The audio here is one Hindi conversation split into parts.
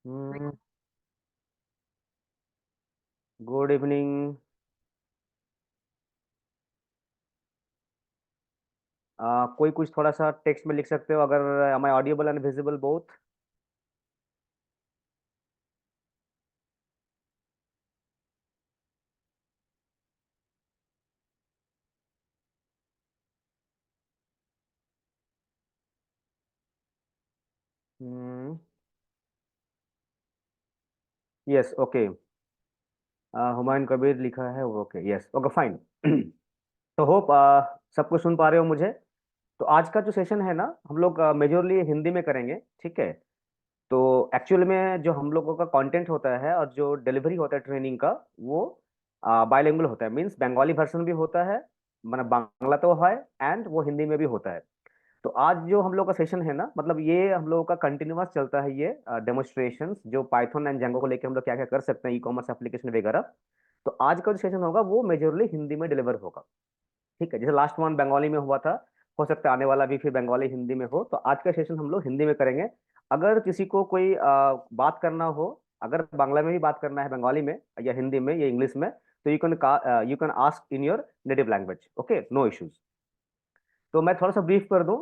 हम्म। Good evening. कोई कुछ थोड़ा सा टेक्स्ट में लिख सकते हो अगर am I Audible and visible both? Hmm. Yes, okay. Humayun Kabir लिखा है, ओके, यस, ओके, फाइन। तो होप सब कुछ सुन पा रहे हो मुझे। तो आज का जो सेशन है ना, हम लोग मेजोरली हिंदी में करेंगे, ठीक है। तो एक्चुअल में जो हम लोगों का कंटेंट होता है और जो डिलीवरी होता है ट्रेनिंग का, वो बाइलिंगुअल होता है, मींस बंगाली वर्जन भी होता है, मतलब बांग्ला तो है, एंड वो हिंदी में भी होता है। तो आज जो हम लोग का सेशन है ना, मतलब ये हम लोगों का कंटिन्यूअस चलता है, ये डेमोन्स्ट्रेशंस जो पाइथन एंड जेंगो को लेके हम लोग क्या क्या कर सकते हैं, ई कॉमर्स एप्लीकेशन वगैरह। तो आज का जो सेशन होगा वो मेजरली हिंदी में डिलीवर होगा, ठीक है। जैसे लास्ट वन बंगाली में हुआ था, हो सकता है आने वाला भी फिर बंगाली हिंदी में हो। तो आज का सेशन हम लोग हिंदी में करेंगे। अगर किसी को कोई बात करना हो, अगर बांग्ला में भी बात करना है, बंगाली में या हिंदी में या इंग्लिश में, तो you can ask in your native language, okay, no issues. तो मैं थोड़ा सा ब्रीफ कर दूं।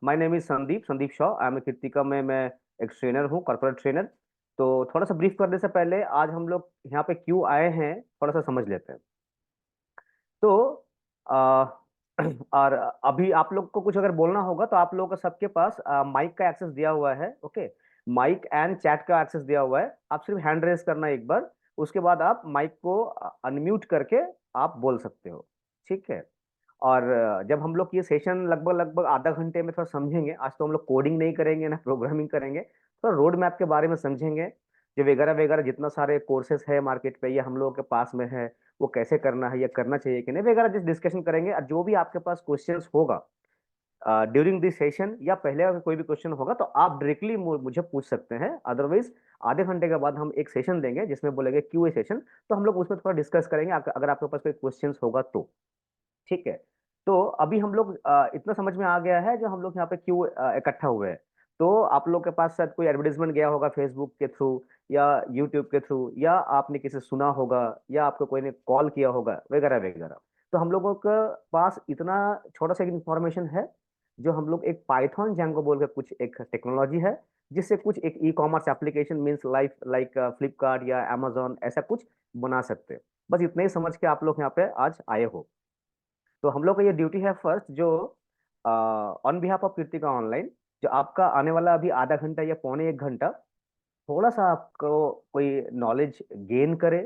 My name is Sandeep Sandeep Shaw, I am Kritika में मैं एक ट्रेनर हूँ, कॉर्पोरेट ट्रेनर। तो थोड़ा सा ब्रीफ करने से पहले आज हम लोग यहाँ पे क्यों आए हैं थोड़ा सा समझ लेते हैं। तो आ, और अभी आप लोग को कुछ अगर बोलना होगा तो आप लोगों का सबके पास माइक का एक्सेस दिया हुआ है, ओके। माइक एंड चैट का एक्सेस दिया हुआ है, आप सिर्फ हैंड रेस करना एक बार। उसके बाद आप माइक को अनम्यूट करके आप बोल सकते हो, ठीक है। और जब हम लोग ये सेशन लगभग लगभग आधा घंटे में थोड़ा समझेंगे, आज तो हम लोग कोडिंग नहीं करेंगे ना प्रोग्रामिंग करेंगे, थोड़ा रोड मैप के बारे में समझेंगे। जो वगैरह वगैरह जितना सारे कोर्सेस है मार्केट पे या हम लोगों के पास में है, वो कैसे करना है या करना चाहिए कि नहीं वगैरह जिस डिस्कशन करेंगे। और जो भी आपके पास क्वेश्चंस होगा ड्यूरिंग दिस सेशन या पहले अगर कोई भी क्वेश्चन होगा तो आप डायरेक्टली मुझे पूछ सकते हैं। अदरवाइज आधे घंटे के बाद हम एक सेशन देंगे जिसमें बोलेंगे क्यूए सेशन, तो हम लोग उसमें थोड़ा डिस्कस करेंगे अगर आपके पास कोई क्वेश्चंस होगा तो, ठीक है। तो अभी हम लोग इतना समझ में आ गया है जो हम लोग यहाँ पे क्यों इकट्ठा हुए हैं। तो आप लोग के पास शायद कोई एडवर्टाइजमेंट गया होगा फेसबुक के थ्रू या यूट्यूब के थ्रू, या आपने किसी से सुना होगा, या आपको कोई ने कॉल किया होगा वगैरह वगैरह। तो हम लोगों के पास इतना छोटा सा इंफॉर्मेशन है, जो हम लोग एक पाइथन जैंगो बोल के कुछ एक टेक्नोलॉजी है, जिससे कुछ एक e commerce application means like Flipkart या amazon ऐसा कुछ बना सकते हैं। बस इतना ही समझ के आप लोग यहाँ पे आज आए हो। तो हम लोग का ये ड्यूटी है फर्स्ट, जो on behalf of Kritika online, जो आपका आने वाला अभी आधा घंटा या पौने एक घंटा थोड़ा सा आपको कोई नॉलेज गेन करे,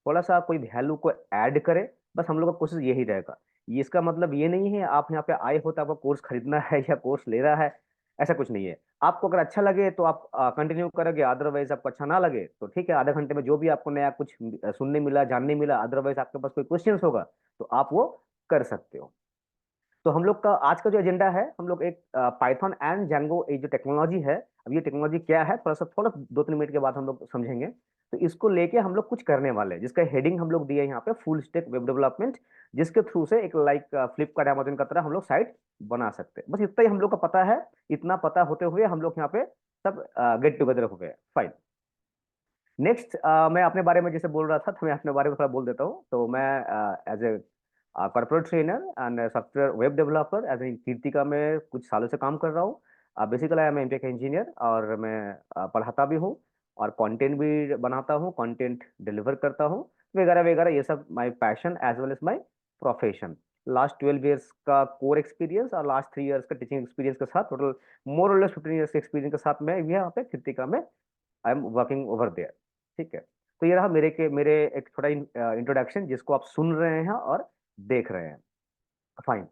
थोड़ा सा कोई वैल्यू को ऐड करे। बस हम लोग का कोशिश यही रहेगा। ये इसका मतलब ये नहीं है आप यहाँ पे आए हो तो आपको कोर्स खरीदना है या कोर्स ले रहा है, ऐसा कुछ नहीं है। आपको अगर अच्छा लगे तो आप कंटिन्यू करोगे, अदरवाइज आपको अच्छा ना लगे तो ठीक है, आधे घंटे में जो भी आपको नया कुछ सुनने मिला, जानने मिला, अदरवाइज आपके पास कोई क्वेश्चंस होगा तो आप वो कर सकते हो। तो हम लोग का आज का जो एजेंडा है, हम लोग एक पाइथन एंड जैंगो ये जो टेक्नोलॉजी है, अब ये टेक्नोलॉजी क्या है थोड़ा 2-3 मिनट के बाद हम लोग समझेंगे। तो इसको लेके हम लोग कुछ करने वाले हैं, जिसका हेडिंग हम लोग दिए हैं यहाँ पे, फुल स्टैक वेब डेवलपमेंट, जिसके थ्रू से एक लाइक फ्लिपकार्ट अमेजन का तरह हम लोग साइट बना सकते हैं। बस इतना ही हम लोग का पता है। इतना पता होते हुए हम लोग यहाँ पे सब गेट टुगेदर हो गए, फाइन। नेक्स्ट, मैं अपने बारे में जैसे बोल रहा था, तो मैं अपने बारे में थोड़ा बोल देता हूँ। तो मैं as a corporate trainer and software web developer as a Kritika में कुछ सालों से काम कर रहा हूँ। Basically I am MTech engineer, और मैं पढ़ाता भी हूँ और कंटेंट भी बनाता हूँ, कंटेंट डिलीवर करता हूँ वगैरह वगैरह। ये सब my passion as well as my profession. Last 12 years का कोर एक्सपीरियंस और लास्ट 3 ईयर्स का टीचिंग एक्सपीरियंस के साथ, टोटल मोर और लेस 15 ईयर्स के एक्सपीरियंस के साथ मैं यहाँ पे कृतिका में I am working over there, ठीक है। तो ये रहा मेरे एक थोड़ा इंट्रोडक्शन जिसको आप सुन रहे हैं और देख रहे हैं, फाइन।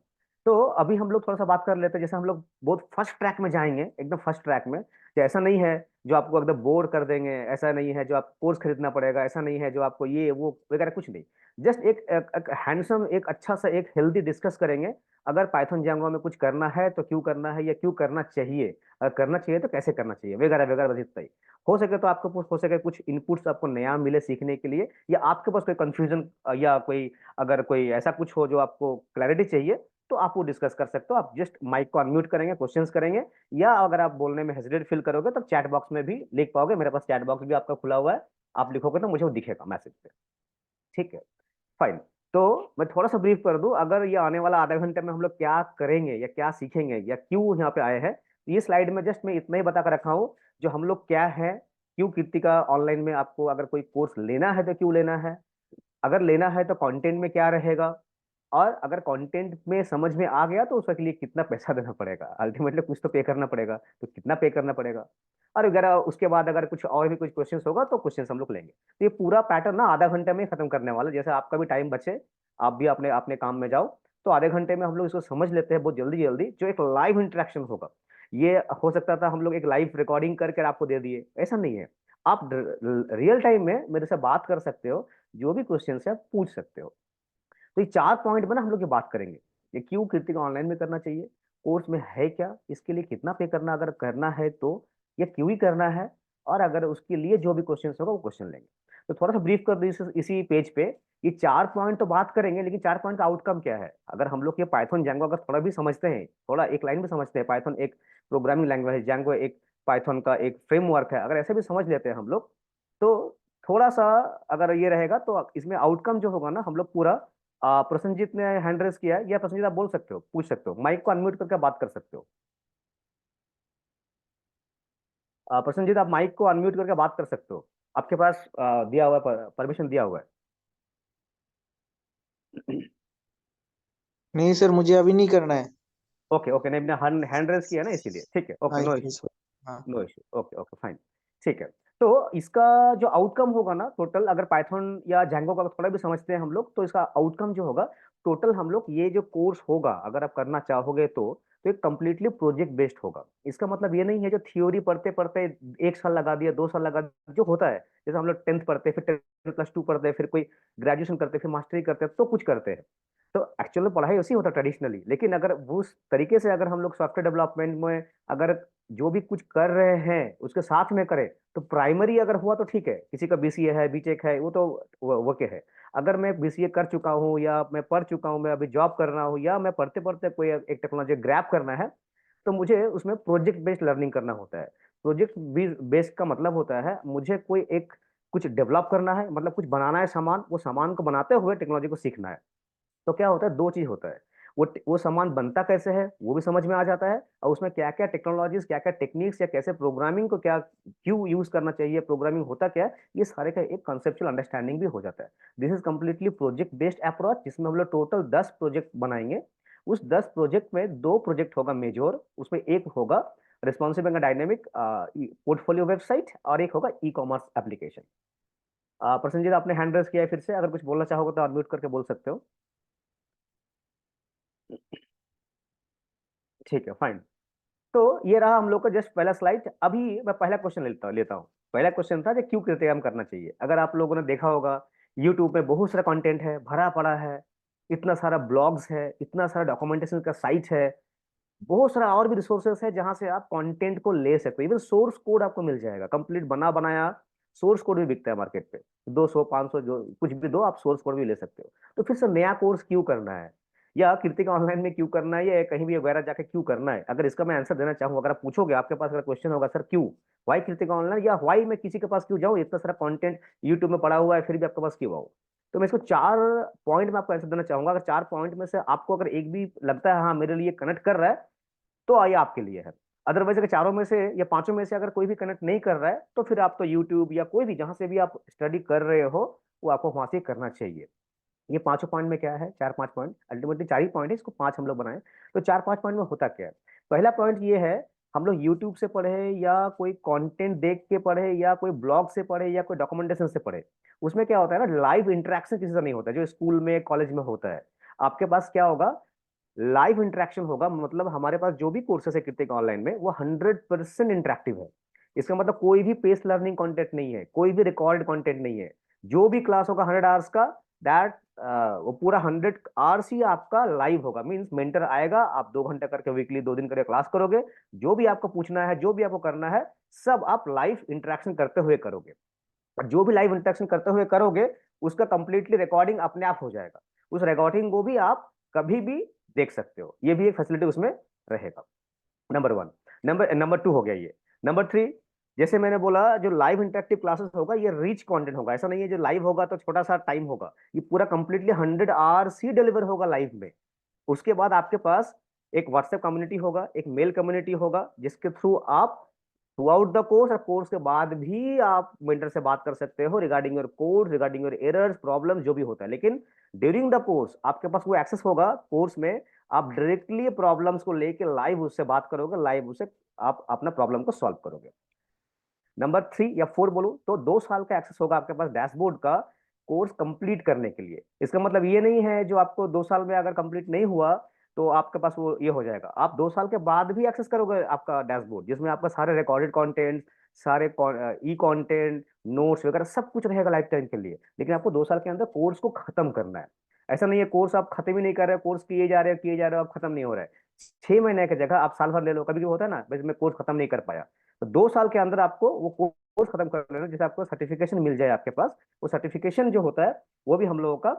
तो अभी हम लोग थोड़ा सा बात कर लेते हैं, जैसे हम लोग बहुत फर्स्ट ट्रैक में जाएंगे, एकदम फर्स्ट ट्रैक में। तो ऐसा नहीं है जो आपको एकदम बोर कर देंगे, ऐसा नहीं है जो आप कोर्स खरीदना पड़ेगा, ऐसा नहीं है जो आपको ये वो वगैरह, कुछ नहीं। जस्ट एक हैंडसम, एक अच्छा सा, एक हेल्दी डिस्कस करेंगे। अगर पाइथन जांगो में कुछ करना है तो क्यों करना है या क्यों करना चाहिए, अगर करना चाहिए तो कैसे करना चाहिए वगैरह वगैरह, बस इतना ही। हो सके तो आपको हो सके कुछ इनपुट्स आपको नया मिले सीखने के लिए, या आपके पास कोई कंफ्यूजन या कोई, अगर कोई ऐसा कुछ हो जो आपको क्लैरिटी चाहिए, तो आप वो डिस्कस कर सकते हो। आप जस्ट माइक को अनम्यूट करेंगे, क्वेश्चंस करेंगे, या अगर आप बोलने में हेजिटेट फील करोगे तो चैट बॉक्स में भी लिख पाओगे। मेरे पास चैट बॉक्स भी आपका खुला हुआ है, आप लिखोगे तो मुझे वो दिखेगा मैसेज पे। ठीक है, फाइन। तो मैं थोड़ा सा ब्रीफ कर दूं, अगर ये आने वाला आधा घंटे में हम लोग क्या करेंगे या क्या सीखेंगे या क्यों यहाँ पे आए हैं, तो ये स्लाइड में जस्ट मैं इतना ही बता कर रखा हूँ, जो हम लोग क्या है, क्यों कृतिका ऑनलाइन में आपको अगर कोई कोर्स लेना है तो क्यों लेना है, अगर लेना है तो कंटेंट में क्या रहेगा, और अगर कंटेंट में समझ में आ गया तो उसके लिए कितना पैसा देना पड़ेगा, अल्टीमेटली कुछ तो पे करना पड़ेगा, तो कितना पे करना पड़ेगा, और अगर उसके बाद अगर कुछ और भी कुछ क्वेश्चंस होगा तो क्वेश्चंस हम लोग लेंगे। तो ये पूरा पैटर्न ना आधा घंटे में खत्म करने वाला, जैसे आपका भी टाइम बचे, आप भी अपने अपने काम में जाओ, तो आधे घंटे में हम लोग इसको समझ लेते हैं बहुत जल्दी जल्दी। जो एक लाइव इंटरेक्शन होगा, ये हो सकता था हम लोग एक लाइव रिकॉर्डिंग करके आपको दे दिए, ऐसा नहीं है। आप रियल टाइम में मेरे से बात कर सकते हो, जो भी क्वेश्चन है आप पूछ सकते हो। तो ये 4 पॉइंट में ना हम लोग ये बात करेंगे, ये क्यों कृतिका ऑनलाइन में करना चाहिए, कोर्स में है क्या, इसके लिए कितना पे करना, अगर करना है तो ये क्यों ही करना है, और अगर उसके लिए जो भी क्वेश्चन होगा वो क्वेश्चन लेंगे। तो थोड़ा सा ब्रीफ कर दो इसी पेज पे। ये 4 पॉइंट तो बात करेंगे, लेकिन 4 पॉइंट का आउटकम क्या है, अगर हम लोग ये पाइथन जैंगो अगर थोड़ा भी समझते हैं, थोड़ा एक लाइन में समझते हैं, पाइथन एक प्रोग्रामिंग लैंग्वेज है, जैंगो एक पाइथन का एक फ्रेमवर्क है, अगर ऐसे भी समझ लेते हैं हम लोग, तो थोड़ा सा अगर ये रहेगा तो इसमें आउटकम जो होगा ना हम लोग पूरा। प्रसन्नजीत ने हैंड रेस किया है, या प्रसन्नजीत आप बोल सकते हो, पूछ सकते हो, माइक को अनम्यूट करके बात कर सकते हो। प्रसन्नजीत आप माइक को अनम्यूट करके बात कर सकते हो, आपके पास दिया हुआ है, परमिशन दिया हुआ है। नहीं सर, मुझे अभी नहीं करना है। ओके ओके, नहीं, मैंने हैंड रेस किया ना इसीलिए, ठीक है, ओके, हाँ नो इसलिए इशू, सर। हाँ। No issue, okay okay fine, ठीक है। तो इसका जो आउटकम होगा ना टोटल, अगर पाइथन या जैंगो का थोड़ा भी समझते हैं हम लोग, तो इसका आउटकम जो होगा टोटल, हम लोग ये जो कोर्स होगा अगर आप करना चाहोगे तो एक कंप्लीटली प्रोजेक्ट बेस्ड होगा। इसका मतलब ये नहीं है जो थ्योरी पढ़ते पढ़ते 1 साल लगा दिया, 2 साल लगा दिया, जो होता है जैसे हम लोग 10th पढ़ते हैं, फिर 10+2 पढ़ते हैं, फिर कोई ग्रेजुएशन करते हैं, फिर मास्टरी करते हैं, तो कुछ करते हैं। तो एक्चुअल में पढ़ाई उसी होता है ट्रेडिशनली, लेकिन अगर वो उस तरीके से अगर हम लोग सॉफ्टवेयर डेवलपमेंट में अगर जो भी कुछ कर रहे हैं उसके साथ में करें, तो प्राइमरी अगर हुआ तो ठीक है, किसी का बीसीए है, बीटेक है, वो तो वो के है। अगर मैं बीसीए कर चुका हूँ या मैं पढ़ चुका हूँ, मैं अभी जॉब कर रहा हूँ, या मैं पढ़ते पढ़ते कोई एक टेक्नोलॉजी ग्रैब करना है, तो मुझे उसमें प्रोजेक्ट बेस्ड लर्निंग करना होता है। प्रोजेक्ट बेस्ड का मतलब होता है मुझे कोई एक कुछ डेवलप करना है, मतलब कुछ बनाना है सामान, वो सामान को बनाते हुए टेक्नोलॉजी को सीखना है। तो क्या होता है, दो चीज होता है, वो सामान बनता कैसे है वो भी समझ में आ जाता है, और उसमें क्या क्या टेक्नोलॉजीज, क्या क्या टेक्निक्स, या कैसे प्रोग्रामिंग को क्या क्यों यूज करना चाहिए, प्रोग्रामिंग होता क्या है, ये सारे का एक कंसेप्चुअल अंडरस्टैंडिंग भी हो जाता है। This is completely project based approach, जिसमें हम लोग टोटल 10 प्रोजेक्ट बनाएंगे। उस 10 प्रोजेक्ट में 2 प्रोजेक्ट होगा मेजोर, उसमें एक होगा responsive and dynamic portfolio website, और एक होगा ई कॉमर्स एप्लीकेशन। प्रसन्नजीत आपने हैंड रेस किया है, फिर से अगर कुछ बोलना चाहोगे तो अनम्यूट करके बोल सकते हो। ठीक है, फाइन। तो ये रहा हम लोग का जस्ट पहला स्लाइड। अभी मैं पहला क्वेश्चन लेता हूँ। पहला क्वेश्चन था कि क्यों कृत्रिम करना चाहिए। अगर आप लोगों ने देखा होगा, यूट्यूब में बहुत सारा कंटेंट है, भरा पड़ा है, इतना सारा ब्लॉग्स है, इतना सारा डॉक्यूमेंटेशन का साइट है, बहुत सारा और भी रिसोर्सेस है जहां से आप कंटेंट को ले सकते हो। इवन सोर्स कोड आपको मिल जाएगा, कंप्लीट बना बनाया सोर्स कोड भी बिकता है मार्केट पे, 200 500 जो कुछ भी दो, आप सोर्स कोड भी ले सकते हो। तो फिर से नया कोर्स क्यों करना है, या कृतिका ऑनलाइन में क्यों करना है, या कहीं भी वगैरह जाके क्यों करना है, अगर इसका मैं आंसर देना चाहूँ, अगर आप पूछोगे, आपके पास अगर क्वेश्चन होगा सर क्यों, वाई कृतिका ऑनलाइन, या वाई मैं किसी के पास क्यों जाऊँ, इतना सारा कंटेंट यूट्यूब में पड़ा हुआ है फिर भी आपके पास क्यों आऊँ, तो मैं इसको 4 पॉइंट में आपको आंसर देना चाहूंगा। अगर 4 पॉइंट में से आपको अगर एक भी लगता है हाँ मेरे लिए कनेक्ट कर रहा है, तो ये आपके लिए है। अदरवाइज अगर चारों में से या पांचों में से अगर कोई भी कनेक्ट नहीं कर रहा है, तो फिर आप तो यूट्यूब या कोई भी जहां से भी आप स्टडी कर रहे हो, वो आपको वहां से करना चाहिए। ये 5 पॉइंट में क्या है, 4 5 पॉइंट, अल्टीमेटली 4 ही पॉइंट है, इसको 5 हम लोग बनाए। तो 4 5 पॉइंट में होता क्या है, पहला पॉइंट ये है, हम लोग यूट्यूब से पढ़े या कोई कंटेंट देख के पढ़े या कोई ब्लॉग से पढ़े या कोई डॉक्यूमेंटेशन से पढ़े, उसमें क्या होता है ना, लाइव इंटरेक्शन किसी से नहीं होता है, जो स्कूल में कॉलेज में होता है। आपके पास क्या होगा, लाइव इंटरेक्शन होगा, मतलब हमारे पास जो भी कोर्सेस है कृतिक ऑनलाइन में वो 100% इंटरेक्टिव है। इसका मतलब कोई भी पेस लर्निंग कंटेंट नहीं है, कोई भी रिकॉर्ड कंटेंट नहीं है। जो भी क्लास होगा 100 आवर्स का, दैट वो पूरा 100 आवर्स ही आपका लाइव होगा। मींस मेंटर आएगा, आप 2 घंटे करके वीकली 2 दिन करके क्लास करोगे, जो भी आपको पूछना है, जो भी आपको करना है, सब आप लाइव इंटरेक्शन करते हुए करोगे। और जो भी लाइव इंटरेक्शन करते हुए करोगे, उसका कंप्लीटली रिकॉर्डिंग अपने आप हो जाएगा। उस रिकॉर्डिंग को भी आप कभी भी देख सकते हो, ये भी एक फैसिलिटी उसमें रहेगा। Number one. Number number two हो गया ये। नंबर थ्री, जैसे मैंने बोला जो लाइव इंटरेक्टिव क्लासेस होगा ये रिच कंटेंट होगा। ऐसा नहीं है जो लाइव होगा तो छोटा सा टाइम होगा, ये पूरा कंप्लीटली 100 आवर्स ही डिलीवर होगा लाइव में। उसके बाद आपके पास एक व्हाट्सएप कम्युनिटी होगा, एक मेल कम्युनिटी होगा, जिसके थ्रू आप थ्रू आउट द कोर्स और कोर्स के बाद भी आप मेंटर से बात कर सकते हो regarding your course, regarding your errors, problem जो भी होता है। लेकिन ड्यूरिंग द कोर्स आपके पास वो एक्सेस होगा कोर्स में, आप डायरेक्टली प्रॉब्लम्स को लेके लाइव उससे बात करोगे, लाइव उससे आप अपना प्रॉब्लम को सॉल्व करोगे। नंबर थ्री या फोर बोलूं तो 2 साल का एक्सेस होगा आपके पास डैशबोर्ड का कोर्स कंप्लीट करने के लिए। इसका मतलब ये नहीं है जो आपको 2 साल में अगर कंप्लीट नहीं हुआ तो आपके पास वो ये हो जाएगा, आप 2 साल के बाद भी एक्सेस करोगे आपका डैशबोर्ड, जिसमें आपका सारे रिकॉर्डेड कंटेंट, सारे ई कंटेंट, नोट्स वगैरह सब कुछ रहेगा लाइफ टाइम के लिए। लेकिन आपको 2 साल के अंदर कोर्स को खत्म करना है। ऐसा नहीं है कोर्स आप खत्म ही नहीं कर रहे, कोर्स किए जा रहे हो, आप खत्म नहीं हो रहा है। 6 महीने की जगह आप साल भर ले लो, कभी कभी होता है ना भाई मैं कोर्स खत्म नहीं कर पाया, तो 2 साल के अंदर आपको वो कोर्स खत्म कर लेना, जिससे आपको सर्टिफिकेशन मिल जाए आपके पास। वो सर्टिफिकेशन जो होता है वो भी हम लोगों का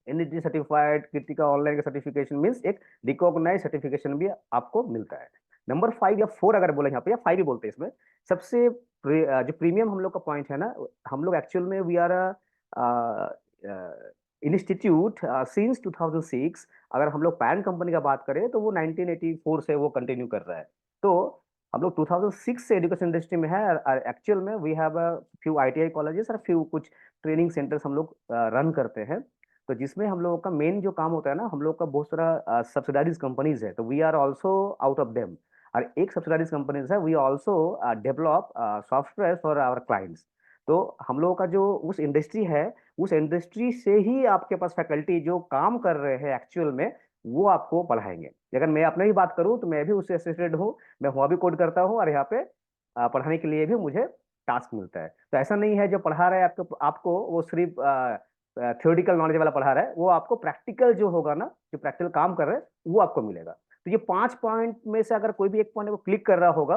एनईटी सर्टिफाइड, कृतिका ऑनलाइन का सर्टिफिकेशन मींस एक रिकॉग्नाइज सर्टिफिकेशन भी आपको मिलता है। नंबर फाइव या फोर अगर बोले यहाँ पे, या फाइव ही बोलते हैं इसमें, सबसे जो प्रीमियम हम लोग का पॉइंट है ना, हम लोग एक्चुअल में वी आर इंस्टीट्यूट सिंस 2006। अगर हम लोग पैन कंपनी का बात करें तो वो 1984 से वो कंटिन्यू कर रहा है। तो हम लोग 2006 से एजुकेशन इंडस्ट्री में है। एक्चुअल में we have a few ITI colleges और फ्यू कुछ ट्रेनिंग सेंटर्स हम लोग रन करते हैं। तो जिसमें हम लोगों का मेन जो काम होता है ना, हम लोग का बहुत सारा सब्सिडारीज कंपनीज है, तो we are also out of them. और एक सब्सिडारीज कंपनीज है, we also develop software for our clients. तो हम लोगों का जो उस इंडस्ट्री है, उस इंडस्ट्री से ही आपके पास फैकल्टी जो काम कर रहे हैं एक्चुअल में, वो आपको पढ़ाएंगे। अगर मैं अपने ही बात करूं तो मैं भी उससे एसोसिएटेड हूँ, मैं वहाँ भी कोड करता हूँ और यहाँ पे पढ़ाने के लिए भी मुझे टास्क मिलता है। तो ऐसा नहीं है जो पढ़ा रहा है आपको आपको वो सिर्फ थ्योरेटिकल नॉलेज वाला पढ़ा रहा है, वो आपको प्रैक्टिकल जो होगा ना, जो प्रैक्टिकल काम कर रहे हैं वो आपको मिलेगा। तो ये 5 पॉइंट में से अगर कोई भी एक पॉइंट को क्लिक कर रहा होगा,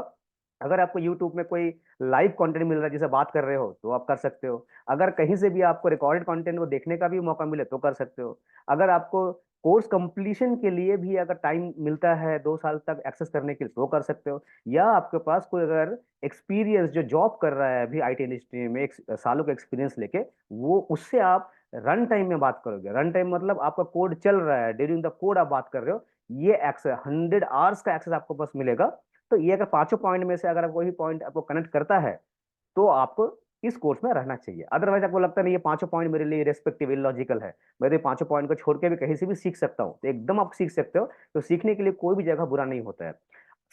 अगर आपको यूट्यूब में कोई लाइव कंटेंट मिल रहा है जिसे बात कर रहे हो तो आप कर सकते हो। अगर कहीं से भी आपको रिकॉर्डेड कंटेंट को देखने का भी मौका मिले तो कर सकते हो। अगर आपको कोर्स कंप्लीशन के लिए भी अगर टाइम मिलता है 2 साल तक एक्सेस करने के लिए तो कर सकते हो। या आपके पास कोई अगर एक्सपीरियंस जो जॉब कर रहा है अभी आईटी इंडस्ट्री में, एक सालों का एक्सपीरियंस लेके, वो उससे आप रन टाइम में बात करोगे। रन टाइम मतलब आपका कोड चल रहा है, ड्यूरिंग द कोड आप बात कर रहे हो, ये एक्सेस 100 आवर्स का एक्सेस आपको पास मिलेगा। तो ये अगर पांचों पॉइंट में से अगर कोई पॉइंट आपको कनेक्ट करता है तो आपको इस कोर्स में रहना चाहिए। अदरवाइज आपको लगता नहीं ये पांचों पॉइंट मेरे लिए रेस्पेक्टिव इलॉजिकल है, मैं तो ये पांचों पॉइंट को छोड़ के भी कहीं से भी सीख सकता हूँ, तो एकदम आप सीख सकते हो। तो सीखने के लिए कोई भी जगह बुरा नहीं होता है।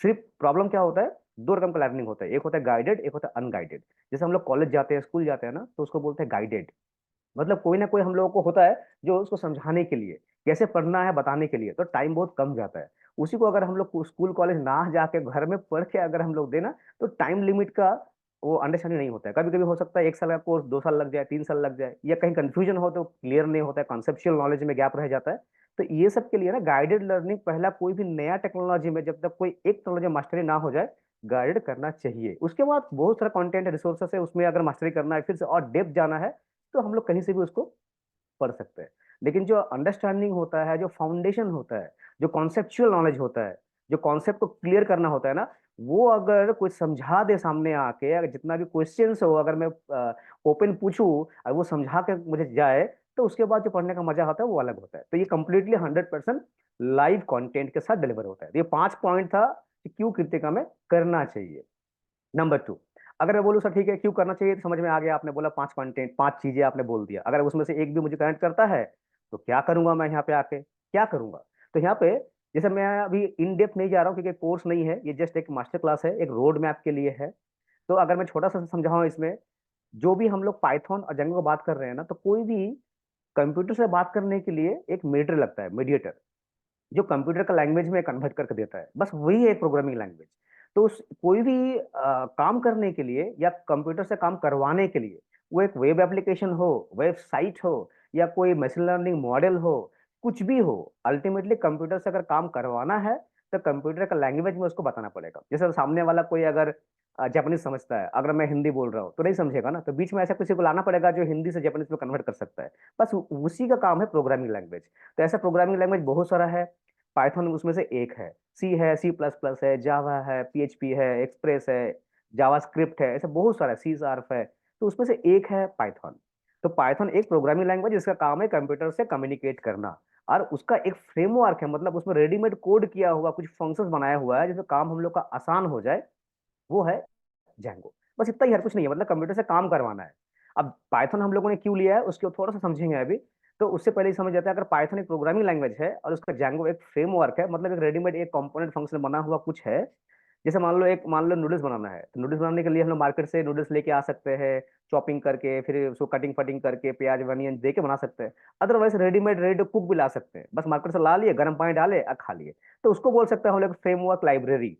सिर्फ प्रॉब्लम क्या होता है, दो रकम का लर्निंग होता है, एक होता है गाइडेड, एक होता है अनगाइडेड। जैसे हम लोग कॉलेज जाते हैं, स्कूल जाते हैं ना, तो उसको बोलते हैं गाइडेड। मतलब कोई ना कोई हम लोगों को होता है जो उसको समझाने के लिए, कैसे पढ़ना है बताने के लिए, तो टाइम बहुत कम जाता है। उसी को अगर हम लोग स्कूल कॉलेज ना जाके घर में पढ़ के अगर हम लोग देना, तो टाइम लिमिट का वो अंडरस्टैंडिंग नहीं होता है। कभी कभी हो सकता है 1 साल का कोर्स 2 साल लग जाए, 3 साल लग जाए, या कहीं कंफ्यूजन हो तो क्लियर नहीं होता है, कॉन्सेप्चुअल नॉलेज में गैप रह जाता है। तो ये सब के लिए ना गाइडेड लर्निंग, पहला कोई भी नया टेक्नोलॉजी में जब तक कोई एक टेक्नोलॉजी मास्टरी ना हो जाए, गाइडेड करना चाहिए। उसके बाद बहुत सारा कंटेंट रिसोर्सेस है, उसमें अगर मास्टरी करना है, फिर से और डेप्थ जाना है, तो हम लोग कहीं से भी उसको पढ़ सकते हैं। लेकिन जो अंडरस्टैंडिंग होता है, जो फाउंडेशन होता है, जो कॉन्सेप्चुअल नॉलेज होता है, जो कॉन्सेप्ट को क्लियर करना होता है ना, वो अगर कोई समझा दे सामने आके, अगर जितना भी क्वेश्चंस हो अगर मैं ओपन पूछूं और वो समझा के मुझे जाए, तो उसके बाद जो पढ़ने का मजा होता है वो अलग होता है। तो ये कंप्लीटली 100% लाइव कंटेंट के साथ डिलीवर होता है। तो ये 5 पॉइंट था कि क्यों कृतिका में करना चाहिए। नंबर टू, अगर मैं बोलूँ सर ठीक है क्यों करना चाहिए, तो समझ में आ गया, आपने बोला 5 कंटेंट, 5 चीजें आपने बोल दिया। अगर उसमें से एक भी मुझे कनेक्ट करता है तो क्या करूंगा मैं यहाँ पे आके, क्या करूंगा। तो यहाँ पे जैसे मैं अभी इन डेप्थ नहीं जा रहा हूँ क्योंकि कोर्स नहीं है, ये जस्ट एक मास्टर क्लास है, एक रोड मैप के लिए है। तो अगर मैं छोटा सा समझाऊं इसमें, जो भी हम लोग पाइथन और जंगो को बात कर रहे हैं ना, तो कोई भी कंप्यूटर से बात करने के लिए एक मीडिएटर लगता है, मीडिएटर, जो कंप्यूटर का लैंग्वेज में कन्वर्ट करके देता है, बस वही है प्रोग्रामिंग लैंग्वेज। तो उस कोई भी काम करने के लिए या कंप्यूटर से काम करवाने के लिए, वो एक वेब एप्लीकेशन हो, वेबसाइट हो, या कोई मशीन लर्निंग मॉडल हो, कुछ भी हो, अल्टीमेटली कंप्यूटर से अगर काम करवाना है तो कंप्यूटर का लैंग्वेज में उसको बताना पड़ेगा। जैसे सामने वाला कोई अगर जापानीज समझता है, अगर मैं हिंदी बोल रहा हूँ तो नहीं समझेगा ना, तो बीच में ऐसा किसी को लाना पड़ेगा जो हिंदी से जापानीज में कन्वर्ट कर सकता है। बस उसी का काम है प्रोग्रामिंग लैंग्वेज। तो ऐसा प्रोग्रामिंग लैंग्वेज बहुत सारा है। पाइथन उसमें से एक है, सी प्लस प्लस है, जावा है, पीएचपी है, एक्सप्रेस है, जावा स्क्रिप्ट है, ऐसे बहुत सारा, सी शार्प है। तो उसमें से एक है पाइथन। तो पाइथन एक प्रोग्रामिंग लैंग्वेज जिसका काम है कंप्यूटर से कम्युनिकेट करना, और उसका एक फ्रेमवर्क है, मतलब उसमें रेडीमेड कोड किया हुआ कुछ फंक्शंस बनाया हुआ है जिसमें काम हम लोग का आसान हो जाए, वो है जैंगो। बस इतना ही है, कुछ नहीं है, मतलब कंप्यूटर से काम करवाना है। अब पाइथन हम लोगों ने क्यों लिया है उसको थोड़ा सा समझेंगे अभी। तो उससे पहले ही समझ जाता है, अगर पाइथन एक प्रोग्रामिंग लैंग्वेज है और उसका जैंगो एक फ्रेमवर्क है, मतलब एक रेडीमेड एक कंपोनेंट फंक्शन बना हुआ कुछ है। जैसे मान लो नूडल्स बनाना है, तो नूडल्स बनाने के लिए हम लोग मार्केट से नूडल्स लेके आ सकते हैं, चॉपिंग करके, फिर उसको कटिंग फटिंग करके प्याज वनियन दे के बना सकते हैं। अदरवाइज रेडीमेड रेडी कुक भी ला सकते हैं, बस मार्केट से ला लिए, गर्म पानी डाले और खा लिए। तो उसको बोल सकते हैं हम लोग फ्रेमवर्क लाइब्रेरी।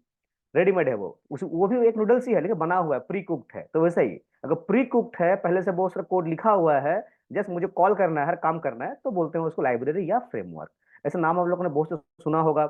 रेडीमेड है वो, उस वो भी एक नूडल्स ही है लेकिन बना हुआ है, प्री कुक्ड है। तो वैसा ही, अगर प्री कुक्ड है, पहले से बहुत सारा कोड लिखा हुआ है, जस्ट मुझे कॉल करना है, हर काम करना है, तो बोलते हैं उसको लाइब्रेरी या फ्रेमवर्क। ऐसे नाम आप लोगों ने बहुत से सुना होगा।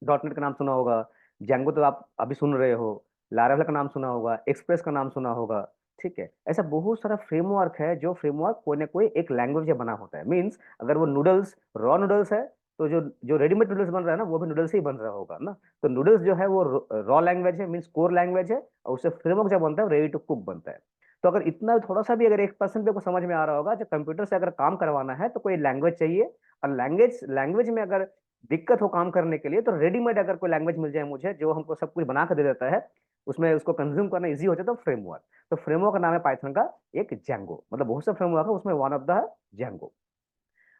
डॉट नेट का नाम सुना होगा, जैंगो तो आप अभी सुन रहे हो, लारावेल का नाम सुना होगा, एक्सप्रेस का नाम सुना होगा। ठीक है, ऐसा बहुत सारा फ्रेमवर्क है, जो फ्रेमवर्क कोई ना कोई एक लैंग्वेज में बना होता है। मीन्स अगर वो नूडल्स रॉ नूडल्स है, तो जो जो रेडीमेड नूडल्स बन रहा है ना, वो भी नूडल्स ही बन रहा होगा ना। तो नूडल्स जो है वो रॉ लैंग्वेज है, मीन्स कोर लैंग्वेज है, और उससे फ्रेमवर्क जब बनता है रेडी टू कुक बनता है। तो अगर इतना थोड़ा सा भी अगर 1% भी आपको समझ में आ रहा होगा, जब कंप्यूटर से अगर काम करवाना है तो कोई लैंग्वेज चाहिए। और लैंग्वेज लैंग्वेज में अगर दिक्कत हो काम करने के लिए, तो रेडीमेड अगर कोई लैंग्वेज मिल जाए मुझे, जो हमको सब कुछ बना कर दे देता है, उसमें उसको कंज्यूम करना इजी हो जाए, तो फ्रेमवर्क। तो फ्रेमवर्क का नाम है पाइथन का एक जैंगो, मतलब बहुत से फ्रेमवर्क है, उसमें वन ऑफ द जैंगो।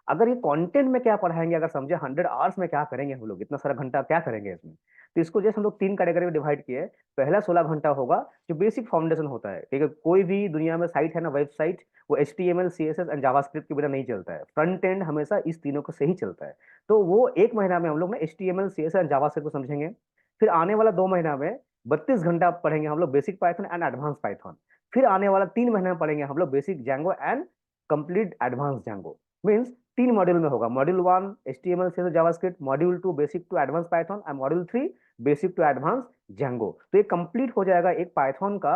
अगर ये कंटेंट में क्या पढ़ाएंगे, अगर समझे 100 आवर्स में क्या करेंगे हम लोग, इतना सारा घंटा क्या करेंगे इसमें। तो इसको जैसे हम लोग 3 कैटेगरी में डिवाइड किए। पहला 16 घंटा होगा, जो बेसिक फाउंडेशन होता है। ठीक है, कोई भी दुनिया में साइट है ना, वेबसाइट, वो HTML CSS एंड जावास्क्रिप्ट के बिना नहीं चलता है। फ्रंट एंड हमेशा इस तीनों को से ही चलता है। तो वो 1 महीना में हम लोग ना HTML CSS एंड जावास्क्रिप्ट को समझेंगे। फिर आने वाला 2 महीना में 32 घंटा पढ़ेंगे हम लोग basic Python and advance Python. फिर आने वाला 3 महीने में पढ़ेंगे हम लोग basic Django and complete advance Django. Means 3 module में होगा, module 1 HTML CSS JavaScript, module 2 basic to advance Python, and module 3 basic to advance Django. तो ये कंप्लीट हो जाएगा एक पाइथन का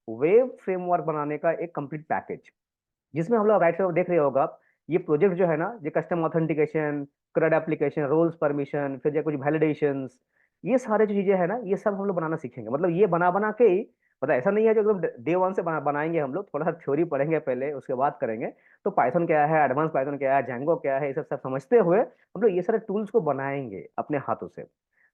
वेब फ्रेमवर्क बनाने का एक कंप्लीट पैकेज, जिसमें हम लोग राइट साइड देख रहे होगा आप, ये प्रोजेक्ट जो है ना, ये custom authentication, CRUD application, roles permission, फिर जो कुछ वैलिडेशंस, ये सारे जो चीजें है ना, ये सब हम लोग बनाना सीखेंगे। मतलब ये बना बना के ही, मतलब ऐसा नहीं है जो एकदम डे 1 से बनाएंगे हम लोग, थोड़ा सा थ्योरी पढ़ेंगे पहले, उसके बाद करेंगे। तो पाइथन क्या है, एडवांस पाइथन क्या है, जैंगो क्या है, ये सब सब समझते हुए हम लोग ये सारे टूल्स को बनाएंगे अपने हाथों से।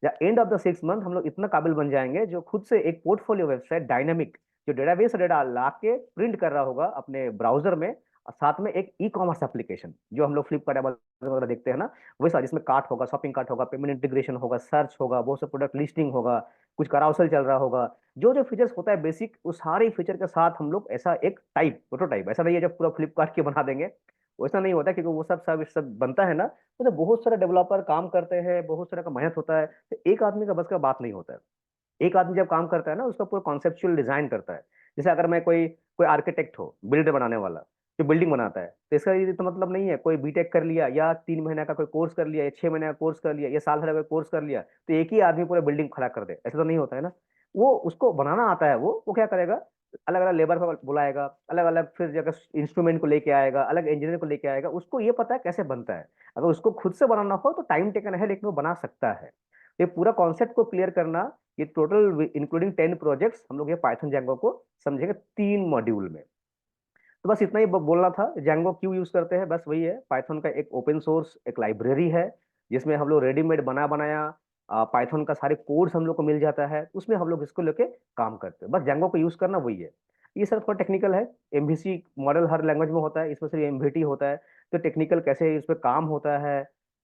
या एंड ऑफ द 6 मंथ हम लोग इतना काबिल बन जाएंगे, जो खुद से एक पोर्टफोलियो वेबसाइट डायनेमिक, जो डेटाबेस डेटा ला के प्रिंट कर रहा होगा अपने ब्राउजर में, और साथ में एक ई-कॉमर्स एप्लीकेशन, जो हम लोग फ्लिपकार्ट वगैरह देखते हैं ना, वैसा, जिसमें कार्ट होगा, शॉपिंग कार्ट होगा, पेमेंट इंटीग्रेशन होगा, सर्च होगा, बहुत से प्रोडक्ट लिस्टिंग होगा, कुछ कराउसल चल रहा होगा। जो जो फीचर्स होता है बेसिक, उस सारे फीचर के साथ हम लोग ऐसा एक टाइप प्रोटोटाइप, ऐसा नहीं है जब पूरा फ्लिपकार्ट के बना देंगे, वैसा नहीं होता, क्योंकि वो सब बनता है ना, तो बहुत सारे डेवलपर काम करते हैं, बहुत सारा का मेहनत होता है, तो एक आदमी का बस का बात नहीं होता है। एक आदमी जब काम करता है ना, उसका पूरा कॉन्सेप्चुअल डिजाइन करता है। जैसे अगर मैं कोई कोई आर्किटेक्ट हो, बिल्डर बनाने वाला, जो बिल्डिंग बनाता है, तो इसका ये तो मतलब नहीं है कोई बीटेक कर लिया, या 3 महीने का कोई कोर्स कर लिया, या 6 महीने का कोर्स कर लिया, या साल भर का कोई कोर्स कर लिया, तो एक ही आदमी पूरा बिल्डिंग खड़ा कर दे, ऐसा तो नहीं होता है ना। वो उसको बनाना आता है, वो क्या करेगा, अलग अलग लेबर को बुलाएगा, अलग अलग फिर जगह इंस्ट्रूमेंट को लेके आएगा, अलग इंजीनियर को लेके आएगा, उसको ये पता है कैसे बनता है। अगर उसको खुद से बनाना हो तो टाइम टेकन है, लेकिन वो बना सकता है। ये पूरा कॉन्सेप्ट को क्लियर करना, ये टोटल इंक्लूडिंग 10 प्रोजेक्ट्स, हम लोग ये पाइथन जैंगो को समझेंगे 3 मॉड्यूल में। तो बस इतना ही बोलना था। जैंगो क्यों यूज करते हैं, बस वही है, पाइथन का एक ओपन सोर्स एक लाइब्रेरी है, जिसमें हम लोग रेडीमेड बना बनाया पाइथन का सारे कोड्स हम लोग को मिल जाता है, उसमें हम लोग इसको लेके काम करते हैं। बस जैंगो को यूज करना वही है। ये सर थोड़ा टेक्निकल है। MVC मॉडल हर लैंग्वेज में होता है, इसमें सिर्फ MVT होता है। तो टेक्निकल कैसे इस पे काम होता है,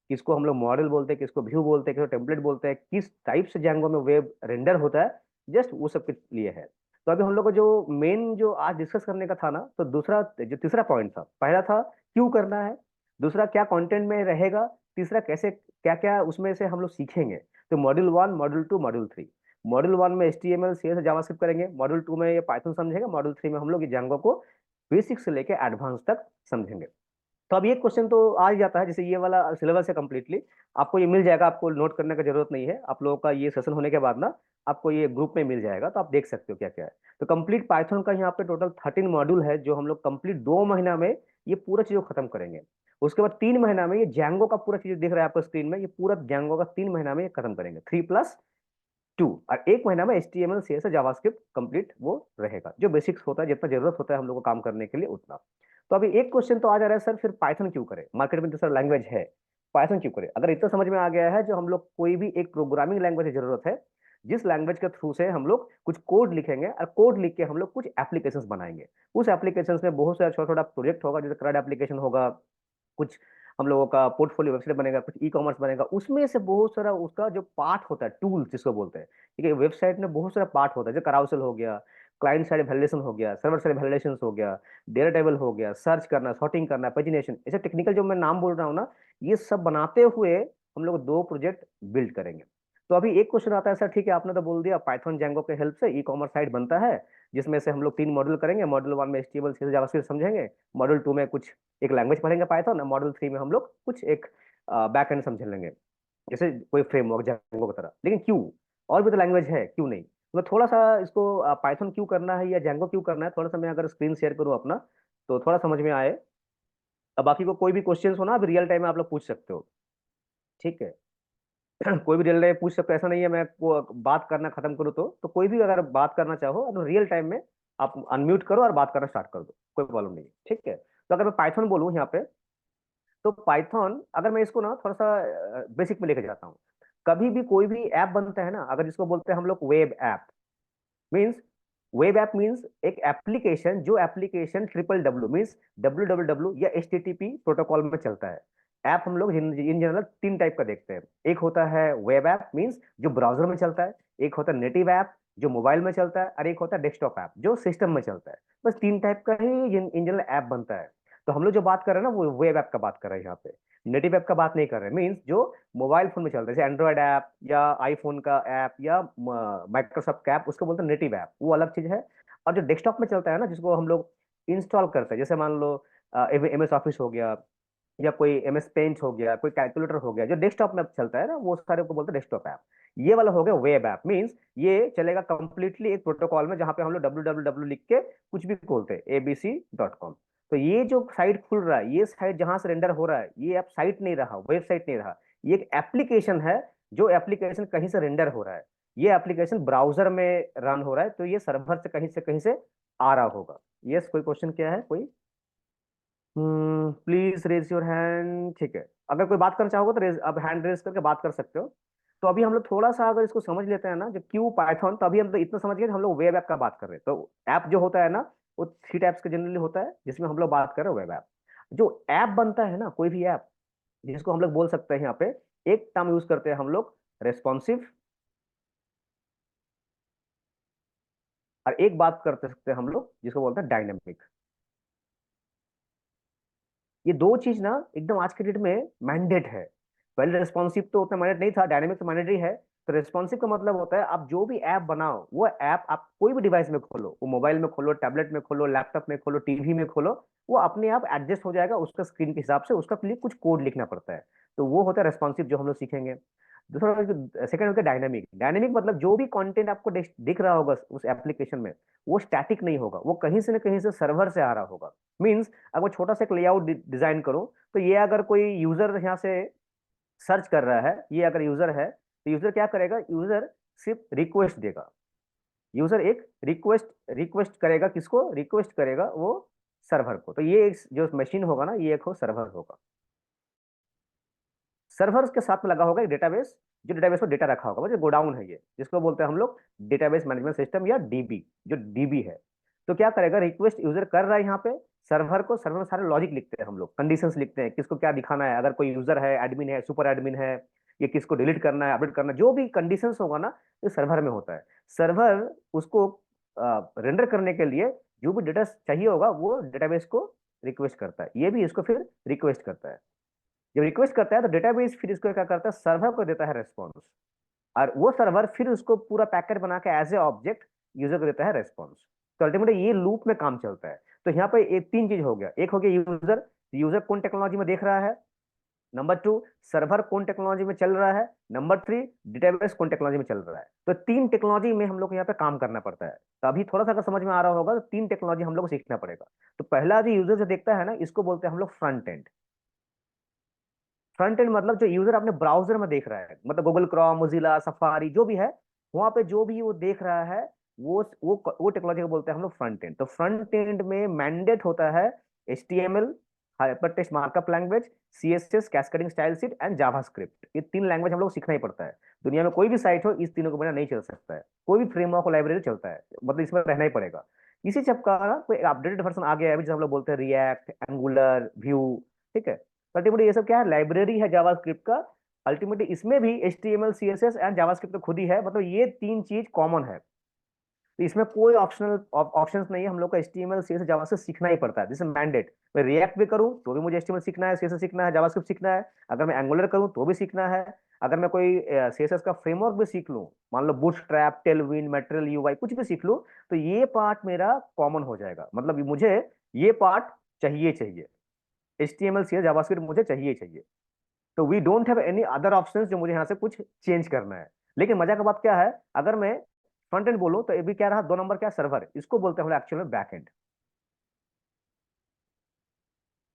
किसको हम लोग मॉडल बोलते हैं, किसको व्यू बोलते हैं, किसको टेम्पलेट बोलते हैं, किस टाइप से जैंगो में वेब रेंडर होता है, जस्ट वो सब के लिए है। तो अभी हम लोग को जो मेन जो आज डिस्कस करने का था ना, तो दूसरा जो तीसरा पॉइंट था, पहला था क्यों करना है, दूसरा क्या कंटेंट में रहेगा, तीसरा कैसे क्या क्या उसमें से हम लोग सीखेंगे। तो मॉड्यूल 1, मॉड्यूल 2, मॉड्यूल 3। मॉड्यूल 1 में HTML CSS जावास्क्रिप्ट करेंगे, मॉड्यूल 2 में ये पाइथन समझेंगे, मॉड्यूल 3 में हम लोग ये जैंगो को बेसिक से लेके एडवांस तक समझेंगे। तो अब ये क्वेश्चन तो आ ही जाता है, जैसे ये वाला सिलेबस है कंप्लीटली, आपको ये मिल जाएगा, आपको नोट करने का जरूरत नहीं है। आप लोगों का ये सेशन होने के बाद ना, आपको ये ग्रुप में मिल जाएगा, तो आप देख सकते हो क्या क्या है। तो कंप्लीट पाइथन का यहाँ पे टोटल 13 मॉड्यूल है, जो हम लोग कंप्लीट 2 महीना में ये पूरा चीज को खत्म करेंगे। उसके बाद 3 महीना में ये जैंगो का पूरा चीज दिख रहा है आपको स्क्रीन में, ये पूरा जैंगो का 3 महीना में ये खत्म करेंगे, 3+2। और 1 महीना में HTML CSS जावास्क्रिप्ट कंप्लीट वो रहेगा, जो बेसिक्स होता है, जितना जरूरत होता है हम लोग को काम करने के लिए उतना। तो अभी एक क्वेश्चन तो आ जा रहा है, सर फिर पाइथन क्यों करें, मार्केट में तो सर लैंग्वेज है, पाइथन क्यों करें? अगर इतना समझ में आ गया है, जो हम लोग कोई भी एक प्रोग्रामिंग लैंग्वेज की जरूरत है, जिस लैंग्वेज के थ्रू से हम लोग कुछ कोड लिखेंगे और कोड लिख के हम लोग कुछ एप्लीकेशंस बनाएंगे। उस एप्लीकेशंस में बहुत सारा छोटा छोटा प्रोजेक्ट होगा, जैसे CRUD एप्लीकेशन होगा, कुछ हम लोगों का पोर्टफोलियो वेबसाइट बनेगा, कुछ ई-कॉमर्स बनेगा, उसमें से बहुत सारा उसका जो पार्ट होता है, टूल्स जिसको बोलते हैं, ठीक है, वेबसाइट में बहुत सारा पार्ट होता है, जो कराउसल हो गया, क्लाइंट साइड वैलिडेशन हो गया, सर्वर साइड वैलिडेशन हो गया, डेटा टेबल हो गया, सर्च करना, सॉर्टिंग करना, पेजिनेशन, ऐसे टेक्निकल जो मैं नाम बोल रहा हूँ ना, ये सब बनाते हुए हम लोग 2 प्रोजेक्ट बिल्ड करेंगे। तो अभी एक क्वेश्चन आता है, सर ठीक है आपने तो बोल दिया पाइथन जैंगो के हेल्प से ई-कॉमर्स साइट बनता है, जिसमें से हम लोग 3 मॉड्यूल करेंगे, मॉड्यूल 1 में HTML CSS जावास्क्रिप्ट समझेंगे, मॉड्यूल 2 में कुछ एक लैंग्वेज पढ़ेंगे पाइथन, मॉड्यूल 3 में हम लोग कुछ एक बैक एंड समझ लेंगे, जैसे कोई फ्रेमवर्क जैंगो की तरह। लेकिन क्यों, और भी तो लैंग्वेज है, क्यों नहीं? तो मैं थोड़ा सा इसको पाइथन क्यों करना है या जैंगो क्यों करना है, थोड़ा सा मैं अगर स्क्रीन शेयर करूँ अपना, तो थोड़ा समझ में आए। अब बाकी को कोई भी क्वेश्चन हो ना, अभी रियल टाइम में आप लोग पूछ सकते हो, ठीक है। कोई भी रियल टाइम पूछ सकते हो, ऐसा नहीं है मैं बात करना खत्म करूँ तो कोई भी अगर बात करना चाहो तो रियल टाइम में आप अनम्यूट करो और बात करना स्टार्ट कर दो, कोई प्रॉब्लम नहीं है, ठीक है। तो अगर मैं पाइथन बोलूँ यहाँ पे, तो पाइथन अगर मैं इसको ना थोड़ा सा बेसिक में लेके जाता हूँ, कभी भी कोई भी ऐप बनता है ना, अगर जिसको बोलते हैं हम लोग web app, means web app means एक एप्लीकेशन, जो एप्लीकेशन www मीन्स www या HTTP प्रोटोकॉल में चलता है। ऐप हम लोग इन जनरल 3 टाइप का देखते हैं, एक होता है वेब ऐप मीन्स जो ब्राउजर में चलता है, एक होता है नेटिव ऐप जो मोबाइल में चलता है, और एक होता है डेस्कटॉप ऐप जो सिस्टम में चलता है। बस 3 टाइप का ही इन जनरल ऐप बनता है। तो हम लोग जो बात कर रहे हैं ना, वो वेब ऐप का बात कर रहे हैं यहाँ पे, नेटिव ऐप का बात नहीं कर रहे, मीन्स जो मोबाइल फोन में चलता है, जैसे एंड्रॉयड ऐप या आईफोन का ऐप या माइक्रोसॉफ्ट का ऐप, उसको बोलते हैं नेटिव ऐप, वो अलग चीज है। और जो डेस्कटॉप में चलता है ना, जिसको हम लोग इंस्टॉल करते हैं, जैसे मान लो MS ऑफिस हो गया, या कोई MS पेंट हो गया, कोई कैलकुलेटर हो गया, जो डेस्कटॉप में चलता है ना, वो सारे को बोलते हैं डेस्कटॉप ऐप। ये वाला हो गया वेब ऐप, मीन्स ये चलेगा कंप्लीटली एक प्रोटोकॉल में, जहां पे हम लोग www लिख के कुछ भी खोलते हैं, abc.com। तो ये जो साइट खुल रहा है, ये साइट जहां से रेंडर हो रहा है, ये ऐप साइट नहीं रहा, वेबसाइट नहीं रहा, ये एक एप्लीकेशन है, जो एप्लीकेशन कहीं से रेंडर हो रहा है, ये एप्लीकेशन ब्राउजर में रन हो रहा है, तो ये सर्वर से कहीं से आ रहा होगा। यस, कोई क्वेश्चन क्या है कोई? प्लीज रेज योर हैंड, ठीक है। अगर कोई बात करना चाहोगे तो रेज, अब हैंड रेज करके बात कर सकते हो। तो अभी हम लोग थोड़ा सा अगर इसको समझ लेते हैं ना, जो क्यू पाइथन, तो अभी हम लोग इतना समझ गए कि हम लोग वेब ऐप का बात कर रहे हैं। तो ऐप जो होता है ना, वो 3 टाइप्स का जनरली होता है, जिसमें हम लोग बात कर रहे हैं वेब ऐप। जो ऐप बनता है ना, कोई भी ऐप, जिसको हम लोग बोल सकते हैं यहाँ पे, एक टर्म यूज करते हैं हम लोग, रेस्पॉन्सिव, और एक बात करते सकते हैं हम लोग जिसको बोलते हैं डायनेमिक। ये 2 चीज ना एकदम आज के डेट में मैंडेट है। पहले रेस्पॉन्सिव तो उतना मैंडेट नहीं था, डायनेमिक तो मैंडेटरी है। तो रेस्पॉन्सिव का मतलब होता है आप जो भी ऐप बनाओ, वो ऐप आप कोई भी डिवाइस में खोलो, वो मोबाइल में खोलो, टैबलेट में खोलो, लैपटॉप में खोलो, टीवी में खोलो, वो अपने आप एडजस्ट हो जाएगा उसका स्क्रीन के हिसाब से, उसका लिए कुछ कोड लिखना पड़ता है। तो वो होता है रेस्पॉन्सिव, जो हम लोग सीखेंगे। दूसरा सेकंड होता है डायनेमिक। डायनेमिक मतलब जो भी कंटेंट आपको दिख रहा होगा उस एप्लीकेशन में, वो स्टैटिक नहीं होगा, वो कहीं से ना कहीं से सर्वर से आ रहा होगा। मीन्स अगर वो छोटा सा एक लेआउट डिजाइन करो, तो ये अगर कोई यूजर यहाँ से सर्च कर रहा है, ये अगर यूजर है, तो यूजर क्या करेगा, यूजर सिर्फ रिक्वेस्ट देगा, यूजर एक रिक्वेस्ट रिक्वेस्ट करेगा, किसको रिक्वेस्ट करेगा, वो सर्वर को। तो ये एक जो मशीन होगा ना, ये एक हो सर्वर होगा। सर्वर के साथ में लगा होगा एक डेटाबेस, जो डेटाबेस में डेटा रखा होगा, मतलब गोडाउन है ये, जिसको बोलते हैं हम लोग डेटाबेस मैनेजमेंट सिस्टम या DB, जो DB है। तो क्या करेगा, रिक्वेस्ट यूजर कर रहा है यहाँ पे सर्वर को, सर्वर में सारे लॉजिक लिखते हैं हम लोग, कंडीशंस लिखते हैं, किसको क्या दिखाना है, अगर कोई यूजर है, एडमिन है, सुपर एडमिन है, ये किसको डिलीट करना है, अपडेट करना है, जो भी कंडीशंस होगा ना, ये सर्वर में होता है। सर्वर उसको रेंडर करने के लिए जो भी डेटा चाहिए होगा, वो डेटाबेस को रिक्वेस्ट करता है, ये भी इसको फिर रिक्वेस्ट करता है। जब रिक्वेस्ट करता है तो डेटाबेस फिर इसको क्या करता है, सर्वर को देता है रेस्पॉन्स, और वो सर्वर फिर उसको पूरा पैकेट बना के एज ए ऑब्जेक्ट यूजर को देता है रेस्पॉन्स। तो अल्टीमेटली ये लूप में काम चलता है। तो यहाँ पे एक 3 चीज हो गया, एक हो गया यूजर, यूजर कौन टेक्नोलॉजी में देख रहा है, नंबर 2 सर्वर कौन टेक्नोलॉजी में चल रहा है, नंबर 3 डेटाबेस कौन टेक्नोलॉजी में चल रहा है। तो 3 टेक्नोलॉजी में हम लोग को यहाँ पे काम करना पड़ता है। तो अभी थोड़ा सा अगर समझ में आ रहा होगा, तो 3 टेक्नोलॉजी हम लोग को सीखना पड़ेगा। तो पहला जो यूजर जो देखता है ना, इसको बोलते हैं हम लोग फ्रंट एंड। फ्रंट एंड मतलब जो यूजर अपने ब्राउजर में देख रहा है, मतलब गूगल क्रोम, मोजिला, सफारी, जो भी है, वहां पे जो भी वो देख रहा है, वो टेक्नोलॉजी को बोलते हैं हम लोग फ्रंट एंड। तो फ्रंट एंड में मैंडेट होता है HTML, hyper text markup language, CSS, cascading style sheet and JavaScript. ये 3 लैंग्वेज हम लोग सीखना ही पड़ता है। दुनिया में कोई भी साइट हो, इस तीनों के बिना नहीं चल सकता है। कोई भी फ्रेमवर्क और लाइब्रेरी चलता है, मतलब इसमें रहना ही पड़ेगा। इसी सब का ना कोई अपडेटेड वर्जन आ गया है अभी, जो हम लोग बोलते हैं रिएक्ट, एंगुलर, व्यू। ठीक है, अल्टीमेटली ये सब क्या है, लाइब्रेरी है जावास्क्रिप्ट का। अल्टीमेटली इसमें भी HTML, CSS एंड जावास्क्रिप्ट तो खुद ही है, मतलब ये 3 चीज कॉमन है। तो इसमें कोई ऑप्शंस नहीं है, हम लोग को HTML, CSS, जावास्क्रिप्ट सीखना ही पड़ता है, दिस इज मैंडेट। मैं रिएक्ट भी करूं तो भी मुझे HTML सीखना है, CSS सीखना है, जावास्क्रिप्ट सीखना है। अगर मैं एंगुलर करूं तो भी सीखना है। अगर मैं कोई CSS का फ्रेमवर्क भी सीख लूं, मान लो बूटस्ट्रैप, टेलविन, मटेरियल UI, कुछ भी सीख लूं, तो ये पार्ट मेरा कॉमन हो जाएगा। मतलब मुझे ये पार्ट चाहिए चाहिए, HTML, CSS, जावास्क्रिप्ट मुझे चाहिए चाहिए। तो we don't have any other options जो मुझे यहाँ से कुछ चेंज करना है। लेकिन मजा का बात क्या है, अगर मैं फ्रंट एंड बोलूं तो ये भी क्या रहा, 2 नंबर क्या, सर्वर, इसको बोलते हैं हम एक्चुअल में बैक एंड।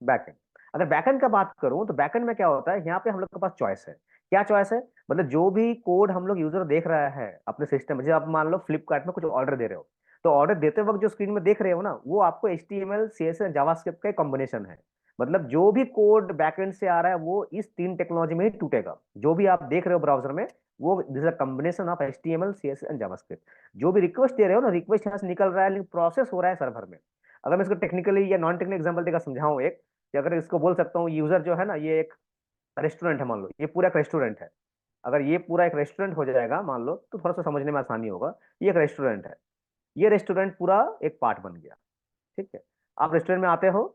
बैक एंड, अगर बैक एंड का बात करूं तो बैक एंड में क्या होता है, यहाँ पे हम लोग के पास चॉइस है। क्या चॉइस है, मतलब जो भी कोड हम लोग यूजर देख रहा है अपने सिस्टम में, जैसे आप मान लो फ्लिपकार्ट में कुछ ऑर्डर दे रहे हो, तो ऑर्डर देते वक्त जो स्क्रीन में देख रहे हो ना, वो आपको HTML, CSS, जावास्क्रिप्ट का कॉम्बिनेशन है। मतलब जो भी कोड बैकएंड से आ रहा है वो इस 3 टेक्नोलॉजी में ही टूटेगा। जो भी आप देख रहे हो ब्राउजर में, वो this a combination of HTML, CSS and JavaScript. जो भी रिक्वेस्ट दे रहे हो ना, रिक्वेस्ट यहाँ से निकल रहा है, लेकिन प्रोसेस हो रहा है सर्वर में। अगर मैं इसको टेक्निकली या नॉन टेक्निकल एग्जांपल देकर समझाऊं एक, कि अगर इसको बोल सकता हूँ, यूजर जो है ना, ये एक रेस्टोरेंट है, मान लो ये पूरा एक रेस्टोरेंट है। अगर ये पूरा एक रेस्टोरेंट हो जाएगा मान लो, तो थोड़ा सा समझने में आसानी होगा। ये एक रेस्टोरेंट है, ये रेस्टोरेंट पूरा एक पार्ट बन गया। ठीक है, आप रेस्टोरेंट में आते हो,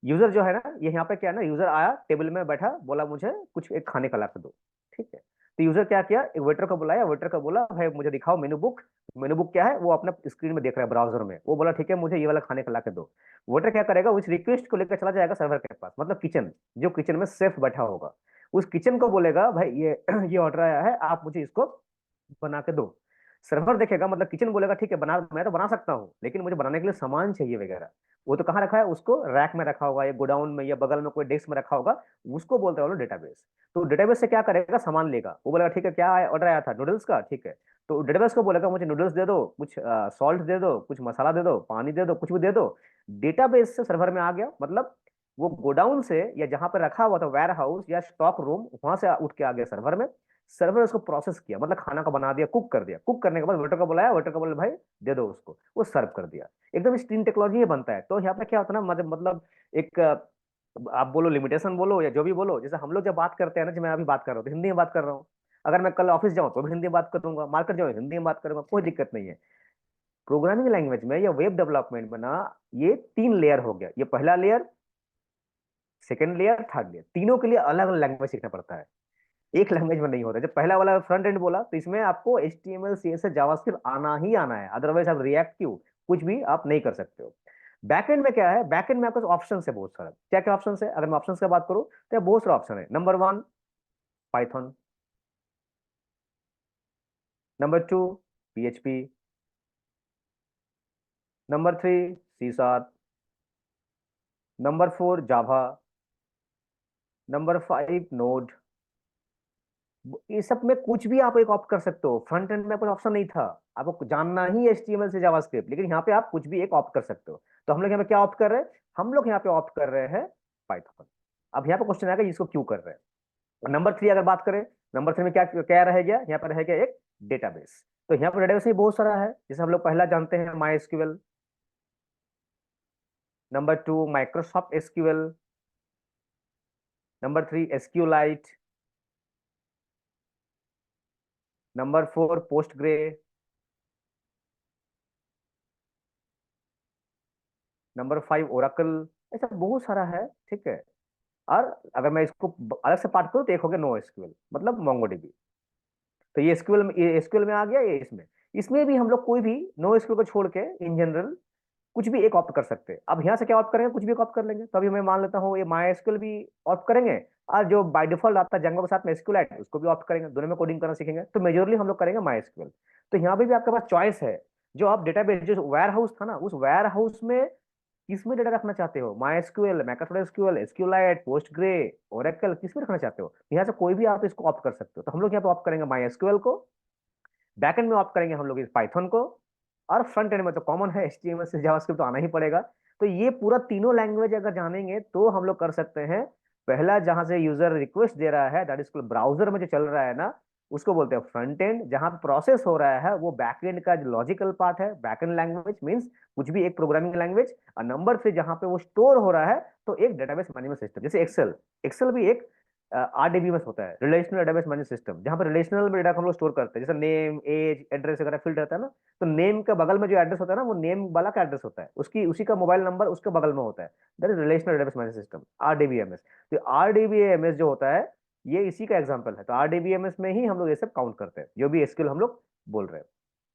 यूजर जो है ना, ये यहाँ पे क्या है ना, यूजर आया, टेबल में बैठा, बोला मुझे कुछ एक खाने का ला के दो। ठीक है, तो यूजर क्या किया, एक वेटर को बुलाया, वेटर को बोला भाई मुझे दिखाओ मेनू बुक। मेनू बुक क्या है, वो अपना स्क्रीन में देख रहा है ब्राउजर में, वो बोला ठीक है मुझे ये वाला खाने का ला के दो। वेटर क्या करेगा, उस रिक्वेस्ट को लेकर चला जाएगा सर्वर के पास, मतलब किचन, जो किचन में शेफ बैठा होगा, उस किचन को बोलेगा भाई ये ये ऑर्डर आया है, आप मुझे इसको बना के दो। सर्वर देखेगा, मतलब किचन बोलेगा ठीक है बना, मैं तो बना सकता हूँ, लेकिन मुझे बनाने के लिए सामान चाहिए वगैरह। वो तो कहाँ रखा है, उसको रैक में रखा होगा, या गोडाउन में, या बगल में कोई डेस्क में रखा होगा। उसको बोलते हैं डेटाबेस। तो डेटाबेस से क्या करेगा, सामान लेगा, वो बोलेगा ठीक है क्या ऑर्डर आया था, नूडल्स का, ठीक है। तो डेटाबेस को बोलेगा मुझे नूडल्स दे दो, कुछ सॉल्ट दे दो, कुछ मसाला दे दो, पानी दे दो, कुछ भी दे दो। डेटाबेस से सर्वर में आ गया, मतलब वो गोडाउन से या जहां पर रखा हुआ था वेयर हाउस या स्टॉक रूम, वहां से उठ के आ गया सर्वर में। सर्वर उसको प्रोसेस किया, मतलब खाना को बना दिया, कुक कर दिया। कुक करने के बाद वेटर को बुलाया, वेटर को बोला भाई दे दो उसको, वो सर्व कर दिया। एकदम स्टीम टेक्नोलॉजी ये बनता है। तो यहाँ पे क्या होता है ना, मतलब एक आप बोलो लिमिटेशन बोलो या जो भी बोलो, जैसे हम लोग जब बात करते हैं ना, जब मैं अभी बात कर रहा हूँ तो हिंदी में बात कर रहा हूँ। अगर मैं कल ऑफिस जाऊँ तो भी हिंदी में बात करूंगा, मार्केट जाऊँ हिंदी में बात करूंगा, कोई दिक्कत नहीं है। प्रोग्रामिंग लैंग्वेज में या वेब डेवलपमेंट में ना, ये 3 लेयर हो गया, ये पहला layer, second layer, third layer, तीनों के लिए अलग अलग लैंग्वेज सीखना पड़ता है। एक लैंग्वेज में नहीं होता। जब पहला वाला फ्रंट एंड बोला तो इसमें आपको HTML, CSS, जावास्क्रिप्ट आना ही आना है, अदरवाइज आप रिएक्ट क्यों, कुछ भी आप नहीं कर सकते हो। बैकएंड में क्या है, बैकएंड में आपके ऑप्शन है बहुत सारा। क्या क्या ऑप्शन है, अगर मैं ऑप्शन की बात करूं तो बहुत सारा ऑप्शन है। Number 1 Python, number 2 PHP, number 3 C#, number 4 जावा, नंबर 5 नोड। ये सब में कुछ भी आप एक ऑप्ट कर सकते हो। फ्रंट एंड में कुछ ऑप्शन नहीं था, आपको जानना ही HTML से जावास्क्रिप्ट, लेकिन यहाँ पे आप कुछ भी एक ऑप्ट कर सकते हो। तो हम लोग यहाँ पे क्या ऑप्ट कर रहे हैं, हम लोग यहाँ पे ऑप्ट कर रहे हैं पाइथन। अब यहाँ पे क्वेश्चन आएगा इसको क्यों कर रहे हैं। नंबर 3 अगर बात करें, नंबर 3 में क्या क्या रह गया, यहाँ पर रह गया एक डेटाबेस। तो यहाँ पर डेटाबेस में बहुत सारा है, जैसे हम लोग पहला जानते हैं MySQL, number 2 Microsoft SQL, number 3 SQLite, number 4 Postgre, number 5 Oracle. ऐसा बहुत सारा है। ठीक है, और अगर मैं इसको अलग से पार्ट करूँ तो एक हो गया NoSQL, मतलब मोंगोडीबी। तो ये एसक्यूएल में, ये एसक्यूएल में आ गया, ये इसमें। इसमें भी हम लोग कोई भी NoSQL को छोड़ के इन जनरल कुछ भी एक ऑप्ट कर सकते हैं। अब यहाँ से क्या ऑप्ट करेंगे, कुछ भी ऑप्ट कर लेंगे। तो अभी मैं मान लेता हूँ ये MySQL भी ऑप्ट करेंगे, और जो बाय डिफॉल्ट आता है जंगो के साथ में SQLite, उसको भी ऑप्ट करेंगे। दोनों में कोडिंग करना सीखेंगे, तो मेजोरली हम लोग करेंगे MySQL। तो यहाँ पे भी आपके पास चॉइस है। जो आप डेटाबेस, जो वेयर हाउस था ना, उस वेयर हाउस में किस में डेटा रखना चाहते हो, MySQL, Microsoft SQL, SQLite, Postgre, Oracle, किस में रखना चाहते हो, यहाँ से कोई भी आप इसको ऑप्ट कर सकते हो। तो हम लोग यहाँ पे ऑप्ट करेंगे माई एसक्यूएल को, बैकएंड में ऑप्ट करेंगे हम लोग इस पाइथन को, और फ्रंट एंड में तो कॉमन है एचटीएमएल से जावास्क्रिप्ट तो आना ही पड़ेगा। तो ये पूरा तीनों लैंग्वेज अगर जानेंगे तो हम लोग कर सकते हैं। पहला जहां से यूजर रिक्वेस्ट दे रहा है, दैट इज ब्राउजर में जो चल रहा है ना, उसको बोलते हैं फ्रंट एंड। जहां पे प्रोसेस हो रहा है वो बैक एंड का जो लॉजिकल पार्ट है, बैक एंड लैंग्वेज मीन्स कुछ भी एक प्रोग्रामिंग लैंग्वेज। और नंबर 3 जहां पे वो स्टोर हो रहा है, तो एक डेटाबेस मैनेजमेंट सिस्टम, जैसे एक्सेल। एक्सेल भी एक आरडीबीएमएस होता है, रिलेशनल डेटाबेस मैनेजमेंट सिस्टम, जहां पर रिलेशनल में डेटा हम लोग स्टोर करते हैं, जैसे नेम, एज, एड्रेस वगैरह फील्ड रहता है ना। तो नेम के बगल में जो एड्रेस होता है ना, वो नेम वाला का एड्रेस होता है, उसकी उसी का मोबाइल नंबर उसके बगल में होता है। That is relational database management system, RDBMS. तो आरडीबीएमएस जो होता है, ये इसी का एग्जाम्पल है। तो आरडीबीएमएस में ही हम लोग ये सब काउंट करते हैं, जो भी स्किल हम लोग बोल रहे हैं।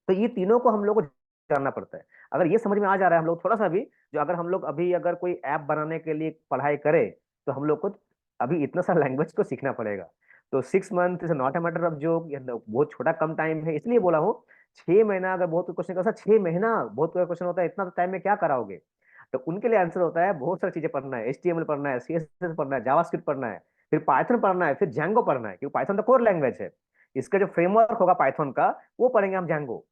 तो ये तीनों को हम लोग को जानना पड़ता है। अगर ये समझ में आ जा रहा है हम लोग थोड़ा सा भी, जो अगर हम लोग अभी अगर कोई ऐप बनाने के लिए पढ़ाई करें, तो हम लोग को अभी इतना सा लैंग्वेज को सीखना पड़ेगा। तो 6 month is not a matter of joke, बहुत छोटा कम टाइम है, इसलिए बोला हूँ। 6 महीना अगर बहुत क्वेश्चन का, 6 महीना बहुत क्वेश्चन होता है, इतना टाइम में क्या कराओगे। तो उनके लिए आंसर होता है बहुत सारी चीजें पढ़ना है, एचटीएमएल पढ़ना है, सीएसएस पढ़ना है, जावास्क्रिप्ट पढ़ना है, फिर पाइथन पढ़ना है, फिर जैंगो पढ़ना है, क्योंकि पाइथन तो कोर लैंग्वेज है। इसका जो फ्रेमवर्क होगा पाइथन का, वो पढ़ेंगे हम जैंगो।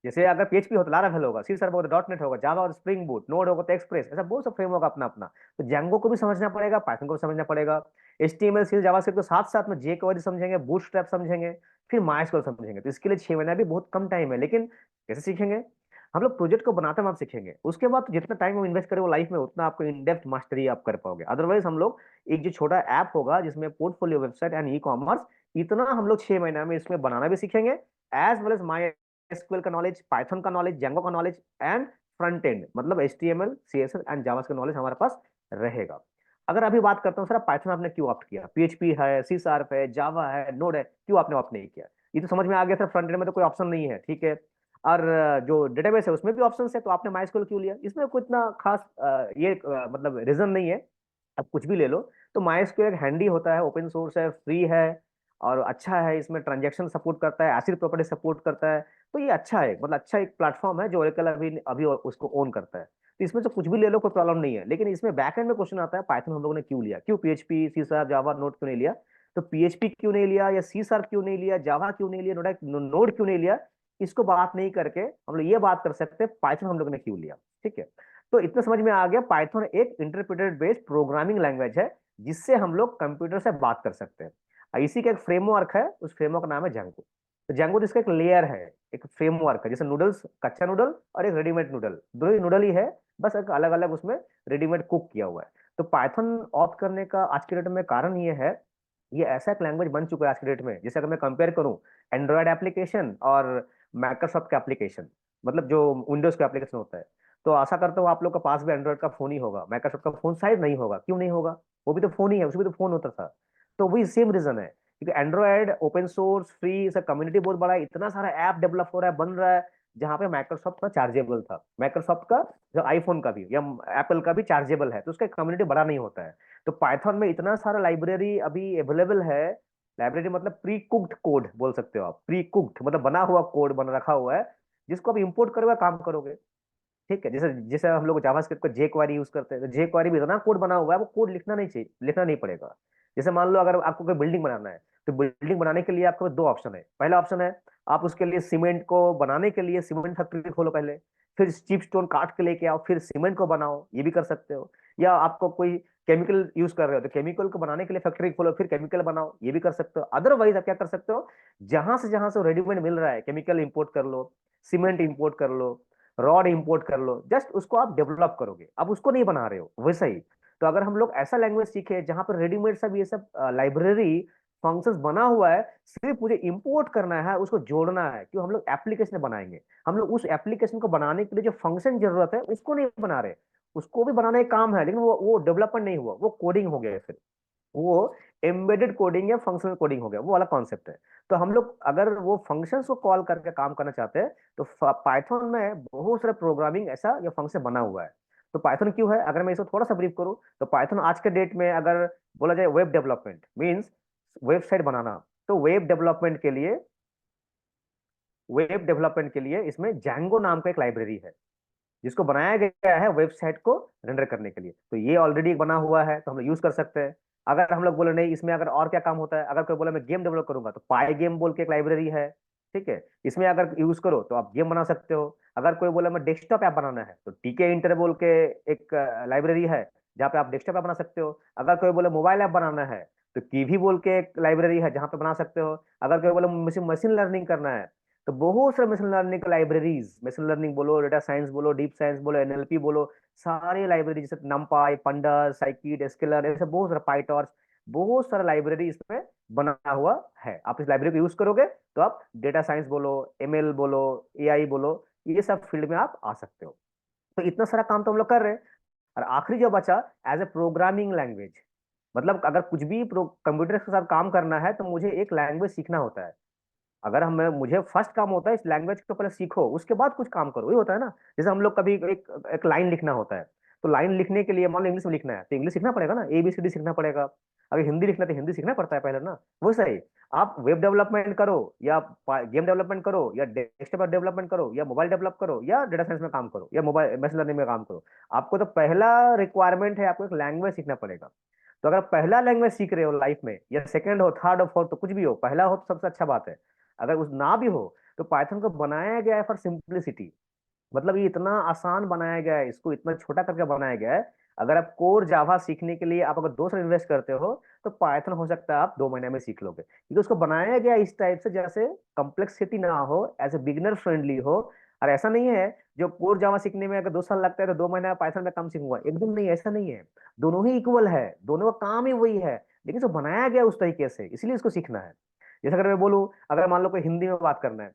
जैसे अगर पीएचपी होगा तो लारावेल होगा, सी शार्प होगा तो डॉट नेट होगा, जावा और स्प्रिंग बूट, नोड होगा तो एक्सप्रेस, ऐसा बहुत सा फ्रेमवर्क अपना अपना। तो जैंगो को भी समझना पड़ेगा, पाइथन को भी समझना पड़ेगा। एचटीएमएल सी जावास्क्रिप्ट को साथ साथ में जेक्वेरी समझेंगे, बूटस्ट्रैप समझेंगे, फिर माइस्क्वेल समझेंगे। तो इसके लिए 6 महीना भी बहुत कम टाइम है, लेकिन कैसे सीखेंगे, हम लोग प्रोजेक्ट को बनाते वक्त सीखेंगे। उसके बाद तो जितना टाइम हम इन्वेस्ट करें वो लाइफ में, उतना आपको इन डेप्थ मास्टरी आप कर पाओगे। अदरवाइज हम लोग एक जो छोटा ऐप होगा जिसमें portfolio, website and e commerce, इतना हम लोग 6 महीना में इसमें बनाना भी सीखेंगे, as well as MySQL का नॉलेज, पाइथन का नॉलेज, जैंगो का नॉलेज, एंड फ्रंट एंड मतलब एचटीएमएल, सीएसएस एंड जावा का नॉलेज हमारे पास रहेगा। अगर अभी बात करता हूँ सर, पाइथन आपने क्यों ऑप्ट किया, पीएचपी है, सी शार्प है, जावा है, नोड है, क्यों आपने ऑप्ट नहीं किया। ये तो समझ में आ गया सर, फ्रंट एंड में तो कोई ऑप्शन नहीं है, ठीक है। और जो डेटाबेस है उसमें भी ऑप्शन है, तो आपने माइस्क्यूएल क्यों लिया, इसमें कोई इतना खास मतलब रीजन नहीं है। अब कुछ भी ले लो, तो माइस्क्यूएल एक हैंडी होता है, ओपन सोर्स है, फ्री है, और अच्छा है। इसमें ट्रांजेक्शन सपोर्ट करता है, एसिड प्रॉपर्टी सपोर्ट करता है। तो ये अच्छा है, मतलब अच्छा एक प्लेटफॉर्म है जो ओरेकल अभी अभी उसको ओन करता है। तो इसमें से कुछ भी ले लो, कोई प्रॉब्लम नहीं है। लेकिन इसमें बैकएंड में क्वेश्चन आता है, पाइथन हम लोगों ने क्यों लिया, क्यों पीएचपी, सी शार्प, जावा, नोड क्यों नहीं लिया। तो पीएचपी क्यों नहीं लिया, या सी शार्प क्यों नहीं लिया, जावा क्यों नहीं लिया, नोड क्यों नहीं लिया, इसको बात नहीं करके हम लोग ये बात कर सकते हैं पाइथन हम लोग ने क्यों लिया, ठीक है। तो इतना समझ में आ गया, पाइथन एक इंटरप्रेटेड बेस्ड प्रोग्रामिंग लैंग्वेज है, जिससे हम लोग कंप्यूटर से बात कर सकते हैं। इसी का एक फ्रेमवर्क है, उस फ्रेमवर्क का नाम है जैंगो। तो जैंगो इसका एक लेयर है, एक फ्रेमवर्क है, जैसे नूडल्स, कच्चा नूडल और एक रेडीमेड नूडल, दोनों ही नूडल ही है, बस एक अलग अलग उसमें रेडीमेड कुक किया हुआ है। तो पाइथन ऑप्ट करने का आज के डेट में कारण ये है, ये ऐसा एक लैंग्वेज बन चुका है आज के डेट में। जैसे अगर मैं कंपेयर करूं एंड्रॉयड एप्लीकेशन और माइक्रोसॉफ्ट का एप्लीकेशन, मतलब जो विंडोज का एप्लीकेशन होता है, तो आशा करता हूँ आप लोग के पास भी एंड्रॉयड का फोन ही होगा, माइक्रोसॉफ्ट का फोन शायद नहीं होगा। क्यों नहीं होगा, वो भी तो फोन ही है, उसमें भी तो फोन होता था। तो वही सेम रीजन है, क्योंकि एंड्रॉयड ओपन सोर्स, फ्री, इसका कम्युनिटी बहुत बड़ा है, इतना सारा ऐप डेवलप हो रहा है, बन रहा है, जहां पे माइक्रोसॉफ्ट का चार्जेबल था, माइक्रोसॉफ्ट का जो आईफोन का भी या एप्पल का भी चार्जेबल है, तो उसका कम्युनिटी बड़ा नहीं होता है। तो पाइथन में इतना सारा लाइब्रेरी अभी अवेलेबल है। लाइब्रेरी मतलब प्री कुक्ड कोड बोल सकते हो आप, प्री कुक्ड मतलब बना हुआ कोड बन रखा हुआ है, जिसको आप इंपोर्ट करोगे काम करोगे, ठीक है। जैसे जैसे हम लोग जावास्क्रिप्ट को जे क्वेरी यूज करते हैं, तो जे क्वेरी भी इतना कोड बना हुआ है, वो कोड लिखना नहीं चाहिए, लिखना नहीं पड़ेगा। जैसे मान लो अगर आपको कोई बिल्डिंग बनाना है, तो बिल्डिंग बनाने के लिए आपको दो ऑप्शन है। पहला ऑप्शन है, आप उसके लिए सीमेंट को बनाने के लिए सीमेंट फैक्ट्री खोलो पहले, फिर चीप स्टोन काट के लेके आओ, फिर सीमेंट को बनाओ, ये भी कर सकते हो। या आपको कोई केमिकल यूज कर रहे हो, तो केमिकल को बनाने के लिए फैक्ट्री खोलो, फिर केमिकल बनाओ, ये भी कर सकते हो। अदरवाइज आप क्या कर सकते हो, जहां से रेडीमेड मिल रहा है, केमिकल इंपोर्ट कर लो, सीमेंट इंपोर्ट कर लो, रॉड इंपोर्ट कर लो, जस्ट उसको आप डेवलप करोगे, अब उसको नहीं बना रहे हो वैसा ही। तो अगर हम लोग ऐसा लैंग्वेज सीखे जहां पर रेडीमेड सब ये सब लाइब्रेरी फंक्शंस बना हुआ है, सिर्फ मुझे इंपोर्ट करना है, उसको जोड़ना है, क्यों हम लोग एप्लीकेशन बनाएंगे, हम लोग उस एप्लीकेशन को बनाने के लिए जो फंक्शन जरूरत है उसको नहीं बना रहे। उसको भी बनाने का काम है, लेकिन वो डेवलपमेंट नहीं हुआ, वो कोडिंग हो गया, फिर वो एम्बेडेड कोडिंग या फंक्शनल कोडिंग हो गया, वो वाला कॉन्सेप्ट है। तो हम लोग अगर वो फंक्शंस को कॉल करके काम करना चाहते हैं, तो पाइथन में बहुत सारे प्रोग्रामिंग ऐसा या फंक्शन बना हुआ है। तो पाइथन क्यों है, अगर मैं इसको थोड़ा सा ब्रीफ करूं, तो पाइथन आज के डेट में अगर बोला जाए वेब डेवलपमेंट मीन्स वेबसाइट बनाना, तो वेब डेवलपमेंट के लिए इसमें जैंगो नाम का एक लाइब्रेरी है, जिसको बनाया गया है वेबसाइट को रेंडर करने के लिए। तो ये ऑलरेडी बना हुआ है, तो हम लोग यूज कर सकते हैं। अगर हम लोग बोले नहीं इसमें अगर और क्या काम होता है, अगर कोई बोला मैं गेम डेवलप करूंगा, तो पाई गेम बोल के एक लाइब्रेरी है, ठीक है, इसमें अगर यूज करो तो आप गेम बना सकते हो। अगर कोई बोला मैं डेस्कटॉप ऐप बनाना है, तो टीके इंटर बोल के एक लाइब्रेरी है जहाँ पे आप डेस्कटॉप ऐप बना सकते हो। अगर कोई बोले मोबाइल ऐप बनाना है, तो कीवी बोल के एक लाइब्रेरी है जहाँ पे बना सकते हो। अगर कोई बोले मुझे मशीन लर्निंग करना है, तो बहुत सारे मशीन लर्निंग की लाइब्रेरीज, मशीन लर्निंग बोलो, डेटा साइंस बोलो, डीप साइंस बोलो, एनएलपी बोलो, सारे लाइब्रेरी जैसे नमपाई, पंडास, साइकिट, स्केलर, ऐसे बहुत सारे पाइटॉर्च, बहुत सारा लाइब्रेरी इसमें बना हुआ है। आप इस लाइब्रेरी को यूज करोगे तो आप डेटा साइंस बोलो, एमएल बोलो, एआई बोलो, ये सब फील्ड में आप आ सकते हो। तो इतना सारा काम तो हम लोग कर रहे हैं। और आखिरी जो बचा, एज ए प्रोग्रामिंग लैंग्वेज, मतलब अगर कुछ भी कंप्यूटर के साथ काम करना है तो मुझे एक लैंग्वेज सीखना होता है। अगर हम मुझे फर्स्ट काम होता है इस लैंग्वेज को पहले सीखो, उसके बाद कुछ काम करो, ये होता है ना। जैसे हम लोग कभी एक लाइन लिखना होता है, तो लाइन लिखने के लिए मान लो इंग्लिश में लिखना है, तो इंग्लिश सीखना पड़ेगा ना, ABCD सीखना पड़ेगा। अगर हिंदी लिखना है तो हिंदी सीखना पड़ता है पहले ना। वो सही, आप वेब डेवलपमेंट करो या गेम डेवलपमेंट करो या डेस्कटॉप डेवलपमेंट करो या मोबाइल डेवलप करो या डेटा साइंस में काम करो या मोबाइल मशीन लर्निंग में काम करो, आपको तो पहला रिक्वायरमेंट है, आपको एक लैंग्वेज सीखना पड़ेगा। तो अगर पहला लैंग्वेज सीख रहे हो लाइफ में, या सेकंड हो, थर्ड हो, फोर्थ, तो कुछ भी हो, पहला हो तो सबसे अच्छा बात है। अगर उस ना भी हो, तो पाइथन को बनाया गया है फॉर सिंप्लिसिटी। मतलब ये इतना आसान बनाया गया है, इसको इतना छोटा करके बनाया गया है। अगर आप कोर जावा सीखने के लिए आप अगर 2 साल इन्वेस्ट करते हो, तो पाइथन हो सकता है आप 2 महीने में सीख लोगे, क्योंकि उसको बनाया गया इस टाइप से जैसे कम्प्लेक्सिटी ना हो, एज ए बिगिनर फ्रेंडली हो। और ऐसा नहीं है जो कोर जावा सीखने में अगर 2 साल लगता है तो 2 महीने में पाइथन में काम सीखूंगा, एकदम नहीं, ऐसा नहीं है। दोनों ही इक्वल है, दोनों का काम ही वही है, लेकिन जो बनाया गया उस तरीके से, इसलिए इसको सीखना है। जैसे अगर मैं बोलूँ, अगर मान लो कोई हिंदी में बात करना है,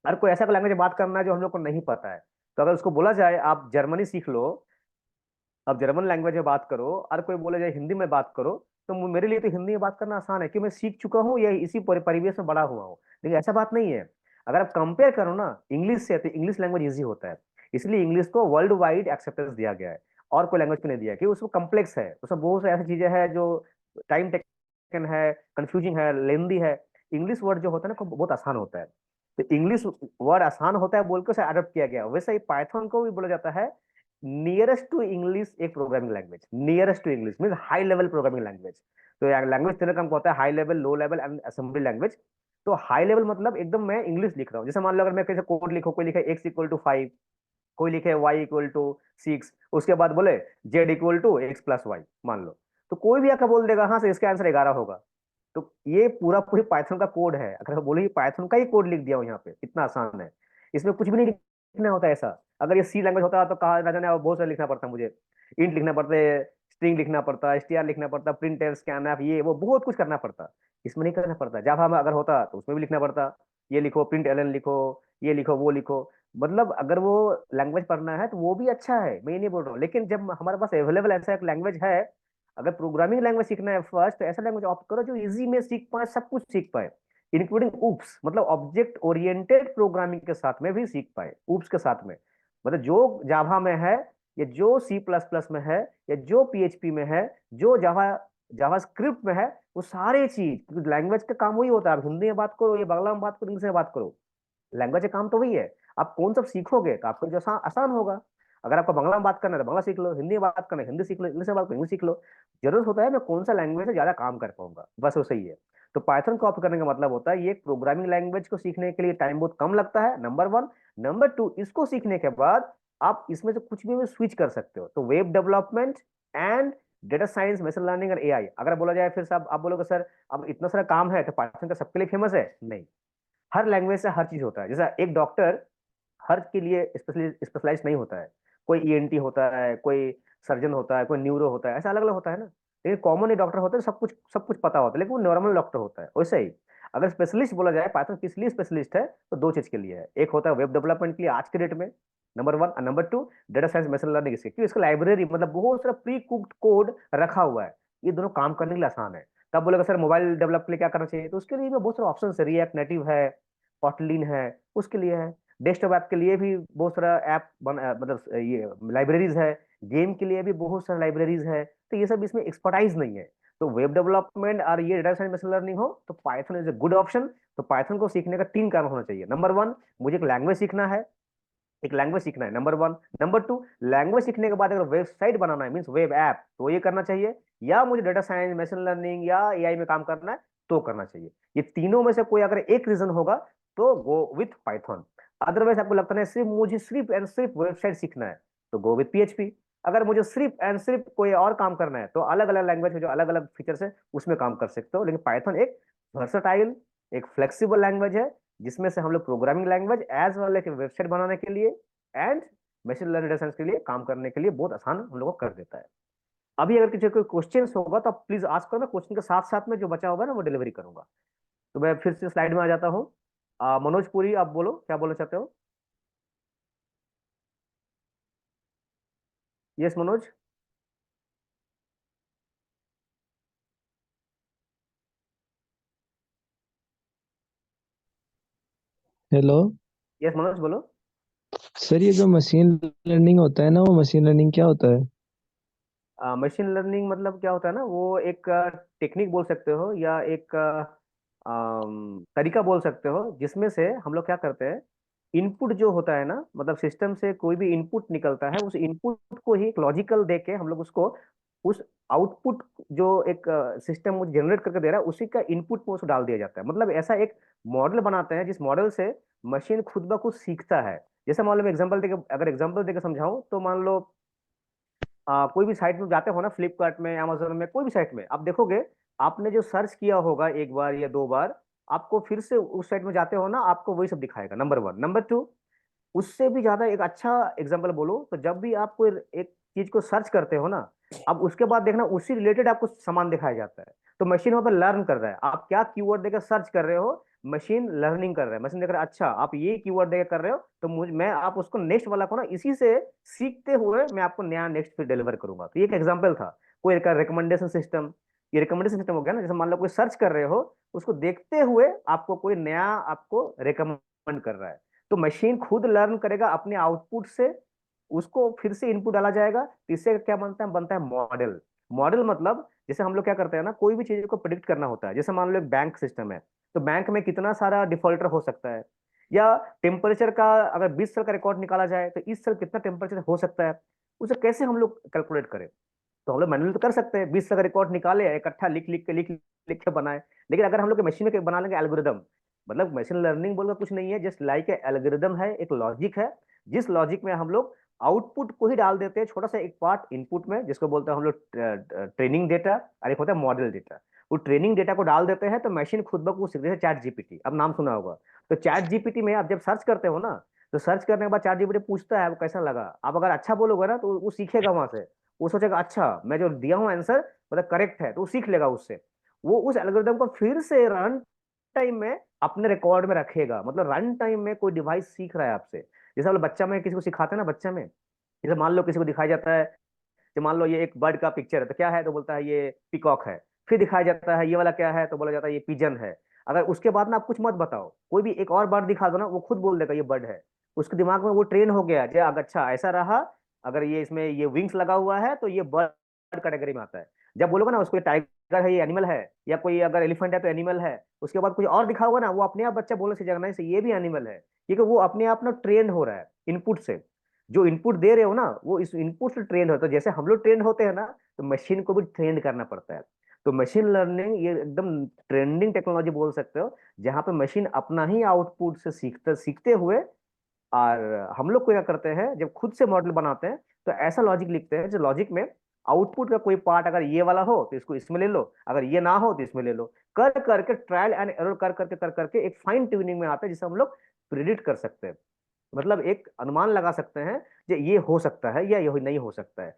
अगर कोई ऐसा लैंग्वेज बात करना है जो हम लोग को नहीं पता है, तो अगर उसको बोला जाए आप जर्मनी सीख लो, अब जर्मन लैंग्वेज में बात करो, और कोई बोले जाए हिंदी में बात करो, तो मेरे लिए तो हिंदी में बात करना आसान है, क्योंकि मैं सीख चुका हूँ या इसी परिवेश में बड़ा हुआ हूँ। लेकिन ऐसा बात नहीं है। अगर आप कंपेयर करो ना इंग्लिश से, तो इंग्लिश लैंग्वेज इजी होता है, इसलिए इंग्लिश को वर्ल्ड वाइड एक्सेप्टेंस दिया गया है, और कोई लैंग्वेज को नहीं दिया, क्योंकि उसमें कम्प्लेक्स है, उसमें बहुत सारी ऐसी चीजें हैं जो टाइम टेकन है, कंफ्यूजिंग है, लेंदी है। इंग्लिश वर्ड जो होता है ना बहुत आसान होता है, तो इंग्लिश वर्ड आसान होता है बोल के उसे अडॉप्ट किया गया। वैसे ही पाइथन को भी बोला जाता है नियरेस्ट टू इंग्लिश एक programming language. Nearest to English mean high level programming language. तो लैंग्वेज तेरे का होता है high level, low level and assembly language. तो हाई लेवल मतलब एकदम मैं इंग्लिश लिख रहा हूँ, जैसे मान लो अगर मैं कैसे कोड लिखो, कोई लिखे x = 5, कोई लिखे y = 6, उसके बाद बोले z = x+y, मान लो, तो कोई भी आकर बोल देगा हाँ सर इसका आंसर 11 होगा। तो ये पूरा पूरी पाइथन का कोड है, अगर बोले ये पाइथन का ही कोड लिख दिया हूँ यहाँ पे, इतना आसान है, इसमें कुछ भी नहीं लिखना होता है ऐसा। अगर ये सी लैंग्वेज होता तो कहा ना जाने और बहुत सारा लिखना पड़ता मुझे, इंट लिखना पड़ता है, स्ट्रिंग लिखना पड़ता है, str लिखना पड़ता, प्रिंट एफ, स्कैन एफ, ये वो बहुत कुछ करना पड़ता। इसमें नहीं करना पड़ता। जावा में अगर होता तो उसमें भी लिखना पड़ता, ये लिखो, प्रिंट एलन लिखो, ये लिखो, वो लिखो। मतलब अगर वो लैंग्वेज पढ़ना है तो वो भी अच्छा है, मैं ये नहीं बोल रहा हूँ, लेकिन जब हमारे पास अवेलेबल ऐसा एक लैंग्वेज है, अगर प्रोग्रामिंग लैंग्वेज सीखना है फर्स्ट, तो ऐसा लैंग्वेज ऑप्ट करो जो इजी में सीख पाए, सब कुछ सीख पाए, इंक्लूडिंग ऊप्स, मतलब ऑब्जेक्ट ओरिएंटेड प्रोग्रामिंग के साथ में भी सीख पाए, ऊप्स के साथ में। मतलब जो जावा में है, या जो C++ में है, या जो PHP में है, जो जावा जावा स्क्रिप्ट में है, वो सारे चीज, लैंग्वेज का काम वही होता है। आप हिंदी में बात करो या बांग्ला में बात करो, इंग्लिश में बात करो, लैंग्वेज का काम तो वही है। आप कौन सा सीखोगे तो आपको जो आसान आसान होगा। अगर आपको बांग्ला में बात करना है तो बांग्ला सीख लो, हिंदी में बात करना है हिंदी सीख लो, इंग्लिश में बात करना इंग्लिश सीख लो। जरूरत होता है मैं कौन सा लैंग्वेज से ज्यादा काम कर पाऊंगा, बस वो सही है। तो पाइथन को ऑप्ट करने का मतलब होता है ये प्रोग्रामिंग लैंग्वेज को सीखने के लिए टाइम बहुत कम लगता है, नंबर 1। नंबर 2, इसको सीखने के बाद आप इसमें से कुछ भी स्विच कर सकते हो। तो web development and data science, machine learning और एआई अगर बोला जाए, फिर सब आप बोलोगे सर अब इतना सारा काम है तो पाइथन का सबके लिए फेमस है, नहीं। हर लैंग्वेज से हर चीज होता है। जैसा एक डॉक्टर हर के लिए स्पेशलाइज नहीं होता है, कोई ENT होता है, कोई सर्जन होता है, कोई न्यूरो होता है, ऐसा अलग अलग होता है ना। लेकिन कॉमन ही डॉक्टर होता है, सब कुछ पता होता है, लेकिन वो नॉर्मल डॉक्टर होता है। वैसे ही अगर स्पेशलिस्ट बोला जाए, पाइथन किस लिए स्पेशलिस्ट है, तो 2 चीज के लिए है। एक होता है वेब डेवलपमेंट के लिए आज के डेट में, नंबर 1, और number 2 data science machine learning इसके, क्योंकि इसका लाइब्रेरी मतलब बहुत सारा प्री कुक्ड कोड रखा हुआ है, ये दोनों काम करने के लिए आसान है। तब बोलेगा सर मोबाइल डेवलप के लिए क्या करना चाहिए, तो उसके लिए भी बहुत सारे ऑप्शन है, रिएक्ट नेटिव है, कॉटलिन है, उसके लिए है। डेस्कटॉप ऐप के लिए भी बहुत सारा ऐप मतलब ये लाइब्रेरीज है। गेम के लिए भी बहुत सारा लाइब्रेरीज है। तो ये सब इसमें एक्सपर्टाइज नहीं है। तो वेब डेवलपमेंट और ये डेटा साइंस मशीन लर्निंग हो तो Python is a good option. तो पाइथन को सीखने का 3 कारण होना चाहिए। नंबर 1, मुझे एक लैंग्वेज सीखना है, एक लैंग्वेज सीखना है, number one. Number two, language सीखने के बाद अगर वेबसाइट बनाना है, मीन्स वेब ऐप, तो ये करना चाहिए। या मुझे डेटा साइंस, मशीन लर्निंग या एआई में काम करना है तो करना चाहिए। ये तीनों में से कोई अगर एक रीजन होगा तो गो विथ पाइथन। अदरवाइज आपको लगता है सिर्फ मुझे सिर्फ एंड सिर्फ वेबसाइट सीखना है तो गो विथ पीएचपी। अगर मुझे सिर्फ एंड सिर्फ कोई और काम करना है तो अलग अलग लैंग्वेज में जो अलग अलग फीचर्स है उसमें काम कर सकते हो। लेकिन पाइथन एक वर्सटाइल, एक फ्लेक्सिबल लैंग्वेज है जिसमें से हम लोग प्रोग्रामिंग लैंग्वेज एज वेल एक वेबसाइट बनाने के लिए and machine learning data science के लिए काम करने के लिए बहुत आसान हम लोग को कर देता है। अभी अगर किसी कोई क्वेश्चन होगा तो आप प्लीज आस्क करो, मैं क्वेश्चन के साथ साथ में जो बचा होगा ना वो डिलीवरी करूंगा। तो मैं फिर से स्लाइड में आ जाता हूँ। मनोज पुरी, आप बोलो क्या बोलना चाहते हो। Yes Manoj. Hello. Yes Manoj बोलो। सर, ये जो मशीन लर्निंग होता है ना, वो मशीन लर्निंग क्या होता है? मशीन लर्निंग मतलब क्या होता है ना, वो एक टेक्निक बोल सकते हो या एक तरीका बोल सकते हो जिसमें से हम लोग क्या करते हैं, इनपुट जो होता है ना, मतलब सिस्टम से कोई भी इनपुट निकलता है, उस इनपुट को ही एक लॉजिकल दे के हम लोग उसको उस आउटपुट जो एक सिस्टम मुझे जनरेट करके दे रहा है उसी का इनपुट में उसको डाल दिया जाता है। मतलब ऐसा एक मॉडल बनाते हैं जिस मॉडल से मशीन खुद ब खुद सीखता है। जैसे मान लो मैं एग्जांपल देके, अगर एग्जांपल देके समझाऊं तो मान लो कोई भी साइट में जाते हो ना, फ्लिपकार्ट में, अमेजोन में, कोई भी साइट में आप देखोगे, आपने जो सर्च किया होगा एक बार या दो बार, आपको फिर से उस साइट में जाते हो ना, आपको वही सब दिखाएगा, नंबर वन। नंबर टू, उससे भी ज्यादा एक अच्छा एग्जांपल बोलो तो जब भी आप कोई एक चीज को सर्च करते हो ना, अब उसके बाद देखना उसी रिलेटेड आपको सामान दिखाया जाता है। तो मशीन वहां पर लर्न कर रहा है, आप क्या कीवर्ड देकर सर्च कर रहे हो, मशीन लर्निंग कर रहा है। मशीन देख रहा है अच्छा आप ये कीवर्ड देकर कर रहे हो तो मुझ मैं आप उसको नेक्स्ट वाला को ना इसी से सीखते हुए मैं आपको नया नेक्स्ट फिर डिलीवर करूंगा। तो ये एक एग्जाम्पल था। कोई का रिकमेंडेशन सिस्टम, ये रिकमेंडेशन सिस्टम हो गया ना, जैसे मान लो कोई सर्च कर रहे हो, उसको देखते हुए आपको कोई नया आपको रिकमेंड कर रहा है। तो मशीन खुद लर्न करेगा अपने आउटपुट से, उसको फिर से इनपुट डाला जाएगा, तो इससे क्या बनता है, बनता है मॉडल। मॉडल मतलब जैसे हम लोग क्या करते हैं ना, कोई भी चीज को प्रिडिक्ट करना होता है, जैसे मान लो एक बैंक सिस्टम है, तो बैंक में कितना सारा डिफॉल्टर हो सकता है, या टेम्परेचर का अगर 20 साल का रिकॉर्ड निकाला जाए तो इस साल कितना टेम्परेचर हो सकता है, उसे कैसे हम लोग कैलकुलेट करें। तो हम लोग मैनुअली तो कर सकते हैं, 20 साल का रिकॉर्ड निकाले इकट्ठा लिख के बनाए। लेकिन अगर हम लोग मशीन में बना लेंगे एल्गोरिदम, मतलब मशीन लर्निंग बोलकर कुछ नहीं है, जस्ट लाइक एल्गोरिदम है, एक लॉजिक है, जिस लॉजिक में हम लोग आउटपुट को ही डाल देते हैं, छोटा सा एक पार्ट इनपुट में जिसको बोलते हैं हम लोग ट्रेनिंग डेटा, और एक होता है मॉडल डेटा। वो ट्रेनिंग डेटा को डाल देते हैं तो मशीन खुद ब खुद सीखते हैं। चैट जीपीटी, अब नाम सुना होगा। तो चैट जीपीटी में आप जब सर्च करते हो ना, तो सर्च करने के बाद चैट जीपीटी पूछता है आपको कैसा लगा, आप अगर अच्छा बोलोगे ना तो वो सीखेगा वहां से। वो सोचेगा अच्छा मैं जो दिया हूँ आंसर मतलब करेक्ट है, तो वो सीख लेगा उससे। वो उस एल्गोरिदम को फिर से रन टाइम में अपने रिकॉर्ड में रखेगा। मतलब रन टाइम में कोई डिवाइस सीख रहा है आपसे। जैसे हम लोग बच्चा में किसी को सिखाते हैं ना, बच्चा में जैसे मान लो किसी को दिखाया जाता है कि मान लो ये एक बर्ड का पिक्चर है तो क्या है, तो बोलता है ये पिकॉक है। फिर दिखाया जाता है ये वाला क्या है, तो बोला जाता है ये पिजन है। अगर उसके बाद ना आप कुछ मत बताओ, कोई भी एक और बर्ड दिखा दो ना, वो खुद बोल देगा ये बर्ड है। उसके दिमाग में वो ट्रेन हो गया कि अगर अच्छा ऐसा रहा, अगर ये इसमें ये विंग्स लगा हुआ है तो ये बर्ड कैटेगरी में आता है। जब बोलोगे ना उसको टाइगर है ये एनिमल है, या कोई अगर एलिफेंट है तो एनिमल है, उसके बाद कुछ और दिखा होगा ना, वो अपने आप बच्चा बोलने से जगना से ये भी एनिमल है, क्योंकि वो अपने आप ना ट्रेन हो रहा है इनपुट से। जो इनपुट दे रहे हो ना वो इस इनपुट से ट्रेन होता है। जैसे हम लोग ट्रेन होते हैं ना, तो मशीन को भी ट्रेन करना पड़ता है। तो मशीन लर्निंग ये एकदम ट्रेंडिंग टेक्नोलॉजी बोल सकते हो, जहां पे मशीन अपना ही आउटपुट से सीखते सीखते हुए, और हम लोग को क्या करते हैं जब खुद से मॉडल बनाते हैं तो ऐसा लॉजिक लिखते हैं जो लॉजिक में आउटपुट का कोई पार्ट अगर ये वाला हो तो इसको इसमें ले लो, अगर ये ना हो तो इसमें ले लो, कर करके ट्रायल एंड एरर कर करके एक फाइन ट्यूनिंग में आता है जिसे हम लोग प्रिडिक्ट कर सकते हैं। मतलब एक अनुमान लगा सकते हैं कि ये हो सकता है या ये नहीं हो सकता है,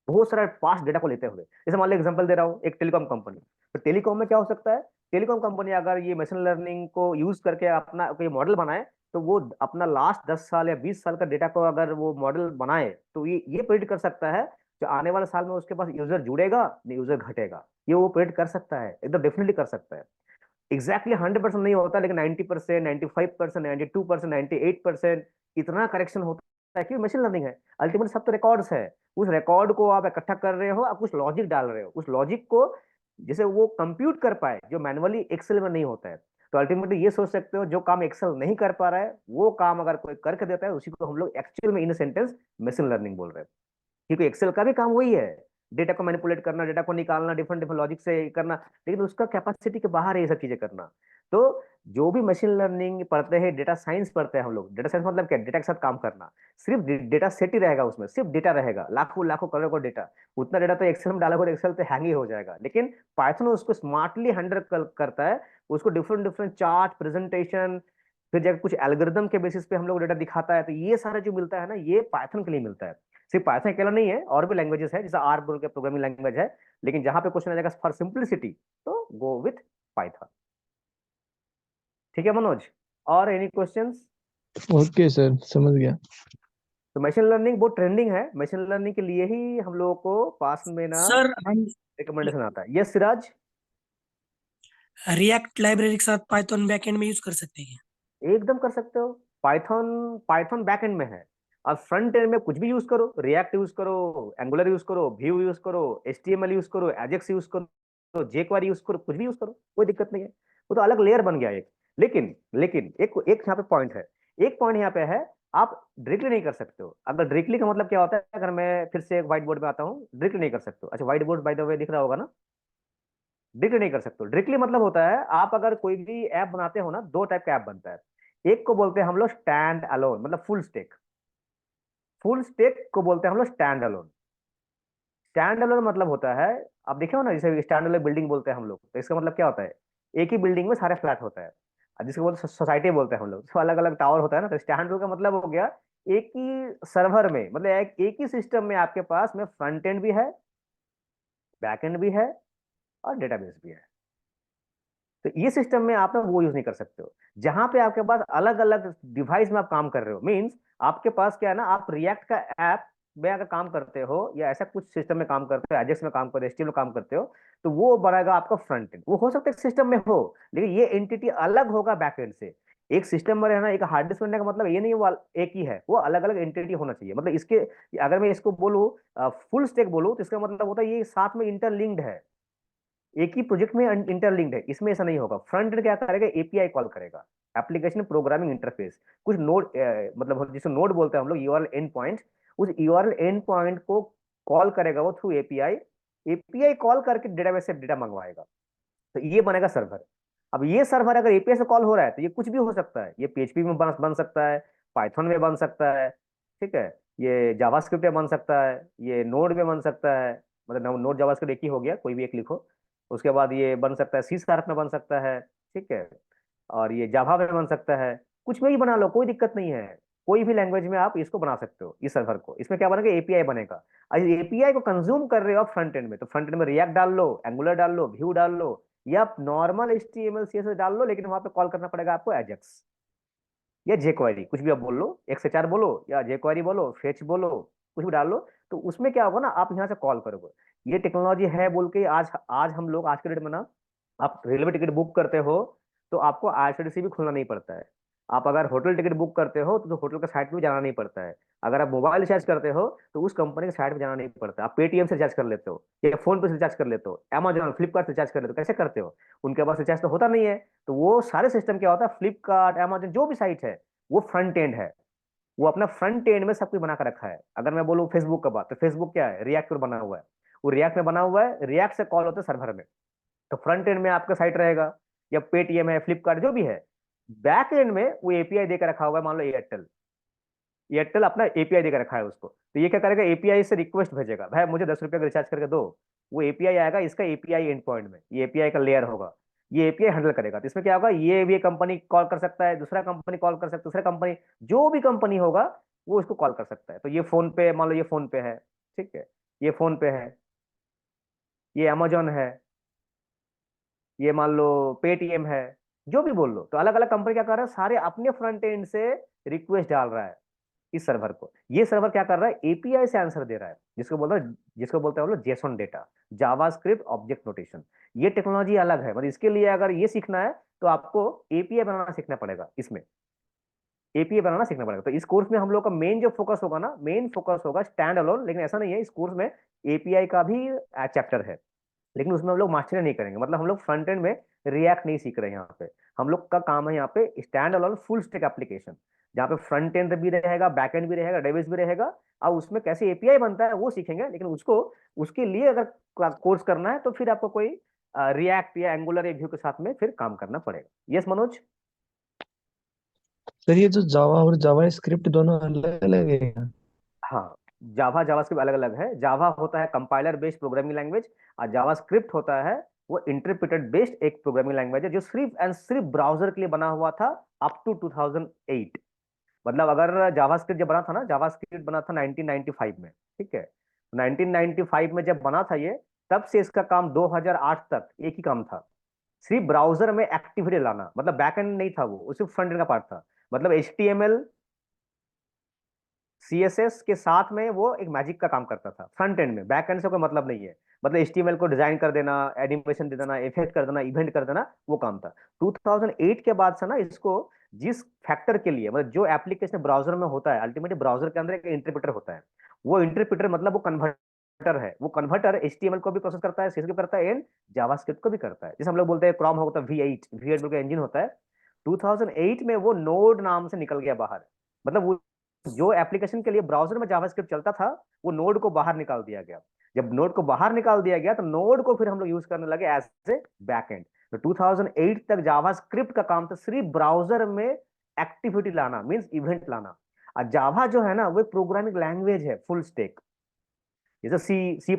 बहुत सारा पास्ट डेटा को लेते हुए। जैसे मान लो एग्जांपल दे रहा हूँ, एक टेलीकॉम कंपनी, तो टेलीकॉम में क्या हो सकता है, टेलीकॉम कंपनी अगर ये मशीन लर्निंग को यूज करके अपना कोई मॉडल बनाए, तो वो अपना लास्ट 10 साल या 20 साल का डेटा को अगर वो मॉडल बनाए तो ये प्रिडिक्ट कर सकता है जो आने वाले साल में उसके पास यूजर जुड़ेगा नहीं यूजर घटेगा। ये वो प्रिडिक्ट कर सकता है, एकदम डेफिनेटली कर सकता है। एग्जैक्टली 100% नहीं होता, लेकिन 90%, 95%, 92%, 98% इतना करेक्शन होता है कि मशीन लर्निंग है। अल्टीमेटली सब तो रिकॉर्ड्स है, उस रिकॉर्ड को आप इकट्ठा कर रहे हो, आप कुछ लॉजिक डाल रहे हो, उस लॉजिक को जैसे वो कंप्यूट कर पाए जो मैनुअली एक्सेल में नहीं होता है। तो अल्टीमेटली ये सोच सकते हो जो काम एक्सेल नहीं कर पा रहा है वो काम अगर कोई करके देता है उसी को हम लोग एक्चुअल में इन सेंटेंस मशीन लर्निंग बोल रहे हैं। क्योंकि एक्सेल का भी काम वही है, डेटा को मैनिपुलेट करना, डेटा को निकालना, डिफरेंट डिफरेंट लॉजिक से करना, लेकिन उसका कैपेसिटी के बाहर है ये सब चीजें करना। तो जो भी मशीन लर्निंग पढ़ते हैं, डेटा साइंस पढ़ते हैं हम लोग, डेटा साइंस मतलब क्या, डेटा के साथ काम करना। सिर्फ डेटा सेट ही रहेगा, उसमें सिर्फ डेटा रहेगा, लाखों लाखों करोड़ों डेटा। उतना डेटा तो एक्सेल में डालोगे तो एक्सेल पे हैंग ही हो जाएगा। लेकिन पाइथन उसको स्मार्टली हैंडल करता है, उसको डिफरेंट डिफरेंट चार्ट, प्रेजेंटेशन, फिर जाकर कुछ एल्गोरिदम के बेसिस पे हम लोग डेटा दिखाता है। तो ये सारा जो मिलता है ना, ये पाइथन के लिए मिलता है। सिर्फ पाइथन अकेला नहीं है, और भी लैंग्वेजेस है, जैसे आर बोल के प्रोग्रामिंग लैंग्वेज है। लेकिन जहां पे क्वेश्चन आ जाएगा फॉर सिंप्लिसिटी, तो गो विथ पाइथन। ठीक है मनोज, और एनी क्वेश्चंस? ओके सर, समझ गया। तो मशीन लर्निंग बहुत ट्रेंडिंग है, मशीन लर्निंग के लिए ही हम लोगों को पास में ना सर हम रिकमेंडेशन आता है। यस सिराज? रिएक्ट लाइब्रेरी के साथ पाइथन बैकएंड में यूज कर सकते हैं? एकदम कर सकते हो। पाइथन पाइथन बैकएंड में है। अब फ्रंट एंड में कुछ भी यूज करो, रिएक्ट यूज करो, एंगुलर यूज करो, व्यू यूज करो, एचटीएमएल यूज करो, एजेक्स यूज करो, जेक्वेरी यूज करो, कुछ भी यूज करो, कोई दिक्कत नहीं है। वो तो अलग लेयर बन गया एक। लेकिन लेकिन एक एक यहाँ पे पॉइंट है, एक पॉइंट यहाँ पे है, आप डायरेक्टली नहीं कर सकते हो। अगर डायरेक्टली का मतलब क्या होता है, अगर मैं फिर से व्हाइट बोर्ड में आता हूँ, डायरेक्टली नहीं कर सकते हो। अच्छा, white board by the way दिख रहा होगा ना? डायरेक्टली नहीं कर सकते हो। डायरेक्टली मतलब होता है, आप अगर कोई भी ऐप बनाते हो ना, दो टाइप का ऐप बनता है। एक को बोलते हैं हम लोग स्टैंड अलोन, मतलब फुल स्टेक। फुल स्टेक को बोलते हैं हम लोग स्टैंड अलोन। स्टैंड अलोन मतलब होता है, आप देखे हो ना, जैसे स्टैंड अलोन बिल्डिंग बोलते हैं हम लोग, तो इसका मतलब क्या होता है, एक ही बिल्डिंग में सारे फ्लैट होता है। और जिसको बोलते सोसाइटी बोलते हैं हम लोग, तो अलग अलग टावर होता है ना। तो स्टैंड अलोन का मतलब हो गया एक ही सर्वर में, मतलब एक ही सिस्टम में आपके पास में फ्रंट एंड भी है, बैक एंड भी है, और डेटाबेस भी है। तो ये सिस्टम में आप ना वो यूज नहीं कर सकते हो। जहां पे आपके पास अलग अलग डिवाइस में आप काम कर रहे हो, मींस आपके पास क्या है ना, आप रिएक्ट का ऐप में अगर काम करते हो, या ऐसा कुछ सिस्टम में काम करते हो, एजेक्स में काम करते हो, एचटीएमएल में काम करते हो, तो वो बनाएगा आपका फ्रंट एंड। वो हो सकता है सिस्टम में हो, लेकिन ये एंटिटी अलग होगा बैक एंड से। एक सिस्टम में रहना, एक हार्ड डिस्क बनने का मतलब ये नहीं वो एक ही है, वो अलग अलग एंटिटी होना चाहिए। मतलब इसके, अगर मैं इसको बोलूँ फुल स्टैक बोलूँ, तो इसका मतलब होता है ये साथ में इंटरलिंक्ड है, एक ही प्रोजेक्ट में इंटरलिंक्ड है। इसमें ऐसा नहीं होगा। फ्रंट एंड क्या करेगा, एपीआई कॉल करेगा, एप्लीकेशन प्रोग्रामिंग इंटरफेस। कुछ नोड, मतलब जिसे नोड बोलते हैं हम लोग, यूआरएल एंड पॉइंट, उस यूआरएल एंड पॉइंट को कॉल करेगा वो थ्रू एपीआई। एपीआई कॉल करके डेटाबेस से डेटा मंगवाएगा, तो ये बनेगा सर्वर। अब ये सर्वर अगर एपीआई से कॉल हो रहा है, तो ये कुछ भी हो सकता है। ये पीएचपी में बन सकता है, पाइथन में बन सकता है, ठीक है, ये जावास्क्रिप्ट में बन सकता है, ये नोड में बन सकता है। मतलब नोड जावास्क्रिप्ट एक ही हो गया, कोई भी एक लिखो। उसके बाद ये बन सकता है सी शार्प में बन सकता है, ठीक है, और ये जावा में बन सकता है। कुछ में ही बना लो, कोई दिक्कत नहीं है। कोई भी लैंग्वेज में आप इसको बना सकते हो, इस सर्वर को। इसमें क्या बनेगा, एपीआई बनेगा। एपीआई को कंज्यूम कर रहे हो आप फ्रंट एंड में, तो फ्रंट एंड में रिएक्ट डाल लो, एंगुलर डाल लो, व्यू डाल लो, या नॉर्मल एचटीएमएल सीएसएस डाल लो, लेकिन वहां पे कॉल करना पड़ेगा आपको एजेक्स या जेक्वेरी। कुछ भी आप बोल लो, XHR बोलो या जेक्वेरी बोलो, फेच बोलो, कुछ भी डाल लो। तो उसमें क्या होगा ना, आप यहाँ से कॉल करोगे। ये टेक्नोलॉजी है बोल के आज आज हम लोग आज के डेट में ना, आप रेलवे टिकट बुक करते हो तो आपको आईआरसीटीसी भी खोलना नहीं पड़ता है। आप अगर होटल टिकट बुक करते हो तो होटल के साइट पे भी जाना नहीं पड़ता है। अगर आप मोबाइल रिचार्ज करते हो तो उस कंपनी के साइट पे जाना नहीं पड़ता। आप पेटीएम से रिचार्ज कर लेते हो, या फोन पे से रिचार्ज कर लेते हो, अमेजोन फ्लिपकार्ट से रिचार्ज कर लेते हो। कैसे करते हो, उनके पास रिचार्ज तो होता नहीं है। तो वो सारे सिस्टम क्या होता है, फ्लिपकार्ट, अमेजोन, जो भी साइट है, वो फ्रंट एंड है। वो अपना फ्रंट एंड में सब कुछ बना कर रखा है। अगर मैं बोलूँ फेसबुक का बात, तो फेसबुक क्या है, रिएक्ट पर बना हुआ है। वो रिएक्ट में बना हुआ है, रिएक्ट से कॉल होता है सर्वर में। तो फ्रंट एंड में आपका साइट रहेगा, या पेटीएम है, फ्लिपकार्ट, जो भी है। बैक एंड में वो एपीआई देकर रखा हुआ है, मान लो एयरटेल, एयरटेल अपना एपीआई देकर रखा है उसको। तो ये क्या करेगा, एपीआई से रिक्वेस्ट भेजेगा, भाई मुझे 10 रुपये का रिचार्ज करके दो। वो एपीआई आएगा इसका एपीआई एंड पॉइंट में, ये एपीआई का लेयर होगा, ये एपीआई हैंडल करेगा। तो इसमें क्या होगा, ये भी कंपनी कॉल कर सकता है, दूसरा कंपनी कॉल कर सकता है, दूसरा कंपनी, जो भी कंपनी होगा वो इसको कॉल कर सकता है। तो ये फोन पे, मान लो ये फोन पे है, ठीक है, ये फोन पे है, ये अमेजोन है, ये मान लो पेटीएम है, जो भी बोल लो। तो अलग अलग कंपनी क्या कर रहा है, सारे अपने फ्रंट एंड से रिक्वेस्ट डाल रहा है इस सर्वर को। ये सर्वर क्या कर रहा है, एपीआई से आंसर दे रहा है, जिसको बोलते हैं हम लोग JSON data, JavaScript object notation. ये टेक्नोलॉजी अलग है। मतलब इसके लिए अगर ये सीखना है तो आपको एपीआई बनाना सीखना पड़ेगा। इसमें एपीआई बनाना सीखना पड़ेगा। तो इस कोर्स में हम लोग का मेन जो फोकस होगा ना, मेन फोकस होगा स्टैंड अलोन। लेकिन ऐसा नहीं है, इस कोर्स में एपीआई का भी चैप्टर है। लेकिन उसमें हम लोग मास्टरी नहीं करेंगे, मतलब हम लोग फ्रंट एंड में रिएक्ट नहीं सीख रहे हैं यहाँ पे। हम लोग का काम है यहाँ पे stand alone full stack application, जहाँ पे फ्रंट एंड भी रहेगा, बैक एंड भी रहेगा, डेटाबेस भी रहेगा, और उसमें कैसे एपीआई बनता है वो सीखेंगे। लेकिन उसको उसके लिए अगर कोर्स करना है तो फिर आपको कोई रिएक्ट या एंगुलर या व्यू के साथ में फिर काम करना पड़ेगा। यस मनोज। सर ये जो जावा और जावा स्क्रिप्ट दोनों अलग अलग है क्या? हाँ, जावा जावास्क्रिप्ट अलग अलग है। जावा होता है कंपाइलर बेस्ड प्रोग्रामिंग लैंग्वेज, और जावास्क्रिप्ट होता है वो इंटरप्रेटर बेस्ड एक प्रोग्रामिंग लैंग्वेज है, जो सिर्फ एंड सिर्फ ब्राउजर के लिए बना हुआ था अप टू 2008। मतलब अगर जावास्क्रिप्ट जब बना था ना, जावास्क्रिप्ट बना था 1995 में, ठीक है। 1995 में जब बना था ये, तब से इसका काम 2008 तक एक ही काम था, सिर्फ ब्राउजर में एक्टिविटी लाना। मतलब बैकएंड नहीं था, वो सिर्फ फ्रंट एंड का पार्ट था। मतलब HTML CSS के साथ में वो एक मैजिक का काम करता था फ्रंट एंड में, बैक एंड से कोई मतलब नहीं है। मतलब HTML को डिजाइन कर देना, एनिमेशन दे देना, इफेक्ट कर देना, इवेंट कर देना, वो काम था। 2008 के बाद से ना इसको जिस फैक्टर के लिए, मतलब जो एप्लीकेशन ब्राउजर में होता है, अल्टीमेटली ब्राउजर के अंदर एक इंटरप्रेटर होता है। वो इंटरप्रेटर मतलब वो कन्वर्टर है, वो कन्वर्टर HTML को भी प्रोसेस करता है, CSS को करता है, एंड जावास्क्रिप्ट को भी करता है। जैसे हम लोग बोलते हैं क्रोम होता है V8 का इंजन होता है। 2008 में वो नोड नाम से निकल गया बाहर। मतलब वो जो एप्लीकेशन के लिए ब्राउजर में जावास्क्रिप्ट चलता था, वो नोड को बाहर निकाल दिया गया। जब नोड को बाहर निकाल दिया गया तो नोड को फिर हम लोग यूज करने लगे एज ए बैकएंड। तो 2008 तक जावास्क्रिप्ट का काम था सिर्फ ब्राउजर में एक्टिविटी लाना, मींस इवेंट लाना। और जावा जो है ना, वो प्रोग्रामिंग लैंग्वेज है फुल स्टैक। जैसे C++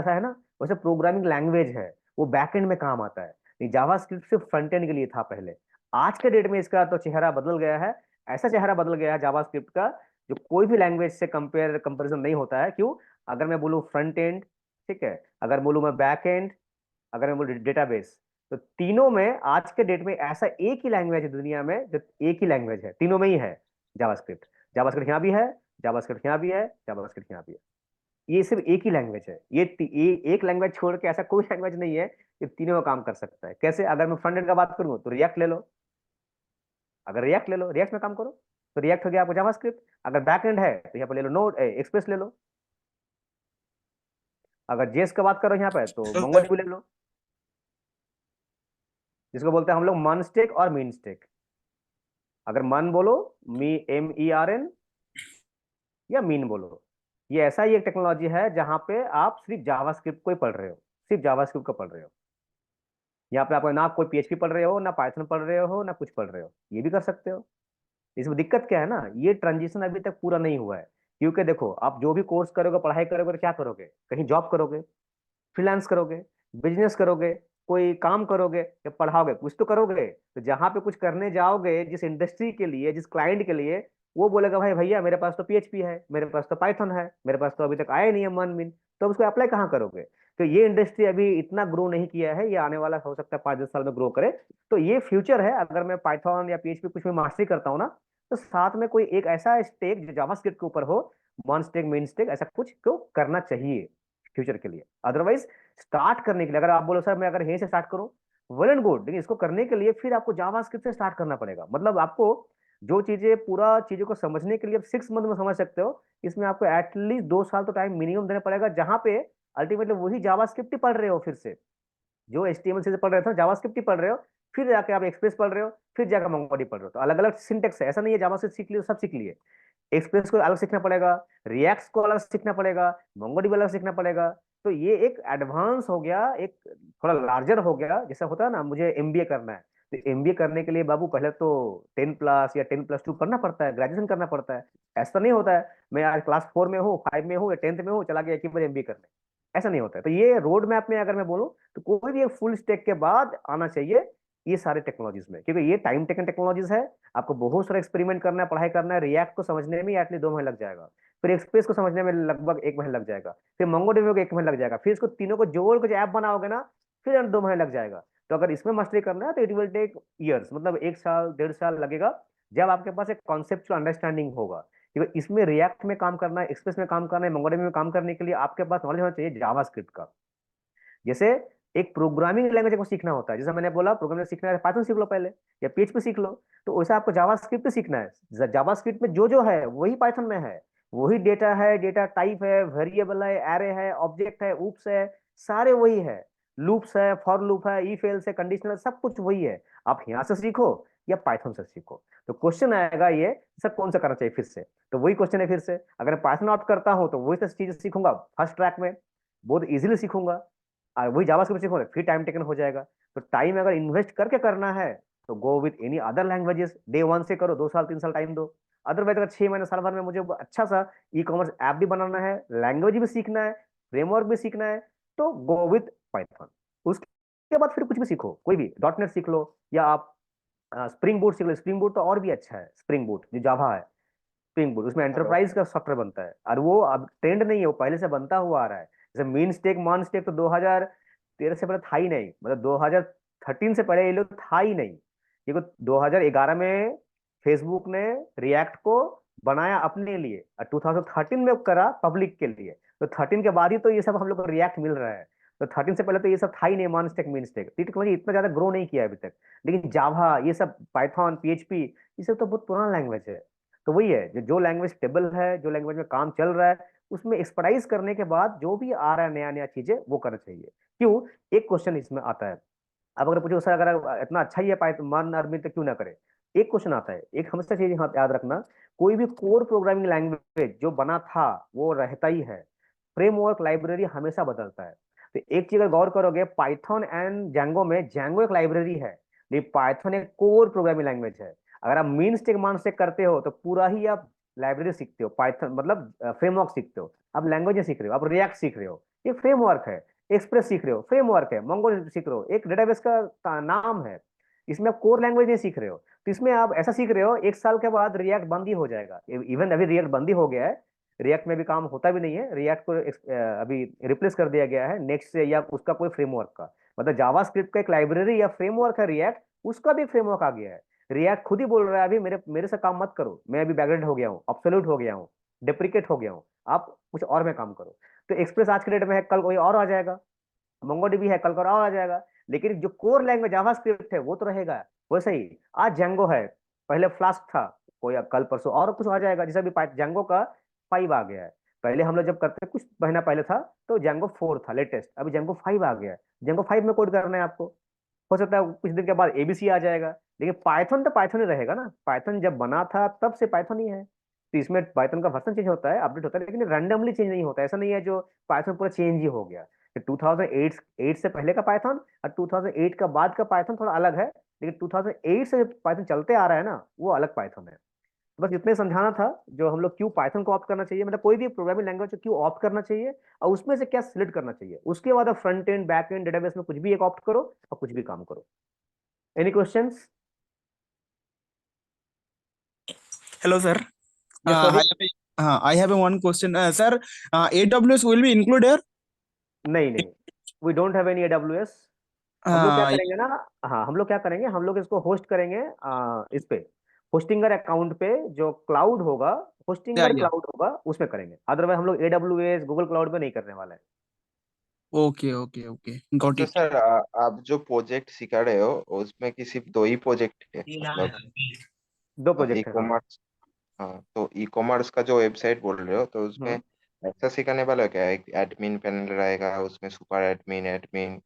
है ना, वैसे प्रोग्रामिंग लैंग्वेज है, वो बैकएंड में काम आता है। नहीं, जावास्क्रिप्ट सिर्फ फ्रंट एंड के लिए था पहले। आज के डेट में इसका तो चेहरा बदल गया है। ऐसा चेहरा बदल गया है जावास्क्रिप्ट का, जो कोई भी लैंग्वेज से कंपेरिजन नहीं होता है। क्यों? अगर मैं बोलूँ फ्रंट एंड, ठीक है, अगर बोलूँ मैं बैक एंड, अगर मैं बोलूँ डेटाबेस, तो तीनों में आज के डेट में ऐसा एक ही लैंग्वेज है दुनिया में, जो एक ही लैंग्वेज है, तीनों में ही है जावास्क्रिप्ट। जावास्क्रिप्ट यहाँ भी है, जावास्क्रिप्ट यहाँ भी है, जावास्क्रिप्ट यहाँ भी है। ये सिर्फ एक ही लैंग्वेज है। ये एक लैंग्वेज छोड़ के ऐसा कोई लैंग्वेज नहीं है कि तीनों में काम कर सकता है। कैसे? अगर मैं फ्रंट एंड का बात करूँ तो रिएक्ट ले लो, अगर रिएक्ट ले लो, रिएक्ट में काम करो तो रिएक्ट हो गया आपको जावास्क्रिप्ट। अगर बैक एंड है तो यहाँ पर ले लो नोड एक्सप्रेस ले लो। अगर जेएस का बात करो यहाँ पे तो मोंगोडीबी ले लो, जिसको बोलते हैं हम लोग मन स्टेक और मीन स्टेक। अगर मन बोलो, MERN, या मीन बोलो, ये ऐसा ही एक टेक्नोलॉजी है जहां पे आप सिर्फ जावास्क्रिप्ट को ही पढ़ रहे हो, सिर्फ जावास्क्रिप्ट को पढ़ रहे हो। यहाँ पे आपको ना कोई PHP पढ़ रहे हो, ना पाइथन पढ़ रहे हो, ना कुछ पढ़ रहे हो, ये भी कर सकते हो। इसमें दिक्कत क्या है ना, ये ट्रांजिशन अभी तक पूरा नहीं हुआ है। क्योंकि देखो, आप जो भी कोर्स करोगे, पढ़ाई करोगे, तो क्या करोगे? कहीं जॉब करोगे, फ्रीलांस करोगे, बिजनेस करोगे, कोई काम करोगे, या पढ़ाओगे, कुछ तो करोगे। तो जहां पे कुछ करने जाओगे, जिस इंडस्ट्री के लिए, जिस क्लाइंट के लिए, वो बोलेगा भाई भैया मेरे पास तो PHP है, मेरे पास तो पाइथन है, मेरे पास तो अभी तक आया नहीं है मन मीन। तो उसको अप्लाई कहाँ करोगे? तो ये इंडस्ट्री अभी इतना ग्रो नहीं किया है, ये आने वाला हो सकता है 5-10 साल में ग्रो करे। तो ये फ्यूचर है। अगर मैं पाइथन या PHP कुछ भी मास्टरी करता हूँ ना, तो साथ में कोई एक ऐसा स्टेक जो जावास्क्रिप्ट के ऊपर हो, वन स्टेक, मेन स्टेक, ऐसा कुछ को करना चाहिए फ्यूचर के लिए। अदरवाइज स्टार्ट करने के लिए, अगर आप बोलो सर मैं अगर यहीं से स्टार्ट करूं, वेल एंड गुड, लेकिन इसको करने के लिए फिर आपको जावास्क्रिप्ट से स्टार्ट करना पड़ेगा। मतलब आपको जो चीजें, पूरा चीजों को समझने के लिए आप 6 मंथ में समझ सकते हो, इसमें आपको एटलीस्ट 2 साल तो टाइम मिनिमम देना पड़ेगा, जहां पे अल्टीमेटली वही जावास्क्रिप्ट ही पढ़ रहे हो फिर से। जो HTML से पढ़ रहे थे, जावास्क्रिप्ट ही पढ़ रहे हो, फिर जाके आप एक्सप्रेस पढ़ रहे हो, फिर जाकर मोंगोडीबी पढ़ रहे हो। तो अलग अलग सिंटेक्स है, ऐसा नहीं है जावास्क्रिप्ट सीख लियो सब सीख लिए। एक्सप्रेस को अलग सीखना पड़ेगा, रिएक्ट को अलग सीखना पड़ेगा, मोंगोडीबी अलग सीखना पड़ेगा। तो ये एक एडवांस हो गया, एक थोड़ा लार्जर हो गया। जैसा होता है ना, मुझे MBA करना है, तो MBA करने के लिए बाबू पहले तो 10+ या 10+2 पढ़ना पड़ता है, ग्रेजुएशन करना पड़ता है। ऐसा नहीं होता है मैं आज क्लास 4 में हूँ, 5 में हूँ, या 10th में हूँ, चला गया एक ही बार MBA करने, ऐसा नहीं होता है। तो ये रोड मैप में अगर मैं बोलूँ, तो कोई भी एक फुल स्टैक के बाद आना चाहिए ये सारे टेक्नोलॉजीज में, क्योंकि ये टाइम टेकन टेक्नोलॉजीज है। आपको बहुत सारा एक्सपेरिमेंट करना है, पढ़ाई करना है। रिएक्ट को समझने में एटलीस्ट 2 महीने लग जाएगा, फिर एक्सप्रेस को समझने में लगभग 1 महीना लग जाएगा, फिर मोंगोडीबी को 1 महीना लग जाएगा, फिर इसको तीनों को जोड़ के जो ऐप बनाओगे ना, फिर 2 महीने लग जाएगा। तो अगर इसमें मास्टरी करना है तो इट विल टेक ईयर्स, मतलब 1 साल 1.5 साल लगेगा, जब आपके पास एक कॉन्सेप्चुअल अंडरस्टैंडिंग होगा। क्योंकि इसमें रिएक्ट में काम करना है, एक्सप्रेस में काम करना है, मोंगोडीबी में काम करने के लिए आपके पास नॉलेज होना चाहिए जावास्क्रिप्ट का। जैसे एक प्रोग्रामिंग लैंग्वेज को सीखना होता है, जैसे मैंने बोला प्रोग्रामिंग सीखना है, पाइथन सीख लो पहले, या PHP सीख लो। तो वैसा आपको जावास्क्रिप्ट सीखना है। जावास्क्रिप्ट में जो जो है वही पाइथन में है, वही डेटा है, डेटा टाइप है, वेरिएबल है, एरे है, ऑब्जेक्ट है, ऊप्स है, सारे वही है। लूप्स है, फॉर लूप है, ई फेल्स है, कंडीशनल, सब कुछ वही है। आप यहाँ से सीखो या पाइथन से सीखो। तो क्वेश्चन आएगा ये सर कौन सा करना चाहिए फिर से, तो वही क्वेश्चन है फिर से। अगर मैं पाइथन ऑप्ट करता हूँ तो वही सब चीजें सीखूंगा फर्स्ट ट्रैक में, बहुत इजीली सीखूंगा। और वही जावास्क्रिप्ट सीखूंगा फिर टाइम टेकन हो जाएगा। तो टाइम अगर इन्वेस्ट करके करना है तो go with any other languages, day one से करो, 2 साल 3 साल टाइम दो। अदरवाइज अगर 6 महीने साल भर में मुझे अच्छा सा ई कॉमर्स ऐप भी बनाना है, लैंग्वेज भी सीखना है, फ्रेमवर्क भी सीखना है, तो गो विथ पाइथन। उसके बाद फिर कुछ भी सीखो, कोई भी डॉट नेट सीख लो, या आप स्प्रिंग बूट सीख लो। स्प्रिंग बूट तो और भी अच्छा है, स्प्रिंग बूट जो जावा है, स्प्रिंग बूट उसमें हेलो। एंटरप्राइज का सॉफ्टवेयर बनता है, और वो अब ट्रेंड नहीं है, वो पहले से बनता हुआ आ रहा है। जैसे मीन स्टेक मान स्टेक तो 2013 से पहले था ही नहीं, मतलब 2013 से पहले ये लोग था ही नहीं। ये 2011 में फेसबुक ने रिएक्ट को बनाया अपने लिए, और 2013 में करा पब्लिक के लिए। तो 13 के बाद ही तो ये सब हम लोग को रिएक्ट मिल रहा है। तो 13 से पहले तो ये सब था ही नहीं, मान स्टेक मीन स्टेक टेक्नोलॉजी इतना ज्यादा ग्रो नहीं किया है अभी तक। लेकिन जावा ये सब, पाइथन, पीएचपी, ये सब तो बहुत पुराना लैंग्वेज है। तो वही है, जो लैंग्वेज स्टेबल है, जो लैंग्वेज में काम चल रहा है, उसमें एक्सपर्टाइज करने के बाद जो भी आ रहा है नया नया चीजें वो करना चाहिए। क्यों? एक क्वेश्चन इसमें आता है, अब अगर पूछो सर अगर इतना अच्छा ही है पाइथन मान आर्मी तो क्यों ना करे, एक क्वेश्चन आता है। एक हमेशा चीज यहाँ याद रखना, कोई भी कोर प्रोग्रामिंग लैंग्वेज जो बना था वो रहता ही है, फ्रेमवर्क लाइब्रेरी हमेशा बदलता है। तो एक चीज अगर गौर करोगे, पाइथन एंड जैंगो में, जैंगो एक लाइब्रेरी है लेकिन पाइथन एक कोर प्रोग्रामिंग लैंग्वेज है। अगर आप मीन स्टेक मान स्टेक करते हो तो पूरा ही आप लाइब्रेरी सीखते हो, पाइथन मतलब फ्रेमवर्क सीखते हो। आप लैंग्वेज सीख रहे हो, आप रिएक्ट सीख रहे हो, ये फ्रेमवर्क है। एक्सप्रेस सीख रहे हो, फ्रेमवर्क है। मोंगो सीख रहे हो, एक डेटाबेस का नाम है। इसमें आप कोर लैंग्वेज नहीं सीख रहे हो। तो इसमें आप ऐसा सीख रहे हो, 1 साल के बाद रिएक्ट बंद ही हो जाएगा। इवन अभी रिएक्ट बंद ही हो गया है, रिएक्ट में भी काम होता भी नहीं है। रिएक्ट को अभी रिप्लेस कर दिया गया है नेक्स्ट से, या उसका कोई फ्रेमवर्क का, मतलब जावास्क्रिप्ट का एक लाइब्रेरी या फ्रेमवर्क है रिएक्ट, उसका भी फ्रेमवर्क आ गया है। रिएक्ट खुद ही बोल रहा है अभी मेरे मेरे से काम मत करो, मैं अभी बैकग्रेड हो गया हूँ, ऑब्सोल्यूट हो गया हूँ, डिप्रिकेट हो गया हूँ, आप कुछ और में काम करो। तो एक्सप्रेस आज के डेट में है, कल कोई और आ जाएगा। मोंगोडीबी है, कल को और आ जाएगा। लेकिन जो कोर लैंग्वेज जावास्क्रिप्ट है वो तो रहेगा वैसे ही। आज जेंगो है, पहले फ्लास्क था, कोई कल परसों और कुछ आ जाएगा। जैसे अभी जेंगो का 5 आ गया है। पहले हम लोग जब करते कुछ महीना पहले था तो जेंगो 4 था लेटेस्ट, अभी जेंगो 5 आ गया है। जेंगो 5 में कोड करना है आपको, हो सकता है कुछ दिन के बाद एबीसी आ जाएगा। लेकिन पाइथन तो पाइथन ही रहेगा ना, पाइथन जब बना था तब से पाइथन ही है। तो इसमें पाइथन का वर्जन चेंज होता है, अपडेट होता है, लेकिन रैंडमली चेंज नहीं होता। ऐसा नहीं है जो पाइथन पूरा चेंज ही हो गया। 2008 से पहले का पाइथन और 2008 का बाद का पाइथन थोड़ा अलग है, लेकिन 2008 से पाइथन चलते आ रहा है ना, वो अलग पाइथन है। तो बस इतने समझाना था, जो हम लोग क्यों पाइथन को ऑप्ट करना चाहिए, मतलब कोई भी प्रोग्रामिंग लैंग्वेज को क्यों ऑप्ट करना चाहिए, और उसमें से क्या सिलेक्ट करना चाहिए। उसके बाद front end back and database में कुछ भी एक ऑप्ट करो और कुछ भी काम करो। Any questions? Hello, sir. Yes I Pradeep. have I have a one question, sir. AWS will be included here. नहीं नहीं, we don't have any AWS. हम लोग क्या Uh, करेंगे ना, हाँ हम लोग क्या करेंगे, हम लोग इसको होस्ट करेंगे इस पे, होस्टिंगर अकाउंट पे, जो क्लाउड होगा, yeah, होस्टिंगर yeah. क्लाउड होगा उसमें करेंगे। अदरवाइज हम लोग एडब्ल्यूएस गूगल क्लाउड पे नहीं करने वाले हैं। Okay, okay, okay. Got तो it. सर आप जो प्रोजेक्ट सिखा रहे हो उसमें कि सिर्फ 2 ही प्रोजेक्ट है, मतलब 2 ई प्रोजेक्ट है, हाँ। कॉमर्स। हाँ, तो ई कॉमर्स का जो वेबसाइट बोल रहे हो तो उसमें हम्म। ऐसा सिखाने वाला क्या है? एक एडमिन पैनल रहेगा, उसमें सुपर एडमिन, एडमिन,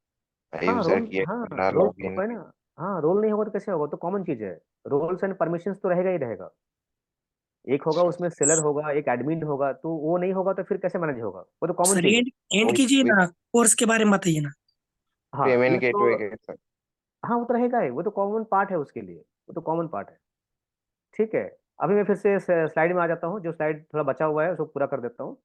हाँ यूजर रोल, क्रिएट हाँ करना, रोल तो लॉगिन। है ना। हाँ रोल नहीं होगा तो कैसे होगा, तो कॉमन चीज है। रोल्स एंड परमिशंस तो रहेगा ही रहेगा। एक होगा उसमें सेलर होगा, एक एडमिन होगा, तो वो नहीं होगा तो फिर कैसे मैनेज होगा, वो तो कॉमन सर चीज है। एंड एंड वो कीजिए ना, कोर्स के बारे में बताइए ना। हाँ ये पेमेंट तो, गेटवे के साथ। हाँ वो तो रहेगा ही, वो तो कॉमन पार्ट है उसके लिए, वो तो कॉमन पार्ट है। ठीक है। अभी मैं फिर से स्लाइड में आ जाता हूँ, जो स्लाइड थोड़ा बचा हुआ है उसको पूरा कर देता हूँ।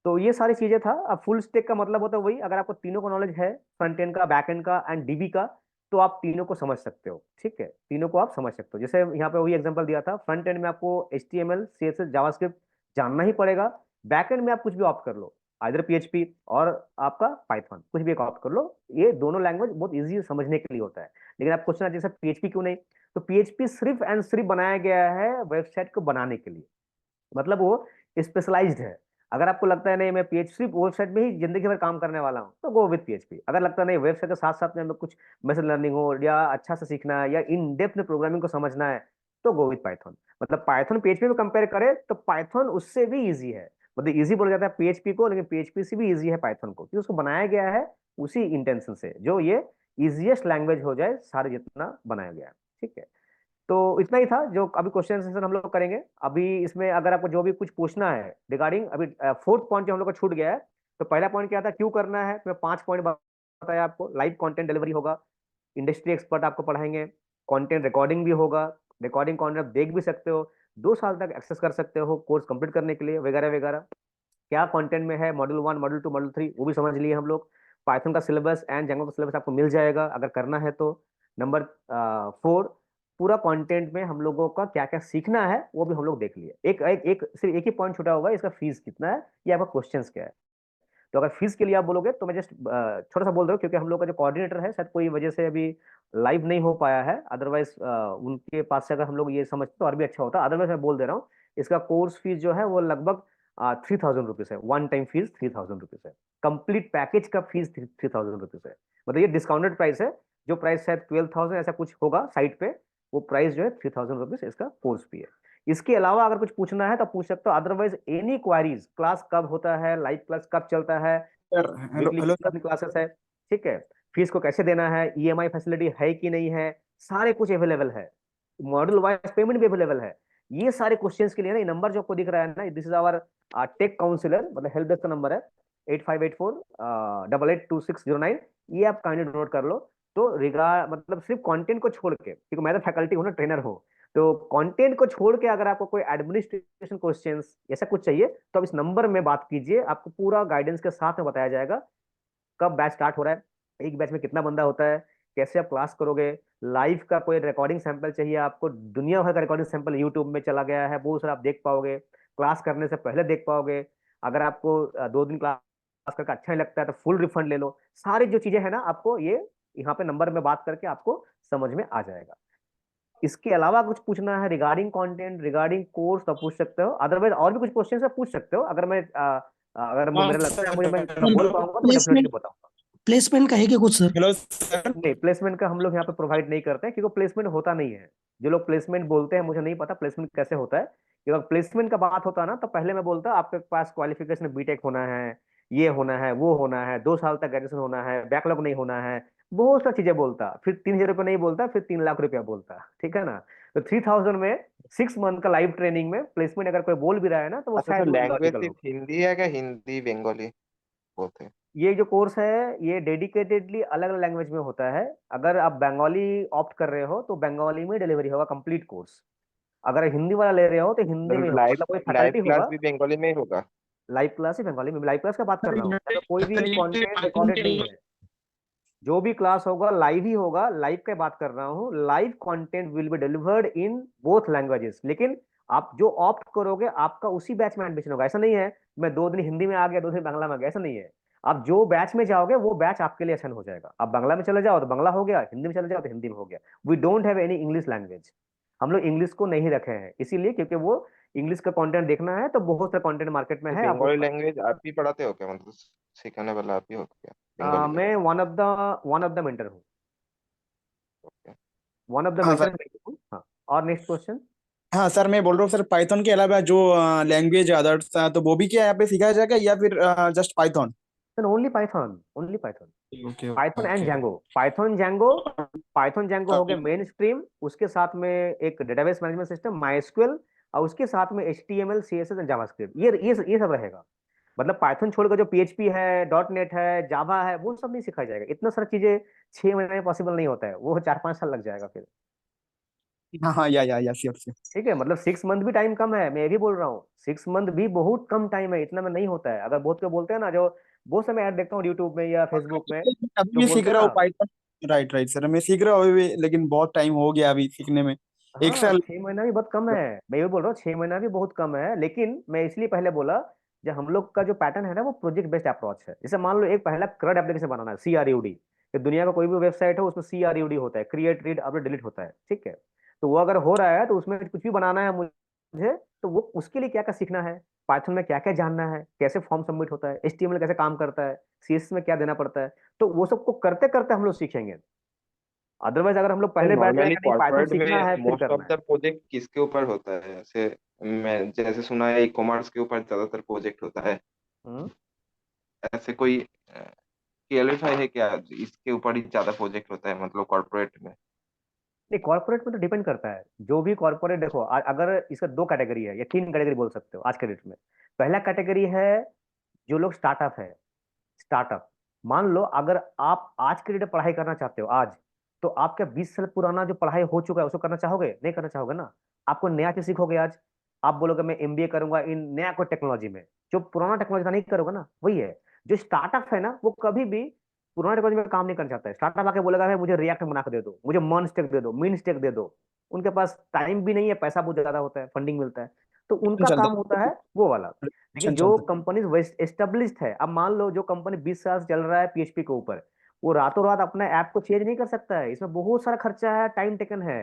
तो ये सारी चीजें था। अब फुल स्टैक का मतलब होता है वही, अगर आपको तीनों का नॉलेज है, फ्रंट एंड का, बैक एंड का एंड डीबी का, तो आप तीनों को समझ सकते हो। ठीक है, तीनों को आप समझ सकते हो। जैसे यहाँ पे वही एग्जांपल दिया था, फ्रंट एंड में आपको HTML CSS जावास्क्रिप्ट जानना ही पड़ेगा। बैक एंड में आप कुछ भी ऑप्ट कर लो, आइदर PHP और आपका पाइथन, कुछ भी एक ऑप्ट कर लो। ये दोनों लैंग्वेज बहुत इजी समझने के लिए होता है। लेकिन आप क्वेश्चन जैसे PHP क्यों नहीं, तो PHP सिर्फ एंड सिर्फ बनाया गया है वेबसाइट को बनाने के लिए, मतलब वो स्पेशलाइज्ड है। अगर आपको लगता है नहीं मैं PHP सिर्फ वेबसाइट में ही जिंदगी भर काम करने वाला हूँ, तो गो विथ PHP। अगर लगता है नहीं वेबसाइट के साथ साथ में हमें कुछ मशीन लर्निंग हो या अच्छा से सीखना है या इन डेप्थ में प्रोग्रामिंग को समझना है, तो गो विथ पाइथन। मतलब पाइथन PHP में कंपेयर करें तो पाइथन उससे भी इजी है। मतलब इजी बोला जाता है PHP को, लेकिन PHP से भी इजी है पाइथन को, क्योंकि उसको बनाया गया है उसी इंटेंशन से जो ये इजिएस्ट लैंग्वेज हो जाए सारे जितना बनाया गया है। ठीक है, तो इतना ही था जो अभी क्वेश्चन सेशन हम लोग करेंगे। अभी इसमें अगर आपको जो भी कुछ पूछना है रिगार्डिंग, अभी फोर्थ पॉइंट जो हम लोग का छूट गया है, तो पहला पॉइंट क्या था, क्यों करना है, तो मैं 5 पॉइंट बताया आपको। लाइव कंटेंट डिलीवरी होगा, इंडस्ट्री एक्सपर्ट आपको पढ़ाएंगे, कंटेंट रिकॉर्डिंग भी होगा, रिकॉर्डिंग कंटेंट आप देख भी सकते हो, 2 साल तक एक्सेस कर सकते हो कोर्स कंप्लीट करने के लिए, वगैरह वगैरह। क्या कंटेंट में है, मॉड्यूल 1, मॉड्यूल 2, मॉड्यूल 3, वो भी समझ लिए हम लोग। पाइथन का सिलेबस एंड जंगो का सिलेबस आपको मिल जाएगा अगर करना है तो। नंबर 4, पूरा कंटेंट में हम लोगों का क्या क्या सीखना है वो भी हम लोग देख लिए। सिर्फ एक ही पॉइंट छूटा होगा, इसका फीस कितना है, ये आपका क्वेश्चन क्या है। तो अगर फीस के लिए आप बोलोगे तो मैं जस्ट छोटा सा बोल रहा हूँ, क्योंकि हम लोग का जो कोऑर्डिनेटर है शायद कोई वजह से अभी लाइव नहीं हो पाया है, अदरवाइज उनके पास से अगर हम लोग ये समझते तो और भी अच्छा होता। अदरवाइज मैं बोल दे रहा हूँ, इसका कोर्स फीस जो है वो लगभग 3,000 रुपीज है। वन टाइम फीस 3,000 रुपीज है, कंप्लीट पैकेज का फीस 3,000 रुपीज है। मतलब ये डिस्काउंटेड प्राइस है, जो प्राइस शायद 12,000 ऐसा कुछ होगा साइट पे, वो प्राइस जो है 3,000 रुपीज इसका कोर्स फी है। इसके अलावा अगर कुछ पूछना है तो पूछ सकते हो, अदरवाइज एनी क्वारीज, क्लास कब होता है, लाइव क्लास कब चलता है, sir hello weekly hello sir. कितनी क्लासेस है, ठीक है, फीस को कैसे देना है, ईएमआई फैसिलिटी है कि नहीं है, सारे कुछ अवेलेबल है, मॉडल वाइज पेमेंट भी अवेलेबल है। ये सारे क्वेश्चंस के लिए ना, ये नंबर जो आपको दिख रहा है ना, this is our tech counsellor, मतलब हेल्प डेस्क का नंबर है, 8584 882609। ये आप काइंडली नोट कर लो। तो रिगार्ड मतलब सिर्फ कंटेंट को छोड़ के, क्योंकि मैं तो फैकल्टी हूँ ना, ट्रेनर हूँ, तो कंटेंट को छोड़ के अगर आपको कोई एडमिनिस्ट्रेशन क्वेश्चंस ऐसा कुछ चाहिए तो आप इस नंबर में बात कीजिए, आपको पूरा गाइडेंस के साथ में बताया जाएगा। कब बैच स्टार्ट हो रहा है, एक बैच में कितना बंदा होता है, कैसे आप क्लास करोगे, लाइव का कोई रिकॉर्डिंग सैंपल चाहिए आपको, दुनिया भर का रिकॉर्डिंग सैंपल यूट्यूब में चला गया है, वो सर आप देख पाओगे, क्लास करने से पहले देख पाओगे। अगर आपको 2 दिन क्लास करके अच्छा नहीं लगता है तो फुल रिफंड ले लो। सारी जो चीजें है ना, आपको ये यहाँ पे नंबर में बात करके आपको समझ में आ जाएगा। इसके अलावा कुछ पूछना है रिगार्डिंग कंटेंट, रिगार्डिंग कोर्स, तो पूछ सकते हो। अदरवाइज और भी कुछ क्वेश्चन है पूछ सकते हो, अगर मैं अगर हाँ मुझे लगता है मुझे मैं सर। बोल पाऊंगा तो मैं डेफिनेटली प्लेसमेंट बताऊंगा। प्लेसमेंट का है क्या कुछ सर? Hello sir. नहीं, प्लेसमेंट का हम लोग यहाँ पे प्रोवाइड नहीं करते हैं, क्योंकि प्लेसमेंट होता नहीं है। जो लोग प्लेसमेंट बोलते हैं, मुझे नहीं पता प्लेसमेंट कैसे होता है। क्योंकि अगर प्लेसमेंट का बात होता ना, तो पहले मैं बोलता आपके पास क्वालिफिकेशन बीटेक होना है, ये होना है, वो होना है, 2 साल तक ग्रेजुएशन होना है, बैकलॉग नहीं होना है, बहुत सारी चीजें बोलता। फिर 3,000 रुपये नहीं बोलता, फिर 3 लाख रुपया बोलता। ठीक है ना। तो 3,000 में 6 मंथ का लाइव ट्रेनिंग में प्लेसमेंट अगर कोई बोल भी रहा है ना, तो वो अच्छा, तो शायद लैंग्वेज लॉजिकल सिर्फ होगा। हिंदी है क्या, हिंदी बंगाली बोलते हैं? ये जो कोर्स है ये डेडिकेटेडली अलग अलग लैंग्वेज में होता है। अगर आप बंगाली ऑप्ट कर रहे हो तो बंगाली में डिलीवरी होगा कंप्लीट कोर्स। अगर हिंदी वाला ले रहे हो तो हिंदी में होगा, लाइव मतलब कोई लाइव फैकल्टी क्लास होगा। भी बंगाली में ही होगा? लाइव क्लास ही बंगाली में, लाइव क्लास का बात कर सर रहा हूँ, यहाँ यहाँ पे पे कोई भी सर यहाँ पे कंटेंट पाइथन रिकॉर्डेड के नहीं लिए। है। जो भी क्लास होगा लाइव ही होगा, लाइव की बात कर रहा हूँ। Live content will be delivered in both languages, लेकिन आप जो ऑप्ट करोगे आपका उसी बैच में एडमिशन होगा। ऐसा नहीं है मैं 2 दिन हिंदी में आ गया, 2 दिन बांग्ला में आ गया, ऐसा नहीं है। आप जो बैच में जाओगे वो बैच आपके लिए आसान हो जाएगा। आप बांग्ला में चले जाओ तो बांग्ला हो गया, हिंदी में चले जाओ तो हिंदी में हो गया। We don't have any English language. हम लोग इंग्लिश को नहीं रखे हैं इसीलिए, क्योंकि वो इंग्लिश का कंटेंट देखना है तो बहुत सारा कंटेंट मार्केट में तो है, आप वो बंगाली पढ़ लैंग्वेज सकते आप ही पढ़ाते हो क्या, मतलब सिखाने वाला आप ही हो क्या हो। बंगाली मैं वन ऑफ द मेंटर हूँ, लैंग्वेज? वन ऑफ द हाँ मेंटर सर। मैं ही हूँ। हाँ, और नेक्स्ट क्वेश्चन। हाँ सर, मैं बोल रहा हूँ सर, पाइथन के अलावा जो लैंग्वेज अदर्स तो वो भी क्या यहाँ पे सिखाया जाएगा या फिर just Python? Only Python, only Python. Okay Python and okay. Django, Python Django हो गया मेन स्ट्रीम, उसके साथ में एक डेटाबेस मैनेजमेंट सिस्टम माइस्क्वेल, और उसके साथ में HTML CSS एंड जावास्क्रिप्ट, ये सब रहेगा। मतलब पाइथन छोड़कर जो PHP है, .NET है, जावा है, वो सब नहीं सिखाया जाएगा। इतना सारा चीजें 6 महीने में पॉसिबल नहीं होता है, वो 4-5 साल लग जाएगा फिर। हाँ हाँ, या श्योर श्योर। ठीक है, मतलब 6 मंथ भी टाइम कम है, मैं ये भी बोल रहा हूँ 6 मंथ भी बहुत कम टाइम है, इतना में नहीं होता है। अगर बहुत को बोलते हैं ना, जो बहुत समय ऐड देखता हूँ यूट्यूब में या फेसबुक में, अभी तो भी सीख बोलते हैं रहा हूँ ना। पाइथन। राइट राइट सर, मैं सीख रहा हूँ अभी भी, लेकिन बहुत टाइम हो गया अभी सीखने में। एक हाँ, साल। 6 महीना भी बहुत कम है। मैं ये बोल रहा हूँ 6 महीना भी बहुत कम है, लेकिन मैं इसलिए पहले बोला, जब हम लोग का जो पैटर्न है ना वो प्रोजेक्ट बेस्ड अप्रोच है। जैसे मान लो एक पहला CRUD एप्लीकेशन बनाना है, CRUD, कि दुनिया का कोई भी वेबसाइट हो उसमें CRUD होता है, क्रिएट रीड अपडेट डिलीट होता है। ठीक है, तो वो अगर हो रहा है तो उसमें कुछ भी बनाना है मुझे, तो वो उसके लिए क्या क्या सीखना है, पाइथन में क्या क्या जानना है, कैसे फॉर्म सबमिट होता है, HTML कैसे काम करता है, CSS में क्या देना पड़ता है, तो वो सबको करते करते हम लोग सीखेंगे। अदरवाइज अगर हम लोग तो पहले बैठ नॉर्मली जाएंगे नहीं पाइथन कॉर्पोरेट सीखना है में फिर मोस्ट ऑफ करना है। द प्रोजेक्ट किसके ऊपर होता है? ऐसे मैं जैसे सुना है ई कॉमर्स के ऊपर ज्यादातर प्रोजेक्ट होता है। हम्म। ऐसे कोई क्वालिफाई है क्या, इसके ऊपर ही ज्यादा प्रोजेक्ट होता है मतलब कॉर्पोरेट में? नहीं, कॉर्पोरेट में तो डिपेंड करता है। जो भी कॉर्पोरेट देखो, अगर इसका दो कैटेगरी है या तीन कैटेगरी बोल सकते हो आज के डेट में। पहला कैटेगरी है जो लोग स्टार्टअप है। स्टार्टअप, मान लो अगर आप आज के डेट में पढ़ाई करना चाहते हो आज, तो आप क्या 20 साल पुराना जो पढ़ाई हो चुका है उसको करना चाहोगे? नहीं करना चाहोगे ना। आपको नया चीज सीखोगे आज। आप बोलोगे मैं एमबीए करूंगा इन नया कोई टेक्नोलॉजी में, जो पुराना टेक्नोलॉजी का नहीं करोगे ना, वही है। जो स्टार्टअप है ना, वो कभी भी पुराना टेक्नोलॉजी में काम नहीं करना चाहता है। स्टार्टअप आके बोलेगा भाई मुझे रिएक्ट बना के दे दो, मुझे मर्न स्टैक दे दो, मीन स्टैक दे दो। उनके पास टाइम भी नहीं है, पैसा बहुत ज्यादा होता है, फंडिंग मिलता है, तो उनका चलता काम होता है वो वाला। लेकिन जो चलता कंपनी एस्टेब्लिश्ड है, अब मान लो जो कंपनी 20 साल से चल रहा है पीएचपी के ऊपर, वो रातों रात अपना ऐप को चेंज नहीं कर सकता है। इसमें बहुत सारा खर्चा है, टाइम टेकन है,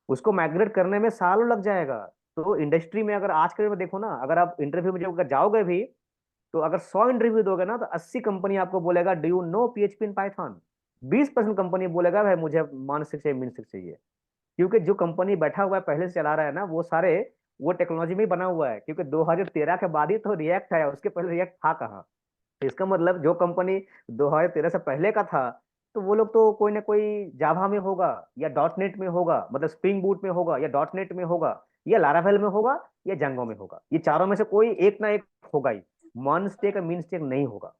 उसको माइग्रेट करने में सालों लग जाएगा। तो इंडस्ट्री में अगर आज के डेट में देखो ना, अगर आप इंटरव्यू में जब अगर जाओगे भी, तो अगर 100 इंटरव्यू दोगे ना, तो 80 कंपनी आपको बोलेगा do you know PHP in Python. 20% company बोलेगा भाई मुझे मानसिक चाहिए, मिनसिक चाहिए। क्योंकि जो कंपनी बैठा हुआ है पहले से चला रहा है ना, वो सारे वो टेक्नोलॉजी में ही बना हुआ है। क्योंकि 2013 के बाद ही तो रिएक्ट आया, उसके पहले रिएक्ट था कहाँ? तो इसका मतलब जो कंपनी 2013 से पहले का था, तो वो लोग तो कोई ना कोई जावा में होगा, या डॉट नेट में होगा, मतलब स्प्रिंग बूट में होगा, या डॉट नेट में होगा, या लारावेल में होगा, या जंगो में होगा। ये चारों में से कोई एक ना एक होगा ही। मॉन स्टेक मीन स्टेक नहीं होगा।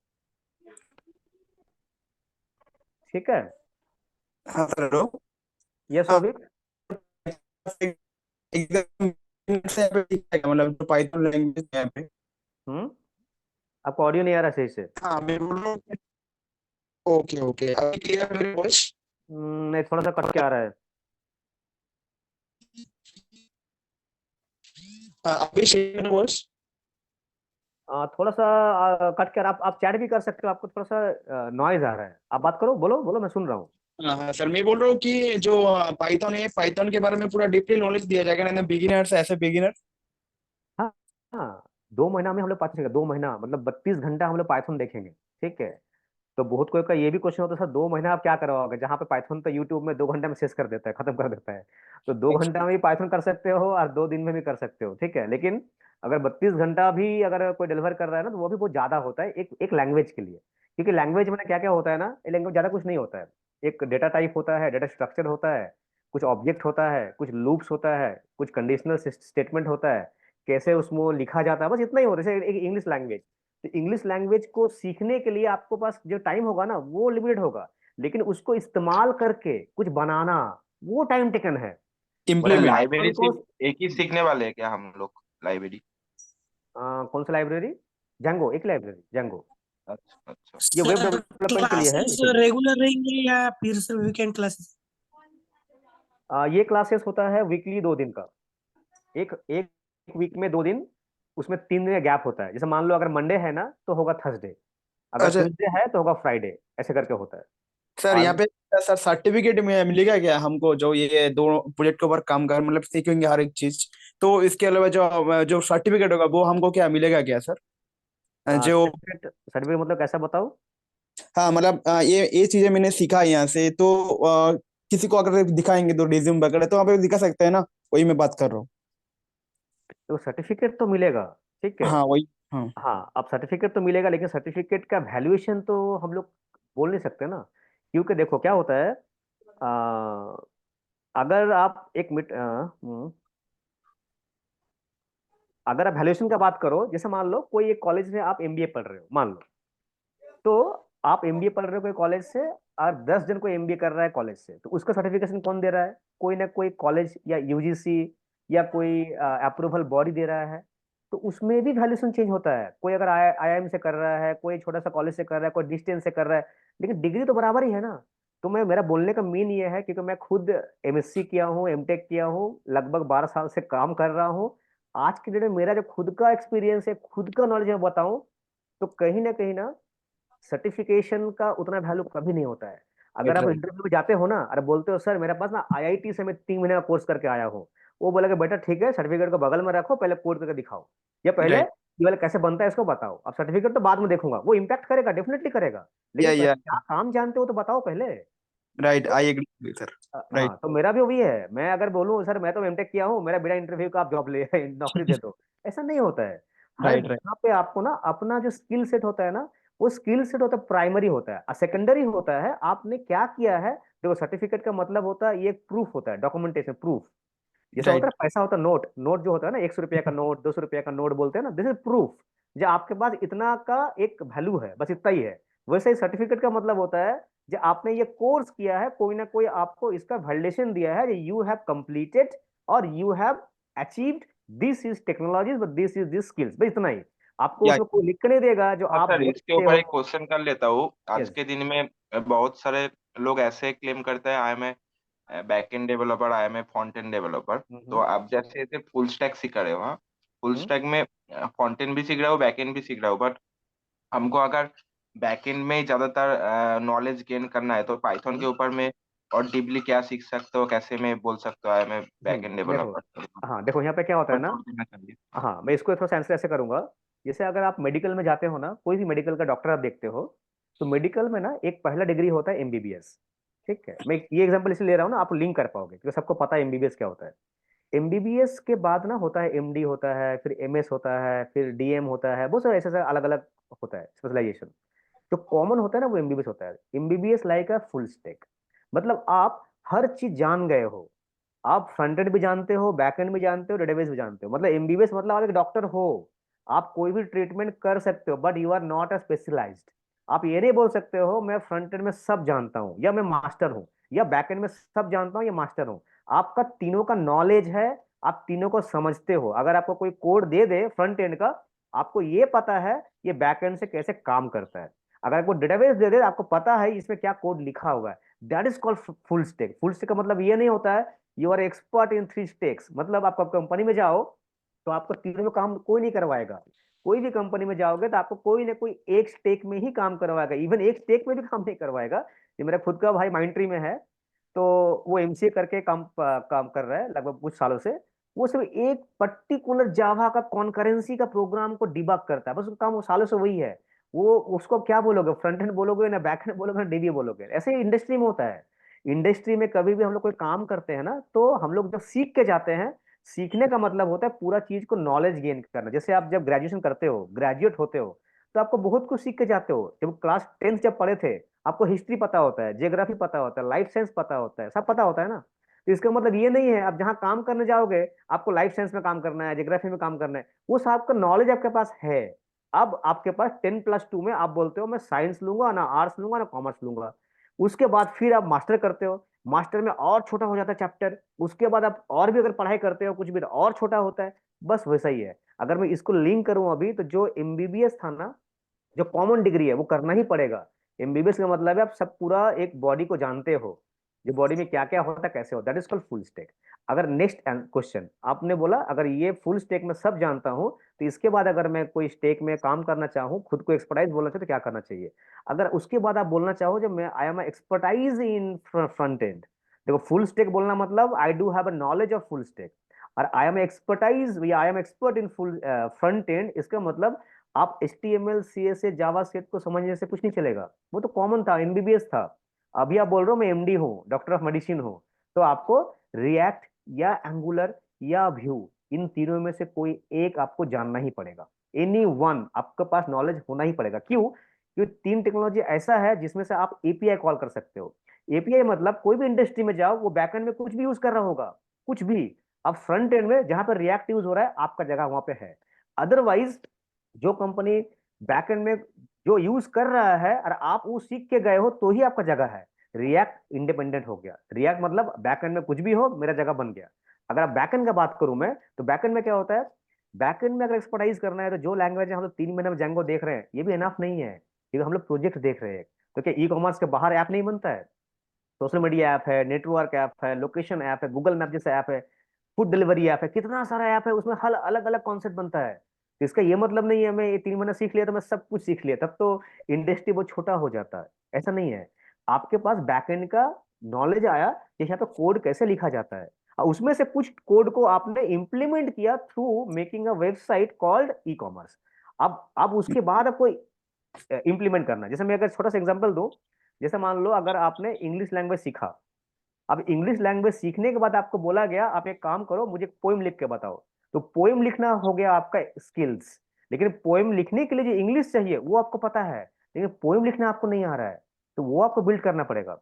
ठीक है। हाँ सर हेलो। यस हाँ अभी। एकदम से यहाँ पे ठीक है, मतलब जो पाइथन लैंग्वेज है यहाँ पे। हम्म। आपको ऑडियो नहीं आ रहा सही से। हाँ मैं बोल रहा हूँ। ओके ओके, अभी क्लियर है मेरी वॉइस? नहीं, थोड़ा सा कट के आ रहा है। अभी सही है वॉइस? थोड़ा सा कट कर, आप चैट भी कर सकते हो। आपको थोड़ा सा नॉइज आ रहा है, आप बात करो, बोलो बोलो, मैं सुन रहा हूँ। हाँ हाँ सर, मैं बोल रहा हूँ कि जो पाइथन है, पाइथन के बारे में पूरा डीपली नॉलेज दिया जाएगा ना बिगिनर्स, ऐसे बिगिनर? हाँ हाँ। 2 महीना में हम लोग पाइथन सीखेंगे। 2 महीना मतलब 32 घंटा हम लोग पाइथन देखेंगे। ठीक है। तो बहुत कोई का ये भी क्वेश्चन होता है, सर 2 महीना आप क्या करवाओगे? जहाँ पे पाइथन तो यूट्यूब में 2 घंटे में शेष कर देता है, खत्म कर देता है। तो 2 घंटा में भी पाइथन कर सकते हो और 2 दिन में भी कर सकते हो। ठीक है। लेकिन अगर 32 घंटा भी अगर कोई डिलीवर कर रहा है ना, तो वो भी बहुत ज्यादा होता है एक एक लैंग्वेज के लिए। क्योंकि लैंग्वेज में क्या क्या होता है ना, लैंग्वेज ज्यादा कुछ नहीं होता है। एक डेटा टाइप होता है, डेटा स्ट्रक्चर होता है, कुछ ऑब्जेक्ट होता है, कुछ लूप्स होता है, कुछ कंडीशनल स्टेटमेंट होता है, कैसे उसको लिखा जाता है, बस इतना ही होता है। जैसे एक इंग्लिश लैंग्वेज, तो इंग्लिश लैंग्वेज को सीखने के लिए आपको पास जो टाइम होगा ना, वो लिमिटेड होगा। लेकिन उसको इस्तेमाल करके कुछ बनाना, वो टाइम टेकन है। मतलब इम्प्लीमेंट। लाइब्रेरी पाइथन को सिर्फ एक ही सीखने वाले हैं क्या हम लोग, लाइब्रेरी? कौन सा लाइब्रेरी? जंगो, एक लाइब्रेरी जंगो। अच्छा अच्छा। ये वेब सर डेवलपमेंट के लिए है, क्लासेस इसीलिए। रेगुलर रहेंगे या फिर से वीकेंड क्लासेस? ये क्लासेस होता है वीकली 2 दिन का। एक एक वीक में 2 दिन, उसमें 3 दिन का गैप होता है। जैसे मान लो अगर मंडे है ना, तो होगा थर्सडे। अगर अच्छा ट्यूसडे है तो होगा फ्राइडे, ऐसे करके होता है। सर, यहाँ और पे सर सर्टिफिकेट में मिलेगा क्या हमको, जो ये दो प्रोजेक्ट के ऊपर काम कर, मतलब सीखेंगे हर एक चीज? तो इसके अलावा जो जो सर्टिफिकेट होगा वो हमको क्या मिलेगा क्या सर? जो सर्टिफिकेट, सर्टिफिकेट मतलब कैसा बताओ? हाँ मतलब ये चीजें मैंने सीखा है यहाँ से, तो किसी को अगर दिखाएंगे तो रिज्यूम वगैरह तो वहाँ पे दिखा सकते हैं ना? वही मैं बात कर रहा हूँ। तो सर्टिफिकेट तो मिलेगा। ठीक है। हाँ वही। हाँ हाँ, अब सर्टिफिकेट तो मिलेगा, लेकिन सर्टिफिकेट का वैल्यूएशन तो हम लोग बोल नहीं सकते ना। क्योंकि देखो क्या होता है, आ, अगर आप एक मिनट, अगर आप वैल्यूएशन का बात करो, जैसे मान लो कोई एक कॉलेज में आप एमबीए पढ़ रहे हो, मान लो। तो आप एमबीए पढ़ रहे हो कोई कॉलेज से, और 10 जन कोई एमबीए कर रहा है कॉलेज से, तो उसका सर्टिफिकेशन कौन दे रहा है? कोई ना कोई कॉलेज या यूजीसी या कोई अप्रूवल बॉडी दे रहा है। तो उसमें भी वैल्यूएशन चेंज होता है। कोई अगर आईआईएम से कर रहा है, कोई छोटा सा कॉलेज से कर रहा है, कोई डिस्टेंस से कर रहा है, लेकिन डिग्री तो बराबर ही है ना। तो मैं, मेरा बोलने का मीन ये है, क्योंकि मैं खुद एमएससी किया हूँ, एमटेक किया हूँ, लगभग 12 साल से काम कर रहा हूँ। आज के डेट में मेरा जो खुद का एक्सपीरियंस है, खुद का नॉलेज मैं बताऊं, तो कहीं ना सर्टिफिकेशन का उतना वैल्यू कभी नहीं होता है। अगर राइट आप राइट। इंटरव्यू में जाते हो ना, अरे बोलते हो सर मेरे पास ना आईआईटी से मैं 3 महीने का कोर्स करके आया हूँ, वो बोलेगा बेटा ठीक है, सर्टिफिकेट को बगल में रखो, पहले कोड करके दिखाओ, या पहले राइट। ये वाला कैसे बनता है इसको बताओ। अब सर्टिफिकेट तो बाद में देखूंगा, वो इम्पैक्ट करेगा, डेफिनेटली करेगा, लेकिन पहले या क्या काम जानते हो तो बताओ पहले। राइट, तो आई एग्री सर। राइट हाँ, तो मेरा भी वही है। मैं अगर बोलूँ सर मैं तो एमटेक किया हूँ, मेरा बिना इंटरव्यू का आप जॉब ले नौकरी दे दो, ऐसा नहीं होता है। हर राइट राइट। जगह पे आपको ना अपना जो स्किल सेट होता है ना, वो स्किल सेट होता है प्राइमरी होता है, सेकेंडरी होता है आपने क्या किया है। देखो सर्टिफिकेट का मतलब होता है ये एक प्रूफ होता है, डॉक्यूमेंटेशन प्रूफ। जैसा होता है राइट। ना, पैसा होता है नोट, नोट जो होता है ना 100 रुपया का नोट, 200 रुपया का नोट बोलते हैं ना, दिस इज प्रूफ। जो आपके पास इतना का एक वैल्यू है, बस इतना ही है। वैसे ही सर्टिफिकेट का मतलब होता है जो आपने ये कोर्स किया है, कोई ना कोई आपको इसका वैलिडेशन दिया है, यू हैव कंप्लीटेड और you have achieved this is technologies, but this is this skills, बस इतना ही। आपको या उसमें कोई लिख के नहीं देगा जो हाँ आप सर, इसके बोलते ऊपर हो। एक क्वेश्चन कर लेता हूँ। आज यस। के दिन में बहुत सारे लोग ऐसे क्लेम करते हैं, I am a back end developer, I am a front end developer. तो हम्म। आप जैसे ऐसे फुल स्टैक सीख रहे हो, हाँ, फुल हम्म। स्टैक में फ्रंट एंड भी सीख रहे हो, बैक एंड भी सीख रहे हो, बट हमको अगर बैक एंड में ज्यादातर नॉलेज गेन करना है तो पाइथन के हम्म। ऊपर में और डीपली क्या सीख सकते हो, कैसे में बोल सकते हो I am a back end देखो, डेवलपर? हाँ देखो यहाँ पे क्या होता है पर ना। जोड़ देना चाहिए। हाँ मैं इसको थोड़ा सा आंसर ऐसे करूंगा। जैसे अगर आप मेडिकल में जाते हो ना, कोई भी मेडिकल का डॉक्टर आप देखते हो, तो मेडिकल में ना एक पहला डिग्री होता है एमबीबीएस। ठीक है, मैं ये एग्जांपल इसलिए ले रहा हूँ ना, आप लिंक कर पाओगे क्योंकि सबको पता है एमबीबीएस क्या होता है। एमबीबीएस के बाद ना होता है एमडी होता है, फिर एमएस होता है, फिर डीएम होता है, बहुत सारे ऐसे अलग अलग होता है स्पेशलाइजेशन। जो कॉमन होता है ना वो एमबीबीएस होता है। MBBS like a full stack, मतलब आप हर चीज जान गए हो। आप फ्रंट एंड भी जानते हो, बैक एंड भी जानते हो, डेटाबेस भी जानते हो। मतलब एमबीबीएस मतलब आप एक डॉक्टर हो, आप कोई भी ट्रीटमेंट कर सकते हो, but you are not a specialised. आप ये नहीं बोल सकते हो मैं फ्रंट एंड में सब जानता हूँ या मैं मास्टर हूँ, या बैक एंड में सब जानता हूँ या मास्टर हूँ। आपका तीनों का नॉलेज है, आप तीनों को समझते हो। अगर आपको कोई कोड दे दे फ्रंट एंड का, आपको ये पता है ये बैक एंड से कैसे काम करता है। अगर आपको डेटाबेस दे दे, आपको पता है इसमें क्या कोड लिखा हुआ है। That is called full stack. Full stack का मतलब ये नहीं होता है you are expert in 3 stacks. मतलब आप कंपनी में जाओ तो आपको तीनों में काम कोई नहीं करवाएगा। कोई भी कंपनी में जाओगे तो आपको कोई ना कोई एक स्टेक में ही काम करवाएगा, इवन एक स्टेक में भी काम नहीं करवाएगा। ये मेरा खुद का भाई माइंट्री में है, तो वो एमसीए करके काम कर रहा है लगभग कुछ सालों से। वो सिर्फ एक पर्टिकुलर जावा का कॉन्करेंसी का प्रोग्राम को डिबग करता है, बस उसका काम वो सालों से वही है। वो उसको क्या बोलोगे, फ्रंट एंड बोलोगे ना बैक एंड बोलोगे ना डीबी बोलोगे। ऐसे ही इंडस्ट्री में होता है। इंडस्ट्री में कभी भी हम लोग कोई काम करते हैं ना, तो हम लोग जब सीख के जाते हैं, सीखने का मतलब होता है पूरा चीज को नॉलेज गेन करना। जैसे आप जब ग्रेजुएशन करते हो, ग्रेजुएट होते हो, तो आपको बहुत कुछ सीख के जाते हो। जब क्लास 10th जब पढ़े थे, आपको हिस्ट्री पता होता है, जियोग्राफी पता होता है, लाइफ साइंस पता होता है, सब पता होता है ना। तो इसका मतलब ये नहीं है आप जहाँ काम करने जाओगे आपको लाइफ साइंस में काम करना है, जियोग्राफी में काम करना है। वो सब का नॉलेज आपके पास है। अब आपके पास 10+2 में आप बोलते हो मैं साइंस लूंगा ना, आर्ट्स लूंगा ना, कॉमर्स लूंगा। उसके बाद फिर आप मास्टर करते हो, मास्टर में और छोटा हो जाता है चैप्टर। उसके बाद आप और भी अगर पढ़ाई करते हो कुछ भी, तो और छोटा होता है। बस वैसा ही है। अगर मैं इसको लिंक करूं अभी, तो जो एमबीबीएस था ना, जो कॉमन डिग्री है वो करना ही पड़ेगा। एमबीबीएस का मतलब है आप सब पूरा एक बॉडी को जानते हो, जो बॉडी में क्या क्या होता है कैसे होता है, that is called full stack. अगर नेक्स्ट क्वेश्चन आपने बोला, अगर ये फुल स्टैक में सब जानता हूं, तो इसके बाद अगर मैं कोई स्टेक में काम करना चाहूँ, खुद को एक्सपर्टाइज बोलना चाहूँ, तो क्या करना चाहिए। अगर उसके बाद आप बोलना चाहो जब मैं I am expertise in front end, देखो फुल स्टैक बोलना मतलब I do have a knowledge of full stack. और आई एम एक्सपर्टाइज या I am expert in full front end, इसका मतलब आप HTML CSS जावा स्क्रिप्ट को समझने से कुछ नहीं चलेगा। वो तो कॉमन था, एमबीबीएस था। अभी आप बोल रहे हो मैं एमडी हूँ, डॉक्टर ऑफ मेडिसिन हूँ, तो आपको रिएक्ट या एंगुलर या व्यू, इन तीनों में से कोई एक आपको जानना ही पड़ेगा। एनी वन आपके पास नॉलेज होना ही पड़ेगा। क्यों? क्योंकि 3 टेक्नोलॉजी ऐसा है जिसमें से आप एपीआई कॉल कर सकते हो। एपीआई मतलब कोई भी इंडस्ट्री में जाओ, वो बैकएंड में कुछ भी यूज कर रहा होगा, कुछ भी। अब फ्रंट एंड में जहां पर रिएक्ट यूज हो रहा है, आपका जगह वहां पे है। अदरवाइज जो कंपनी बैकएंड में जो यूज कर रहा है और आप वो सीख के गए हो, तो ही आपका जगह है। रिएक्ट इंडिपेंडेंट हो गया। रिएक्ट मतलब बैकएंड में कुछ भी हो मेरा जगह बन गया। अगर आप बैकएंड का बात करूं मैं, तो बैकएंड में क्या होता है, बैकएंड में अगर एक्सपर्टाइज करना है, तो जो लैंग्वेज हम लोग 3 महीने में जेंगो देख रहे हैं, ये भी एनफ नहीं है, क्योंकि हम लोग प्रोजेक्ट देख रहे हैं। तो क्या ई कॉमर्स के बाहर ऐप नहीं बनता है? सोशल मीडिया ऐप है, नेटवर्क ऐप है, लोकेशन ऐप है, गूगल मैप जैसे ऐप है, फूड डिलीवरी ऐप है, कितना सारा ऐप है, उसमें हर अलग अलग कॉन्सेप्ट बनता है। तो इसका ये मतलब नहीं है मैं ये 3 महीना सीख लिया तो मैं सब कुछ सीख लिया, तब तो इंडस्ट्री बहुत छोटा हो जाता है। ऐसा नहीं है। आपके पास बैकएंड का नॉलेज आया कि यहाँ पे कोड कैसे लिखा जाता है, और उसमें से कुछ कोड को आपने इंप्लीमेंट किया through making a website called e commerce. अब उसके बाद आपको इंप्लीमेंट करना है। जैसे मैं अगर छोटा सा एग्जांपल दूं, जैसे मान लो अगर आपने इंग्लिश लैंग्वेज सीखा, अब इंग्लिश लैंग्वेज सीखने के बाद आपको बोला गया आप एक काम करो मुझे पोइम लिख के बताओ, तो पोइम लिखना हो गया आपका स्किल्स। लेकिन पोइम लिखने के लिए जो इंग्लिश चाहिए वो आपको पता है, लेकिन पोएम लिखना आपको नहीं आ रहा है, तो वो आपको बिल्ड करना पड़ेगा।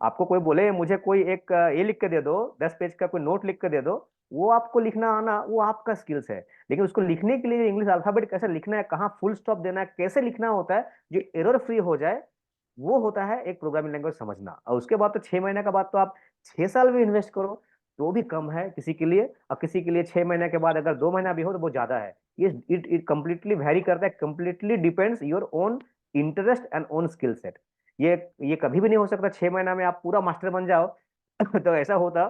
आपको कोई बोले मुझे कोई एक ये लिख के दे दो, 10 पेज का कोई नोट लिख के दे दो, वो आपको लिखना आना वो आपका स्किल्स है। लेकिन उसको लिखने के लिए इंग्लिश अल्फाबेट कैसे लिखना है, कहाँ फुल स्टॉप देना है, कैसे लिखना होता है जो एरर फ्री हो जाए, वो होता है एक प्रोग्रामिंग लैंग्वेज समझना। और उसके बाद तो 6 महीने का बाद तो आप 6 साल भी इन्वेस्ट करो तो भी कम है किसी के लिए, और किसी के लिए 6 महीने के बाद अगर 2 महीना भी हो तो बहुत ज्यादा है। ये इट इट कंप्लीटली वेरी करता है, completely depends your own interest and own skill set. ये ये कभी भी नहीं हो सकता 6 महीना में आप पूरा मास्टर बन जाओ तो ऐसा होता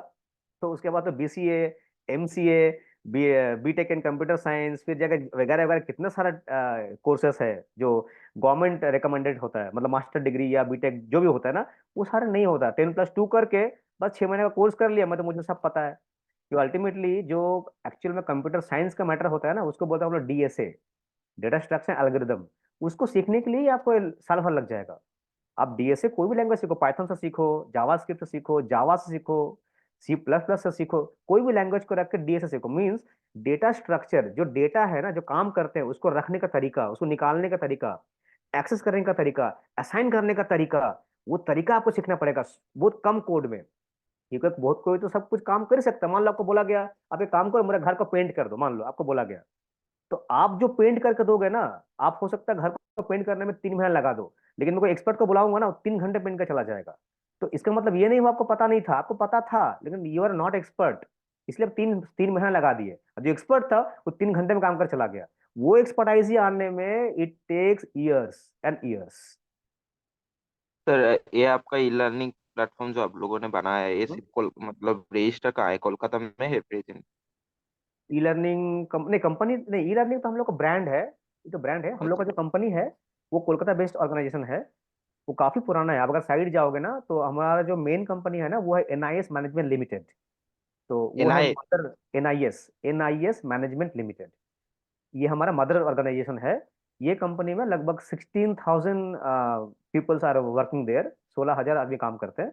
तो उसके बाद तो BCA, MCA, BTech in computer science, फिर जगह वगैरह वगैरह कितना सारा कोर्सेस है जो गवर्नमेंट रिकमेंडेड होता है, मतलब मास्टर डिग्री या बीटेक जो भी होता है ना, वो सारा नहीं होता। 10+2 करके बस 6 महीने का कोर्स कर लिया मैं तो मुझे सब पता है। कि अल्टीमेटली जो एक्चुअल में कंप्यूटर साइंस का मैटर होता है ना, उसको बोलते हैं हम लोग DSA, डेटा स्ट्रक्चर एल्गोरिदम। उसको सीखने के लिए आपको साल भर लग जाएगा। आप DSA कोई भी लैंग्वेज सीखो, पाइथन से सीखो, जावास्क्रिप्ट से सीखो, जावा से सीखो, C++ से सीखो, कोई भी लैंग्वेज को रख के DSA सीखो। मींस डेटा स्ट्रक्चर, जो डेटा है ना, जो काम करते हैं उसको रखने का तरीका, उसको निकालने का तरीका, एक्सेस करने का तरीका, असाइन करने का तरीका, वो तरीका आपको सीखना पड़ेगा बहुत कम कोड में। क्योंकि बहुत कोई तो सब कुछ काम कर ही सकता है। मान लो आपको बोला गया आप एक काम करो, मेरे घर को पेंट कर दो, मान लो आपको बोला गया, तो आप जो पेंट करके दोगे ना, आप हो सकता है घर को पेंट करने में 3 महीना लगा दो, लेकिन मैं कोई एक्सपर्ट को बुलाऊंगा ना, वो 3 घंटे पेंट कर चला जाएगा। तो इसका मतलब ये नहीं हुआ आपको पता नहीं था, आपको पता था, लेकिन यू आर नॉट एक्सपर्ट, इसलिए आप तीन तीन महीना लगा दिए। और जो एक्सपर्ट था वो 3 घंटे में काम कर चला गया। वो एक्सपर्टाइज आने में it takes years and years. Sir ये आपका ई लर्निंग प्लेटफॉर्म जो आप लोगों ने बनाया है, ये सिर्फ मतलब रजिस्टर कहाँ है, कोलकाता में है present? E learning company, company नहीं, ई लर्निंग तो हम लोग का ब्रांड है, ये तो ब्रांड है। हम लोग का जो कंपनी है वो कोलकाता बेस्ड ऑर्गेनाइजेशन है, वो काफी पुराना है। आप अगर साइड जाओगे ना तो हमारा जो मेन कंपनी है ना वो है NIS मैनेजमेंट लिमिटेड। तो वो है NIA? Mother, NIS management limited, ये हमारा मदर ऑर्गेनाइजेशन है। ये कंपनी में लगभग 16,000 पीपल्स आर वर्किंग देयर, 16,000 आदमी काम करते हैं।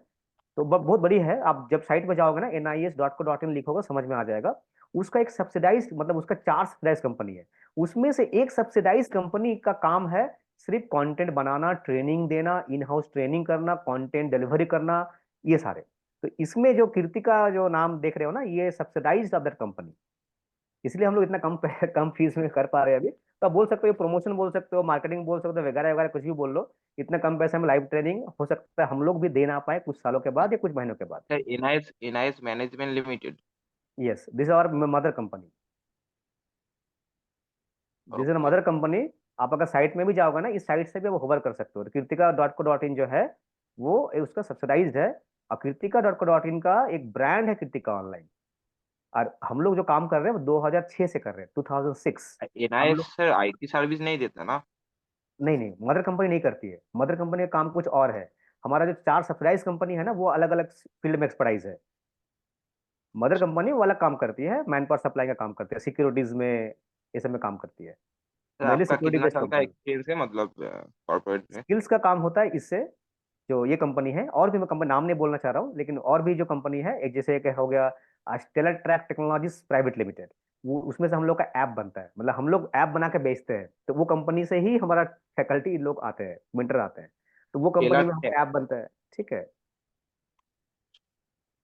तो बहुत बड़ी है। आप जब साइट पे जाओगे ना NIS.co.in लिखोगे समझ में आ जाएगा। उसका एक सब्सिडाइज, मतलब उसका 4 सब्सिडाइज कंपनी है, उसमें से एक सब्सिडाइज कंपनी का काम है सिर्फ कंटेंट बनाना, ट्रेनिंग देना, इन हाउस ट्रेनिंग करना, कंटेंट डिलीवरी करना, ये सारे। तो इसमें जो कीर्ति का जो नाम देख रहे हो ना, ये सब्सिडाइज ऑफ दैट कंपनी, इसलिए हम लोग इतना कम कम फीस में कर पा रहे हैं अभी। तो आप बोल सकते हो प्रमोशन, बोल सकते हो मार्केटिंग, बोल सकते हो वगैरह वगैरह, कुछ भी बोल लो। इतना कम पैसे में लाइव ट्रेनिंग हो सकता है हम लोग भी दे ना पाए कुछ सालों के बाद या कुछ महीनों के बाद। Sir NIS management limited? Yes, this is our mother company, this is okay. Mother company. आप अगर साइट में भी जाओगे ना, इस साइट से भी आप होवर कर सकते हो। कीर्तिका.co.in जो है वो उसका सब्सिडाइज्ड है। और कीर्तिका.co.in का एक ब्रांड है कीर्तिका ऑनलाइन। और हम लोग जो काम कर रहे हैं वो 2006 से कर रहे हैं, 2006। हम NIS लोग, सर IT सर्विस नहीं देता ना? नहीं नहीं, मदर कंपनी नहीं करती है। मदर कंपनी का काम कुछ और है। हमारा जो 4 सप्लाइज कंपनी है ना, वो अलग अलग फील्ड में एक्सपर्टाइज है। मदर कंपनी वो अलग काम करती है, मैन पावर सप्लाई का काम करती है, सिक्योरिटीज में, ये सब में काम करती है। सर मेनली आपका सिक्योरिटी कितना बेस्ड साल का कंपनी। एक्सपीरियंस है मतलब कॉर्पोरेट में? स्किल्स का काम होता है इससे। जो ये कंपनी है, और भी मैं कंपनी नाम नहीं बोलना चाह रहा हूँ, लेकिन और भी जो कंपनी है, एक जैसे एक हो गया Stellar Track Technologies Private Limited, वो उसमें से हम लोग का ऐप बनता है, मतलब हम लोग ऐप बना के बेचते हैं। तो वो कंपनी से ही हमारा फैकल्टी लोग आते हैं, विंटर आते हैं, तो वो कंपनी केला में हमारा ऐप बनता है। ठीक है।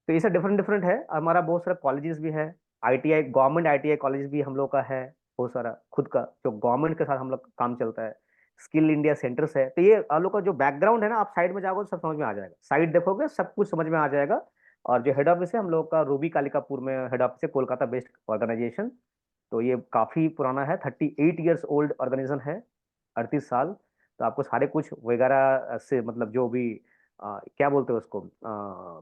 तो ये सब डिफरेंट डिफरेंट है। हमारा बहुत सारा कॉलेजेस भी है, ITI, गवर्नमेंट ITI कॉलेज भी हम लोग का है बहुत सारा खुद का, जो गवर्नमेंट के साथ हम लोग काम चलता है। स्किल इंडिया सेंटर्स है। तो ये आप लोग का जो बैकग्राउंड है ना, आप साइड में जाओगे तो सब समझ में आ जाएगा, साइड देखोगे सब कुछ समझ में आ जाएगा। और जो हेड ऑफिस है हम लोग का रूबी कालिकापुर में हेड ऑफिस है, कोलकाता बेस्ड ऑर्गेनाइजेशन। तो ये काफी पुराना है, 38 ईयर्स ओल्ड ऑर्गेनाइजेशन है, 38 साल। तो आपको सारे कुछ वगैरह से, मतलब जो भी क्या बोलते हैं उसको,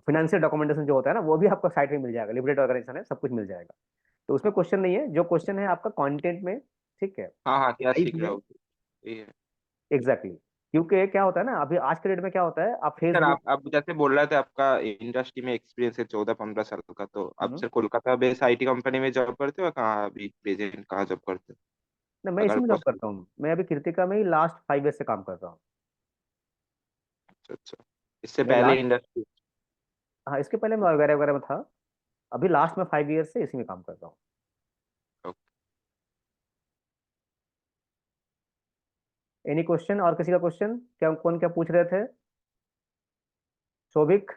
फिनेंशियल डॉक्यूमेंटेशन जो होता है ना, वो भी आपको साइट में मिल जाएगा। लिबरेट ऑर्गेनाइजेशन है, सब कुछ मिल जाएगा। तो उसमें क्वेश्चन नहीं है, जो क्वेश्चन है आपका कंटेंट में। ठीक है, हाँ हाँ, क्या लाइफ सीख रहे में। हो? ये है। एग्जैक्टली क्योंकि क्या होता है ना, अभी आज के डेट में क्या होता है, आप सर फेसबुक। आप जैसे बोल रहे थे आपका इंडस्ट्री में एक्सपीरियंस है 14-15 साल का, तो आप sir Kolkata based IT company में जॉब करते हो, कहाँ अभी प्रेजेंट कहाँ जॉब करते हो ना, मैं इसी अगर में जॉब पॉसिबल? करता हूँ, मैं अभी कृतिका में ही लास्ट 5 ईयर से काम कर रहा हूँ। अच्छा अच्छा, इससे मैं पहले लास्ट, इंडस्ट्री? हाँ इसके पहले मैं वगैरह वगैरह में था। अभी लास्ट में 5 ईयर से इसी में काम कर रहा हूँ। Any question? और किसी का क्वेश्चन? क्या कौन क्या पूछ रहे थे? शोभिक?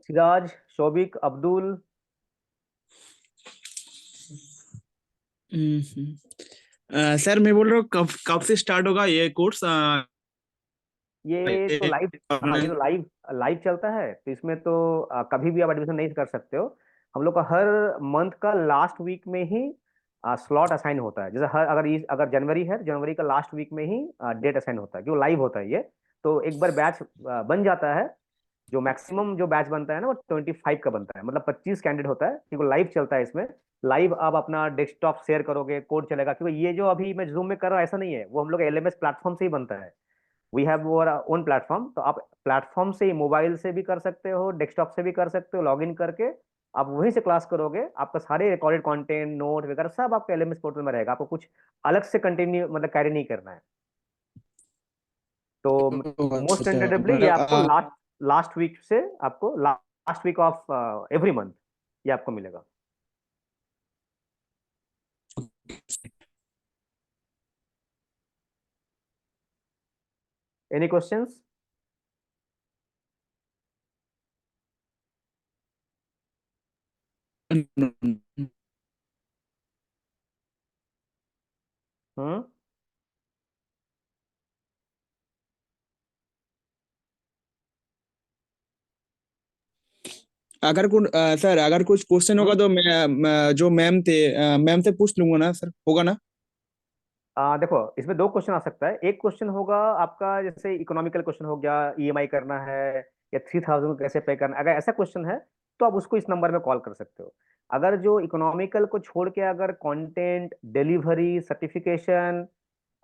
सिराज? शोभिक? अब्दुल? सर मैं बोल रहा हूँ कब कब से स्टार्ट होगा ये कोर्स? ये तो लाइव, हाँ ये तो लाइव लाइव चलता है, तो इसमें तो कभी भी आप एडमिशन नहीं कर सकते हो। हम लोग का हर मंथ का लास्ट वीक में ही स्लॉट असाइन होता है। जैसे हर अगर जनवरी है, जनवरी का लास्ट वीक में ही डेट असाइन होता है, क्यों लाइव होता है ये। तो एक बार बैच बन जाता है, जो मैक्सिमम जो बैच बनता है ना वो 25 का बनता है, मतलब 25 कैंडिडेट होता है, क्योंकि लाइव चलता है इसमें। लाइव आप अपना डेस्कटॉप शेयर करोगे, कोड चलेगा, क्योंकि ये जो अभी मैं जूम में कर रहा हूँ ऐसा नहीं है, वो हम लोग एलएमएस प्लेटफॉर्म से ही बनता है। We have our own platform, तो आप प्लेटफॉर्म से ही मोबाइल से भी कर सकते हो, डेस्कटॉप से भी कर सकते हो, लॉग इन करके आप वहीं से क्लास करोगे। आपका सारे रिकॉर्डेड कंटेंट, नोट वगैरह सब आपके एलएमएस पोर्टल में रहेगा, आपको कुछ अलग से कंटिन्यू मतलब कैरी नहीं करना है। तो मोस्ट अच्छा टेंटेटिवली ये आपको मतलब लास्ट लास्ट वीक से, आपको last week of every month ये आपको मिलेगा। Any questions? हम्म। अगर सर अगर कुछ क्वेश्चन होगा तो जो मैम से पूछ लूंगा ना सर, होगा ना? देखो, इसमें दो क्वेश्चन आ सकता है। एक क्वेश्चन होगा आपका, जैसे इकोनॉमिकल क्वेश्चन हो गया, ईएमआई करना है या 3000 को कैसे पे करना है, अगर ऐसा क्वेश्चन है तो आप उसको इस नंबर में कॉल कर सकते हो। अगर जो इकोनॉमिकल को छोड़ के अगर कंटेंट, डिलीवरी, सर्टिफिकेशन,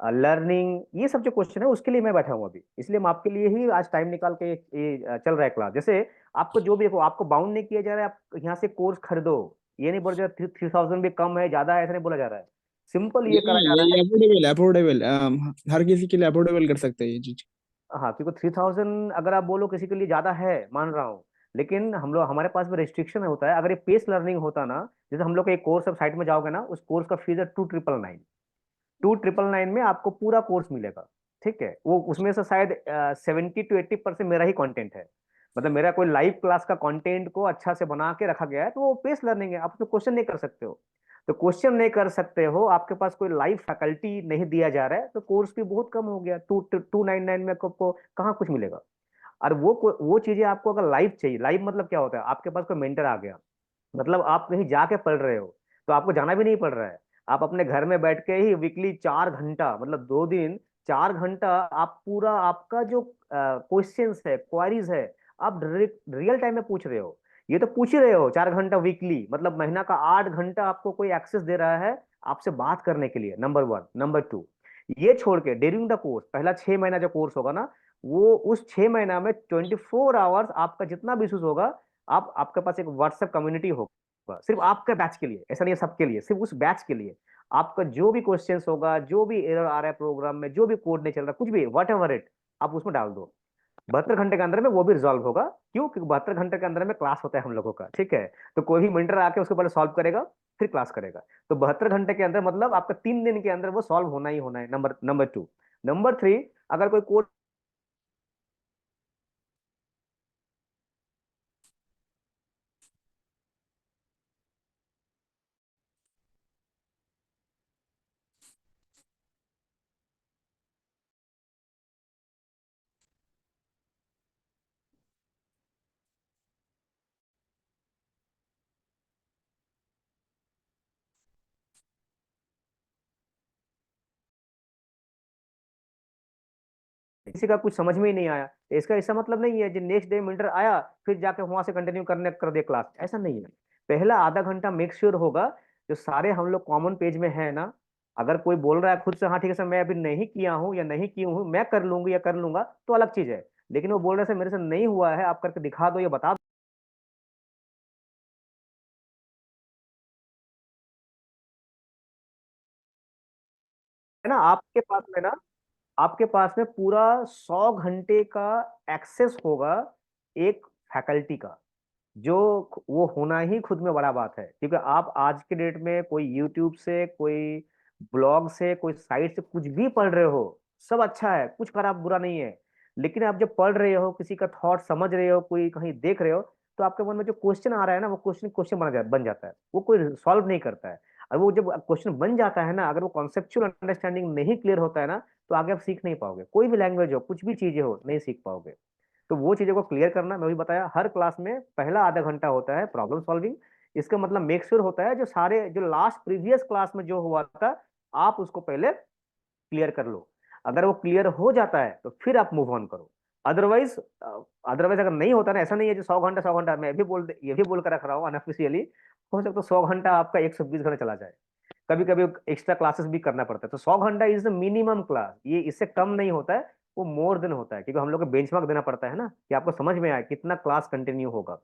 लर्निंग, ये सब जो क्वेश्चन है उसके लिए मैं बैठा हूँ अभी, इसलिए मैं आपके लिए ही आज टाइम निकाल के ये चल रहा है क्लास। जैसे आपको जो भी आपको बाउंड नहीं किया जा रहा है, आप यहाँ से कोर्स खरीदो, ये नहीं बोला जा रहा 3000 भी कम है, ज्यादा है, ऐसा नहीं बोला जा रहा है। सिंपल ये करा जा रहा है। ये अफोर्डेबल अफोर्डेबल हर किसी के लिए अफोर्डेबल कर सकते हैं ये चीज। हाँ, क्योंकि 3000 अगर आप बोलो किसी के लिए ज्यादा है, मान रहा हूँ, लेकिन हम लोग, हमारे पास में रिस्ट्रिक्शन होता है। अगर ये पेस लर्निंग होता ना, जैसे हम लोग का एक कोर्स, अब साइट में जाओगे ना, उस कोर्स का फीस है 2999। 2999 में आपको पूरा कोर्स मिलेगा, ठीक है। वो उसमें से शायद 70 to 80% मेरा ही कंटेंट है, मतलब मेरा कोई लाइव क्लास का कंटेंट को अच्छा से बना के रखा गया है, तो वो पेस लर्निंग है, आप उसमें क्वेश्चन नहीं कर सकते हो। तो क्वेश्चन नहीं कर सकते हो, आपके पास कोई लाइव फैकल्टी नहीं दिया जा रहा है, तो कोर्स भी बहुत कम हो गया। 299 में आपको कहाँ कुछ मिलेगा। और वो चीजें आपको अगर लाइव चाहिए, लाइव मतलब क्या होता है, आपके पास कोई मेंटर आ गया, मतलब आप कहीं जाके पढ़ रहे हो, तो आपको जाना भी नहीं पड़ रहा है। आप अपने घर में बैठ के ही वीकली 4 घंटा, मतलब 2 दिन 4 घंटा, आप पूरा आपका जो क्वेश्चंस है, क्वारीज है, आप रियल टाइम में पूछ रहे हो। ये तो पूछ ही रहे हो 4 घंटा वीकली, मतलब महीना का 8 घंटा आपको कोई एक्सेस दे रहा है आपसे बात करने के लिए, नंबर वन। नंबर टू, ये छोड़ के ड्यूरिंग द कोर्स, पहला 6 महीना जो कोर्स होगा ना, वो उस 6 महीना में 24 आवर्स आपका जितना भी इशूज होगा, आप आपके पास एक व्हाट्सएप कम्युनिटी होगा सिर्फ आपके बैच के लिए, ऐसा नहीं है सबके लिए, सिर्फ उस बैच के लिए। आपका जो भी क्वेश्चंस होगा, जो भी एरर आ रहा है प्रोग्राम में, जो भी कोड नहीं चल रहा, कुछ भी वट एवर इट, आप उसमें डाल दो। 72 घंटे के अंदर में वो भी रिजॉल्व होगा। क्यों? क्योंकि 72 घंटे के अंदर में क्लास होता है हम लोगों का, ठीक है। तो कोई भी मेंटर आके उसको पहले सॉल्व करेगा, फिर क्लास करेगा। तो 72 घंटे के अंदर मतलब आपका 3 दिन के अंदर वो सॉल्व होना ही होना है। Number number two. Number three, अगर कोई कोड, किसी का कुछ समझ में ही नहीं आया, तो इसका ऐसा मतलब नहीं है जो नेक्स्ट डे मेंटर आया फिर जाके वहां से कंटिन्यू करने कर दे क्लास, ऐसा नहीं है। पहला आधा घंटा मेक श्योर होगा, जो सारे हम लोग कॉमन पेज में है ना, अगर कोई बोल रहा है खुद से, हाँ ठीक है सर मैं अभी नहीं किया हूँ या नहीं की हूँ, मैं कर लूंगी या कर लूंगा, तो अलग चीज है। लेकिन वो बोल रहे सर मेरे से नहीं हुआ है, आप करके दिखा दो या बता दो, है ना। आपके पास में पूरा 100 घंटे का एक्सेस होगा एक फैकल्टी का, वो होना ही खुद में बड़ा बात है, क्योंकि आप आज के डेट में कोई यूट्यूब से, कोई ब्लॉग से, कोई साइट से कुछ भी पढ़ रहे हो, सब अच्छा है, कुछ खराब बुरा नहीं है। लेकिन आप जब पढ़ रहे हो, किसी का थॉट समझ रहे हो, कोई कहीं देख रहे हो, तो आपके मन में जो क्वेश्चन आ रहा है ना, वो क्वेश्चन क्वेश्चन बन जाता है, वो कोई सॉल्व नहीं करता है। और वो जब क्वेश्चन बन जाता है ना, अगर वो कॉन्सेप्चुअल अंडरस्टैंडिंग नहीं क्लियर होता है ना, तो आगे आप सीख नहीं पाओगे। कोई भी लैंग्वेज हो, कुछ भी चीजें हो, नहीं सीख पाओगे। तो वो चीजों को क्लियर करना, मैं भी बताया, हर क्लास में पहला आधा घंटा होता है प्रॉब्लम सॉल्विंग। इसका मतलब मेक श्योर होता है जो सारे जो लास्ट प्रीवियस क्लास में जो हुआ था, आप उसको पहले क्लियर कर लो। अगर वो क्लियर हो जाता है तो फिर आप मूव ऑन करो। अदरवाइज अदरवाइज अगर नहीं होता ना, ऐसा नहीं है जो 100 घंटा मैं भी ये भी बोल कर रख रहा हूँ अनऑफिशियली, हो सकता है 100 घंटा आपका 120 घंटा चला जाए। कभी कभी एक्स्ट्रा क्लासेस भी करना पड़ता है। तो 100 घंटा इज द मिनिमम क्लास, ये इससे कम नहीं होता है, वो मोर देन होता है, क्योंकि हम लोग को बेंचमार्क देना पड़ता है ना, कि आपको समझ में आए कितना क्लास कंटिन्यू होगा।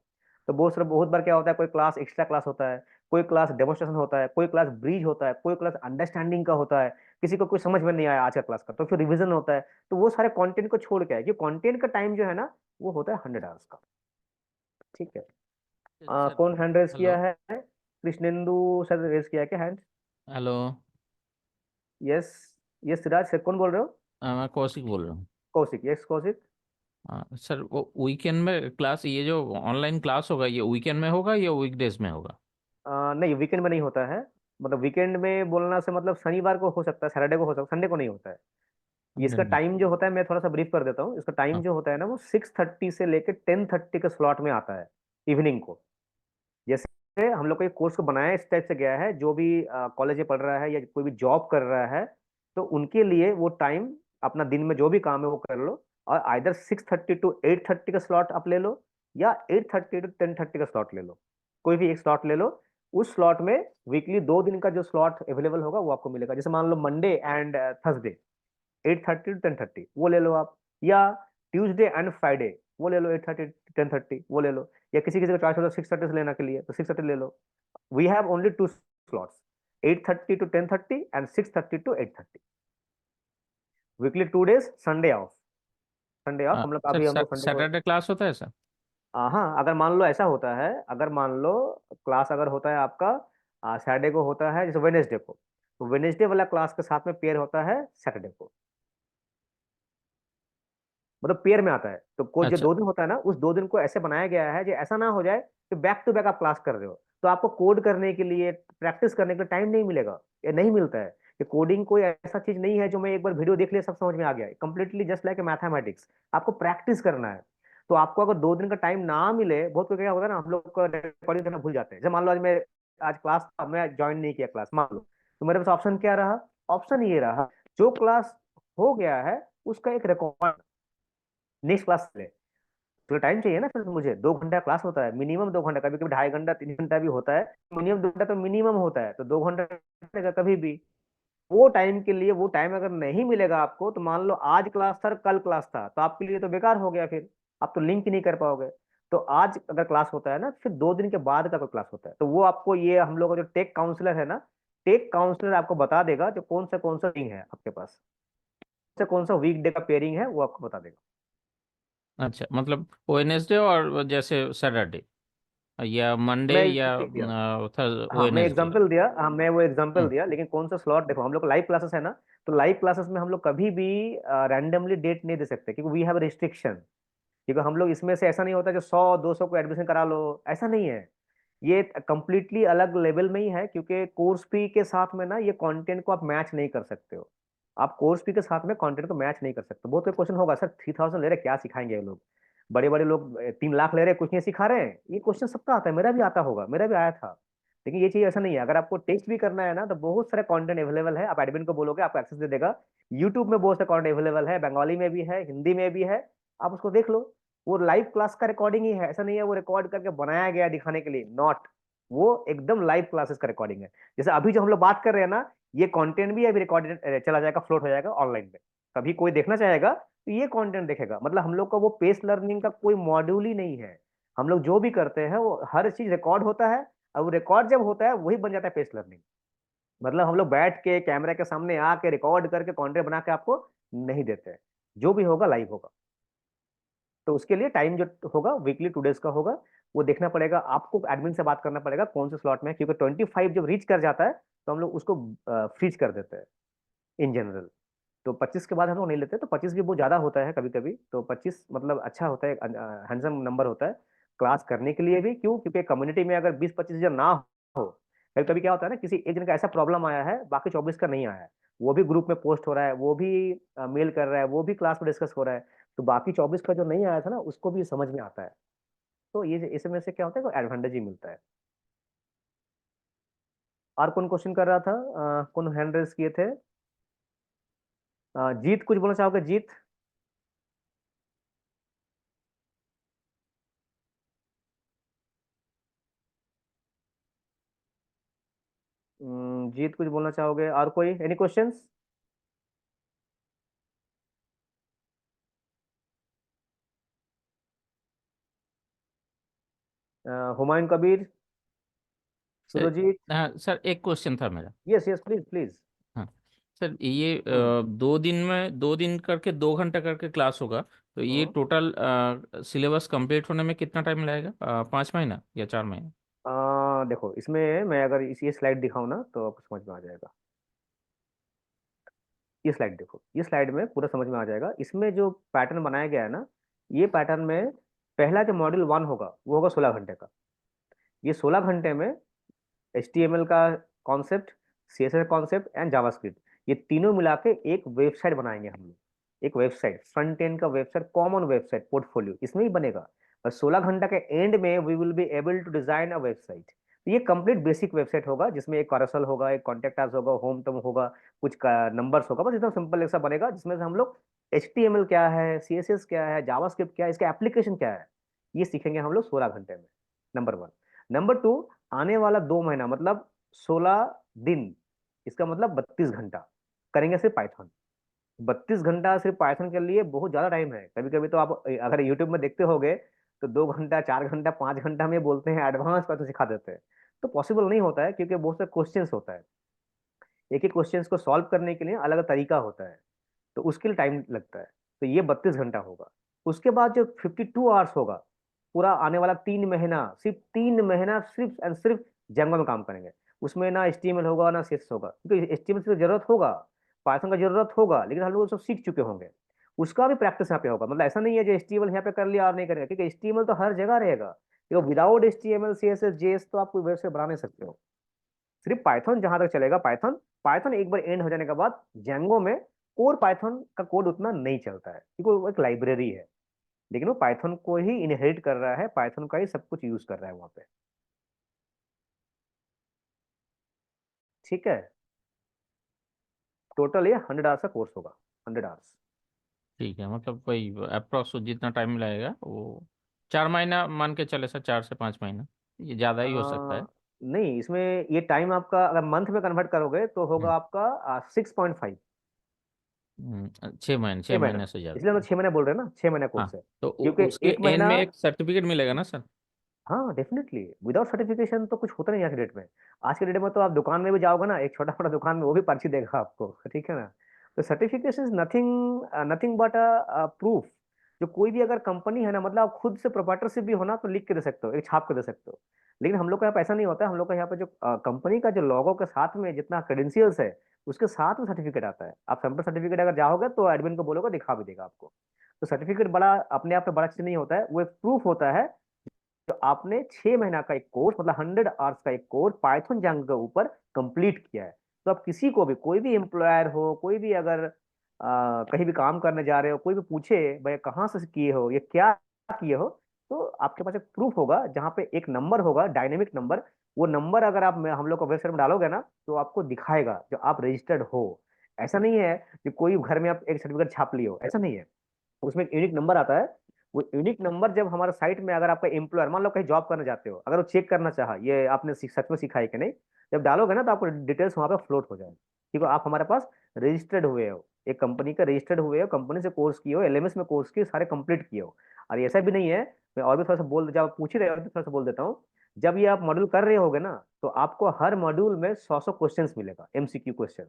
तो बहुत बार क्या होता है, कोई क्लास एक्स्ट्रा क्लास होता है, कोई क्लास डेमोस्ट्रेशन होता है, कोई क्लास ब्रीज होता है, कोई क्लास अंडरस्टैंडिंग का होता है, किसी को कुछ समझ में नहीं आया आज का क्लास का, तो फिर रिवीजन होता है। तो वो सारे कंटेंट को छोड़ के है, कि कंटेंट का टाइम जो है ना, वो होता है 100 आवर्स का। ठीक है। सर। कौन हैंड रेस हेलो। किया है? कृष्णेंदु सर रेस किया है क्या hand? Hello. Yes. Yes Siraj sir, कौन बोल रहे हो? मैं कौशिक बोल रहा हूँ। कौशिक, यस कौशिक। सर वो वीकेंड में क्लास, ये जो ऑनलाइन क्लास होगा ये वीकेंड में होगा या वीकडेज में होगा? नहीं, वीकेंड में नहीं होता है। मतलब वीकेंड में बोलना से मतलब शनिवार को हो सकता है, सैटरडे को हो सकता है, संडे को नहीं होता है। इसका नहीं। टाइम जो होता है, मैं थोड़ा सा ब्रीफ कर देता हूँ। इसका टाइम हाँ। जो होता है ना, वो 6:30 से लेकर 10:30 के स्लॉट में आता है, इवनिंग को। जैसे हम लोग को एक कोर्स को बनाया इस टाइप से गया है, जो भी कॉलेज में पढ़ रहा है या कोई भी जॉब कर रहा है, तो उनके लिए वो टाइम, अपना दिन में जो भी काम है वो कर लो। और आइदर 6:30 टू 8:30 का स्लॉट आप ले लो, या 8:30 टू 10:30 का स्लॉट ले लो। कोई भी एक स्लॉट ले लो। उस स्लॉट में वीकली 2 दिन का जो स्लॉट अवेलेबल होगा वो आपको मिलेगा। जैसे मान लो मंडे एंड थर्सडे 8:30 टू 10:30 वो ले लो आप, या ट्यूसडे एंड फ्राइडे वो ले लो 8:30 टू 10:30 वो ले लो, या किसी किसी का चॉइस होता है 6:30 से लेना के लिए तो 6:30 ले लो। We have only 2 slots, 8:30 to 10:30 and 6:30 to 8:30। Weekly 2 days, Sunday off. Sunday off हम लोग, अभी हम सर लोग संडे को। सैटरडे क्लास होता है सर? हाँ, अगर मान लो ऐसा होता है, अगर मान लो क्लास अगर होता है आपका सैटरडे को होता है, जैसे वेनेसडे को, तो वेनेसडे वाला क्लास के साथ में पेयर होता है सैटरडे को, मतलब पेयर में आता है। तो कोई जो अच्छा। 2 दिन होता है ना, उस 2 दिन को ऐसे बनाया गया है जो ऐसा ना हो जाए कि बैक टू बैक आप क्लास कर रहे हो, तो आपको कोड करने के लिए, प्रैक्टिस करने के लिए टाइम नहीं मिलेगा, ये नहीं मिलता है। कि कोडिंग कोई ऐसा चीज नहीं है जो मैं एक बार वीडियो देख लिया सब समझ में आ गया, कंप्लीटली जस्ट लाइक मैथमेटिक्स, आपको प्रैक्टिस करना है। तो आपको अगर 2 दिन का टाइम ना मिले, बहुत कोई क्या होता है ना, हम लोग का रिकॉर्डिंग करना भूल जाते हैं। जैसे मान लो आज क्लास था, मैं ज्वाइन नहीं किया क्लास मान लो, तो मेरे पास ऑप्शन क्या रहा? ऑप्शन ये रहा, जो क्लास हो गया है उसका एक रिकॉर्ड नेक्स्ट क्लास ले। तो टाइम चाहिए ना, फिर मुझे 2 घंटा क्लास होता है, मिनिमम 2 घंटा, कभी कभी 2.5 घंटा 3 घंटा भी होता है, मिनिमम 2 घंटा तो मिनिमम होता है, तो 2 घंटा लगेगा कभी भी। वो टाइम के लिए, वो टाइम अगर नहीं मिलेगा आपको, तो मान लो आज क्लास था, कल क्लास था, तो आपके लिए तो बेकार हो गया, फिर आप तो लिंक ही नहीं कर पाओगे। तो आज अगर क्लास होता है ना, फिर 2 दिन के बाद का कोई क्लास होता है, तो वो आपको, ये हम लोग का जो टेक काउंसलर है ना, टेक काउंसलर आपको बता देगा जो कौन सा लिंक है आपके पास, कौन सा वीक डे का पेयरिंग है, वो आपको बता देगा। अच्छा, मतलब वेनेसडे और जैसे सैटरडे या मंडे मैं या नहीं दिया। हाँ, मैं वेनेसडे? एग्जांपल दिया, हाँ मैं वो एग्जांपल हम्म। दिया, लेकिन कौन सा स्लॉट, देखो हम लोग लाइव क्लासेस है ना, तो लाइव क्लासेस में हम लोग कभी भी रैंडमली डेट नहीं दे सकते, क्योंकि वी हैव रिस्ट्रिक्शन। क्योंकि हम लोग इसमें से ऐसा नहीं होता जो 100-200 को एडमिशन करा लो, ऐसा नहीं है। ये कंप्लीटली अलग लेवल में ही है, क्योंकि कोर्स फी के साथ में ना ये कंटेंट को आप मैच नहीं कर सकते हो। आप कोर्स फी के साथ में कंटेंट को मैच नहीं कर सकते। बहुत कोई क्वेश्चन होगा, सर 3,000 ले रहे क्या सिखाएंगे ये लोग? बड़े बड़े लोग 3 लाख ले रहे कुछ नहीं सिखा रहे हैं, ये क्वेश्चन सबका आता है, मेरा भी आता होगा, मेरा भी आया था। लेकिन ये चीज ऐसा नहीं है। अगर आपको टेस्ट भी करना है ना, तो बहुत सारे कंटेंट अवेलेबल है, आप एडमिन को बोलोगे आपको एक्सेस दे देगा। यूट्यूब में बहुत सारे कंटेंट अवेलेबल है, बंगाली में भी है, हिंदी में भी है, आप उसको देख लो। वो लाइव क्लास का रिकॉर्डिंग ही है, ऐसा नहीं है वो रिकॉर्ड करके बनाया गया दिखाने के लिए, नॉट। वो एकदम लाइव क्लासेस का रिकॉर्डिंग है। जैसे अभी जो हम लोग बात कर रहे हैं ना, ये कंटेंट भी अभी रिकॉर्डेड चला जाएगा, फ्लोट हो जाएगा ऑनलाइन में। कभी कोई देखना चाहेगा तो ये कंटेंट देखेगा। मतलब हम लोग का वो पेस लर्निंग का कोई मॉड्यूल ही नहीं है। हम लोग जो भी करते हैं वो हर चीज रिकॉर्ड होता है, और वो रिकॉर्ड जब होता है वही बन जाता है पेस लर्निंग। मतलब हम लोग बैठ के कैमरे के सामने आके रिकॉर्ड करके कंटेंट बना के आपको नहीं देते हैं। जो भी होगा लाइव होगा। तो उसके लिए टाइम जो होगा वीकली 2 डेज का होगा। वो देखना पड़ेगा आपको, एडमिन से बात करना पड़ेगा कौन से स्लॉट में है, क्योंकि 25 जब रीच कर जाता है तो हम लोग उसको फ्रीज कर देते हैं इन जनरल। तो 25 के बाद हम लोग नहीं लेते, तो 25 भी बहुत ज्यादा होता है कभी कभी, तो 25 मतलब अच्छा होता है, हैंडसम नंबर होता है क्लास करने के लिए भी। क्यों? क्योंकि कम्युनिटी में अगर 20-25 जन ना हो, कभी कभी क्या होता है ना, किसी एक जन का ऐसा प्रॉब्लम आया है, बाकी 24 का नहीं आया है, वो भी ग्रुप में पोस्ट हो रहा है, वो भी मेल कर रहा है, वो भी क्लास में डिस्कस हो रहा है, तो बाकी 24 का जो नहीं आया था ना उसको भी समझ में आता है। तो ये इसमें से क्या होता है, एडवांटेज ही मिलता है। और कौन क्वेश्चन कर रहा था? कौन हैंड रेस किए थे? जीत कुछ बोलना चाहोगे? जीत? जीत कुछ बोलना चाहोगे? और कोई any questions? Humayun Kabir, sir Surjit? हाँ सर, एक क्वेश्चन था मेरा। Yes yes, please please. हाँ सर, ये 2 दिन करके 2 घंटा करके क्लास होगा, तो ये टोटल सिलेबस कंप्लीट होने में कितना टाइम लगेगा? 5 महीना या 4 महीना? देखो, इसमें मैं अगर ये स्लाइड दिखाऊं ना तो आपको समझ में आ जाएगा। ये स्लाइड देखो, ये स्लाइड में पूरा समझ में आ जाएगा। इसमें जो पैटर्न बनाया गया है ना, ये पैटर्न में पहला जो मॉड्यूल 1 होगा वो होगा 16 घंटे का। ये 16 घंटे में HTML का concept, CSS concept and JavaScript, ये तीनों मिला के एक वेबसाइट बनाएंगे हम लोग। एक वेबसाइट, फ्रंट एंड का वेबसाइट, कॉमन वेबसाइट, पोर्टफोलियो इसमें ही बनेगा। और 16 घंटा के एंड में we will be able to design a website. तो ये कंप्लीट बेसिक वेबसाइट होगा, जिसमें एक कैरोसेल होगा, एक कॉन्टेक्ट अस होगा, होम टर्म होगा, कुछ नंबर्स होगा, बस इतना सिंपल ऐसा बनेगा, जिसमें से हम लोग HTML क्या है, CSS क्या है, जावास्क्रिप्ट क्या है, इसका एप्लीकेशन क्या है, ये सीखेंगे हम लोग 16 घंटे में। नंबर 1। नंबर 2, आने वाला 2 महीना मतलब 16 दिन, इसका मतलब 32 घंटा करेंगे सिर्फ पाइथन। 32 घंटा सिर्फ पाइथन के लिए बहुत ज्यादा टाइम है। कभी कभी तो आप अगर यूट्यूब में देखते होगे तो 2 घंटा, 4 घंटा, 5 घंटा में बोलते हैं एडवांस पाइथन सिखा देते हैं। तो पॉसिबल नहीं होता है, क्योंकि बहुत से क्वेश्चंस होता है, एक एक क्वेश्चंस को सॉल्व करने के लिए अलग अलग तरीका होता है, तो उसके लिए टाइम लगता है। तो ये 32 घंटा होगा। उसके बाद जो 52 आवर्स होगा, पूरा आने वाला 3 महीना, सिर्फ 3 महीना सिर्फ एंड सिर्फ जंगल में काम करेंगे। उसमें ना HTML होगा ना CSS होगा, क्योंकि HTML की जरूरत होगा, पाइथन का जरूरत होगा, लेकिन हम लोग सब सीख चुके होंगे। उसका भी प्रैक्टिस यहाँ पे होगा, मतलब ऐसा नहीं है जो HTML यहाँ पे कर लिया और नहीं करेगा, क्योंकि HTML तो हर जगह रहेगा। क्योंकि विदाउट HTML CSS JS तो आप कोई वेबसाइट बना नहीं सकते हो। सिर्फ पाइथन जहां तक चलेगा पाइथन। पाइथन एक बार एंड हो जाने के बाद जेंगो में कोर पाइथन का कोड उतना नहीं चलता है, क्योंकि वो एक लाइब्रेरी है, लेकिन वो पाइथन को ही इनहेरिट कर रहा है, पाइथन का ही सब कुछ यूज कर रहा है वहां पे। ठीक है, टोटल ये 100 आवर्स का कोर्स होगा, 100 आवर्स। ठीक है, मतलब वही अप्रोक्स जितना टाइम लगेगा वो 4 महीना मान के चले सर, 4 से 5 महीना, ये ज़्यादा ही हो सकता है। नहीं, इसमें ये टाइम आपका अगर मंथ में कन्वर्ट करोगे तो होगा हम्म, आपका 6.5। 6 महीने, छह 6 महीना महीने से ज़्यादा इसलिए हम लोग नहीं। 6 महीने बोल रहे हैं ना, 6 महीना हाँ, कोर्स है, तो क्योंकि उसके एक एंड महीना। में एक सर्टिफिकेट मिलेगा ना सर? हाँ डेफिनेटली, विदाउट सर्टिफिकेशन तो कुछ होता नहीं आज के डेट में। आज के डेट में तो आप दुकान में भी जाओगे ना, एक छोटा मोटा दुकान में, वो भी पर्ची देगा आपको, ठीक है ना। तो certification is nothing, nothing but a proof. जो कोई भी अगर कंपनी है ना, मतलब आप खुद से प्रोप्राइटरशिप भी हो ना, तो लिख के दे सकते हो, एक छाप के दे सकते हो। लेकिन हम लोग का यहाँ पैसा नहीं होता है। हम लोग का यहाँ पे जो कंपनी का जो लोगो के साथ में जितना क्रेडेंशियल्स है, उसके साथ में सर्टिफिकेट आता है। आप सैंपल सर्टिफिकेट अगर जाओगे तो एडमिन को बोलोगे, दिखा भी देगा आपको। तो सर्टिफिकेट बड़ा अपने आप में बड़ा चीज नहीं होता है, वो एक प्रूफ होता है। तो आपने 6 महीना का एक कोर्स, मतलब 100 आवर्स का एक कोर्स पाइथन जंग के ऊपर कंप्लीट किया है। तो आप किसी को भी, कोई भी एम्प्लॉयर हो, कोई भी अगर कहीं भी काम करने जा रहे हो, कोई भी पूछे भाई कहाँ से किए हो, ये क्या किए हो, तो आपके पास एक प्रूफ होगा, जहाँ पे एक नंबर होगा, डायनेमिक नंबर। वो नंबर अगर आप हम लोग को वेबसाइट में डालोगे ना, तो आपको दिखाएगा जो आप रजिस्टर्ड हो। ऐसा नहीं है कि कोई घर में आप एक सर्टिफिकेट छाप लियो, ऐसा नहीं है। उसमें एक यूनिक नंबर आता है। वो यूनिक नंबर जब हमारे साइट में, अगर आपका एम्प्लॉयर, मान लो कहीं जॉब करने जाते हो, अगर वो चेक करना चाहा ये आपने सच में सीखा है कि नहीं, जब डालोगे ना तो आपको डिटेल्स वहां पे फ्लोट हो जाएगी, क्योंकि आप हमारे पास रजिस्टर्ड हुए हो, एक कंपनी का रजिस्टर्ड हुए हो, कंपनी से कोर्स किए हो, LMS में कोर्स किए, सारे कंप्लीट किए हो। और ऐसा भी नहीं है, मैं और भी थोड़ा सा बोल, जब आप पूछ ही रहे हो, और भी थोड़ा सा बोल देता हूँ। जब ये आप मॉड्यूल कर रहे होगे ना, तो आपको हर मॉड्यूल में 100 क्वेश्चन मिलेगा, MCQ क्वेश्चन।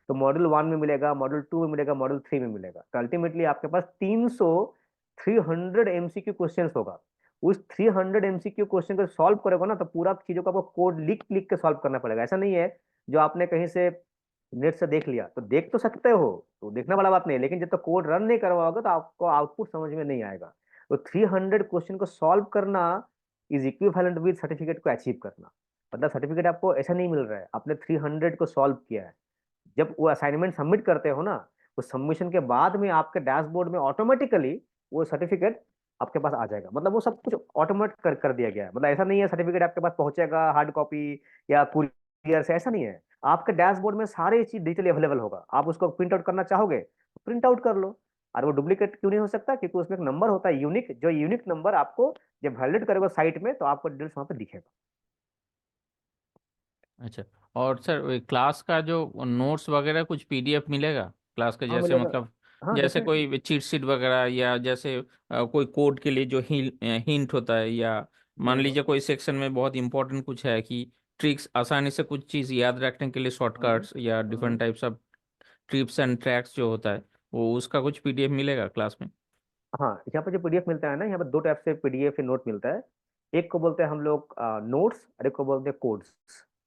तो मॉड्यूल 1 में मिलेगा, मॉड्यूल 2 में मिलेगा, मॉड्यूल 3 में मिलेगा। तो अल्टीमेटली आपके पास 300 300 MCQ क्वेश्चंस होगा। उस 300 MCQ क्वेश्चन को सॉल्व करोगे ना तो पूरा चीजों का आपको कोड लिख लिख के सॉल्व करना पड़ेगा। ऐसा नहीं है जो आपने कहीं से नेट से देख लिया, तो देख तो सकते हो, तो देखने वाला बात नहीं है, लेकिन जब तक कोड रन नहीं करवाओगे तो आपको आउटपुट समझ में नहीं आएगा। तो 300 क्वेश्चन को सॉल्व करना इज इक्विवेलेंट विद सर्टिफिकेट को अचीव करना। मतलब सर्टिफिकेट आपको ऐसा नहीं मिल रहा है, आपने 300 को सॉल्व किया है। जब वो असाइनमेंट सबमिट करते हो ना, उस सबमिशन के बाद में आपके डैशबोर्ड में ऑटोमेटिकली वो सर्टिफिकेट आपके पास आ जाएगा। मतलब वो सब कुछ ऑटोमेट कर दिया गया है। मतलब ऐसा नहीं है सर्टिफिकेट आपके पास पहुंचेगा हार्ड कॉपी या कुरियर से, ऐसा नहीं है। आपके डैशबोर्ड में सारी चीज डिजिटली अवेलेबल होगा। आप उसको प्रिंट आउट करना चाहोगे तो प्रिंट आउट कर लो। और वो डुप्लीकेट क्यों नहीं हो सकता, क्योंकि उसमें एक नंबर होता है यूनिक, जो यूनिक नंबर आपको जब वैलिडेट करेगा साइट में तो आपको डिटेल्स वहां पे दिखेगा। अच्छा, और सर क्लास का जो नोट्स वगैरह कुछ पीडीएफ मिलेगा क्लास का, हाँ जैसे मिलेगा। मतलब हाँ जैसे डेफिनेटली। कोई चीट शीट वगैरह, या जैसे कोई कोड के लिए जो हिंट होता है, या मान हम्म लीजिए कोई सेक्शन में बहुत इंपॉर्टेंट कुछ है कि ट्रिक्स, आसानी से कुछ चीज़ याद रखने के लिए हम्म शॉर्टकट्स या hmm. Different types of trips and tracks जो होता है, वो उसका कुछ पीडीएफ मिलेगा क्लास में? हाँ, यहाँ पर जो पीडीएफ मिलता है ना, यहाँ पर दो टाइप से पीडीएफ या नोट मिलता है। एक को बोलते हैं हम लोग नोट्स, और एक को बोलते हैं कोड्स।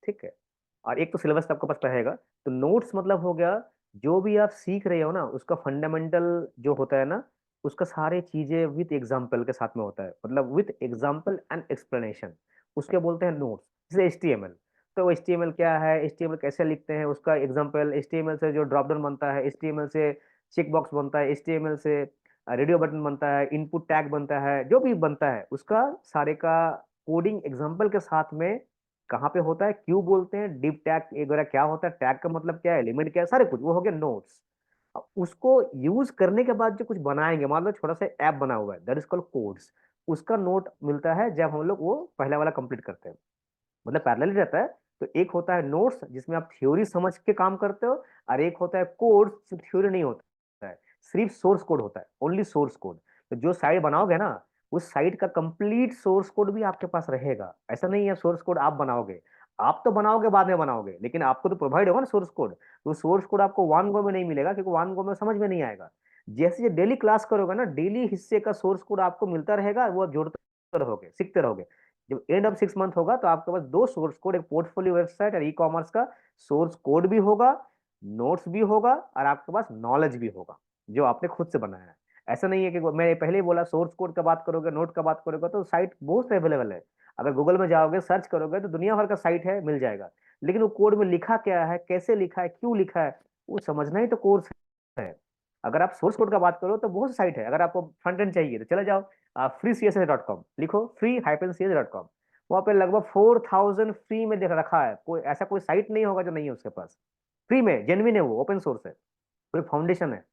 ठीक है। और एक तो सिलेबस आपके पास रहेगा। तो नोट्स मतलब हो गया जो भी आप सीख रहे हो ना, उसका फंडामेंटल जो होता है ना, उसका सारे चीजें विद एग्जाम्पल के साथ में होता है। मतलब विद एग्जाम्पल एंड एक्सप्लेनेशन, उसके बोलते हैं नोट्स। जैसे HTML, तो HTML क्या है, HTML कैसे लिखते हैं, उसका एग्जाम्पल, HTML से जो ड्रॉप डाउन बनता है, HTML से चेक बॉक्स बनता है, HTML से रेडियो बटन बनता है, इनपुट टैग बनता है, जो भी बनता है उसका सारे का कोडिंग एग्जाम्पल के साथ में कहाँ पे होता है, क्यों बोलते हैं, डिप टैग वगैरह क्या होता है, टैग का मतलब क्या है, एलिमेंट क्या है, सारे कुछ वो हो गया नोट्स। उसको यूज करने के बाद जो कुछ बनाएंगे, मान लो छोटा सा ऐप बना हुआ है, दैट इज कॉल्ड कोड्स। उसका नोट मिलता है जब हम लोग वो पहला वाला कंप्लीट करते हैं। मतलब पैरेलल रहता है। तो एक होता है नोट्स जिसमें आप थ्योरी समझ के काम करते हो, और एक होता है कोड जो थ्योरी नहीं होता है, सिर्फ सोर्स कोड होता है, ओनली सोर्स कोड। तो जो साइट बनाओगे ना, उस साइट का कंप्लीट सोर्स कोड भी आपके पास रहेगा। ऐसा नहीं है सोर्स कोड आप बनाओगे, आप तो बनाओगे बाद में बनाओगे, लेकिन आपको तो प्रोवाइड होगा ना सोर्स कोड। तो सोर्स कोड आपको वन गो में नहीं मिलेगा, क्योंकि वन गो में समझ में नहीं आएगा। जैसे डेली क्लास करोगे ना, डेली हिस्से का सोर्स कोड आपको मिलता रहेगा, वो आप जोड़ते रहोगे, सीखते रहोगे। जब एंड ऑफ 6 मंथ होगा तो आपके पास दो सोर्स कोड, एक पोर्टफोलियो वेबसाइट और ई-कॉमर्स का सोर्स कोड भी होगा, नोट्स भी होगा, और आपके पास नॉलेज भी होगा जो आपने खुद से बनाया है। ऐसा नहीं है कि मैं पहले ही बोला सोर्स कोड का बात करोगे, नोट का बात करोगे, तो साइट बहुत अवेलेबल है। अगर गूगल में जाओगे, सर्च करोगे, तो दुनिया भर का साइट है, मिल जाएगा। लेकिन वो कोड में लिखा क्या है, कैसे लिखा है, क्यों लिखा है, वो समझना ही तो कोर्स है। अगर आप सोर्स कोड का बात करो तो बहुत साइट है। अगर आपको फ्रंट एंड चाहिए तो चले जाओ freecss.com, लिखो free-css.com। वहाँ पे लगभग 4000 फ्री में देख रखा है। कोई ऐसा कोई साइट नहीं होगा जो नहीं है उसके पास। फ्री में, जेन्युइन है, वो ओपन सोर्स है, कोई फाउंडेशन है,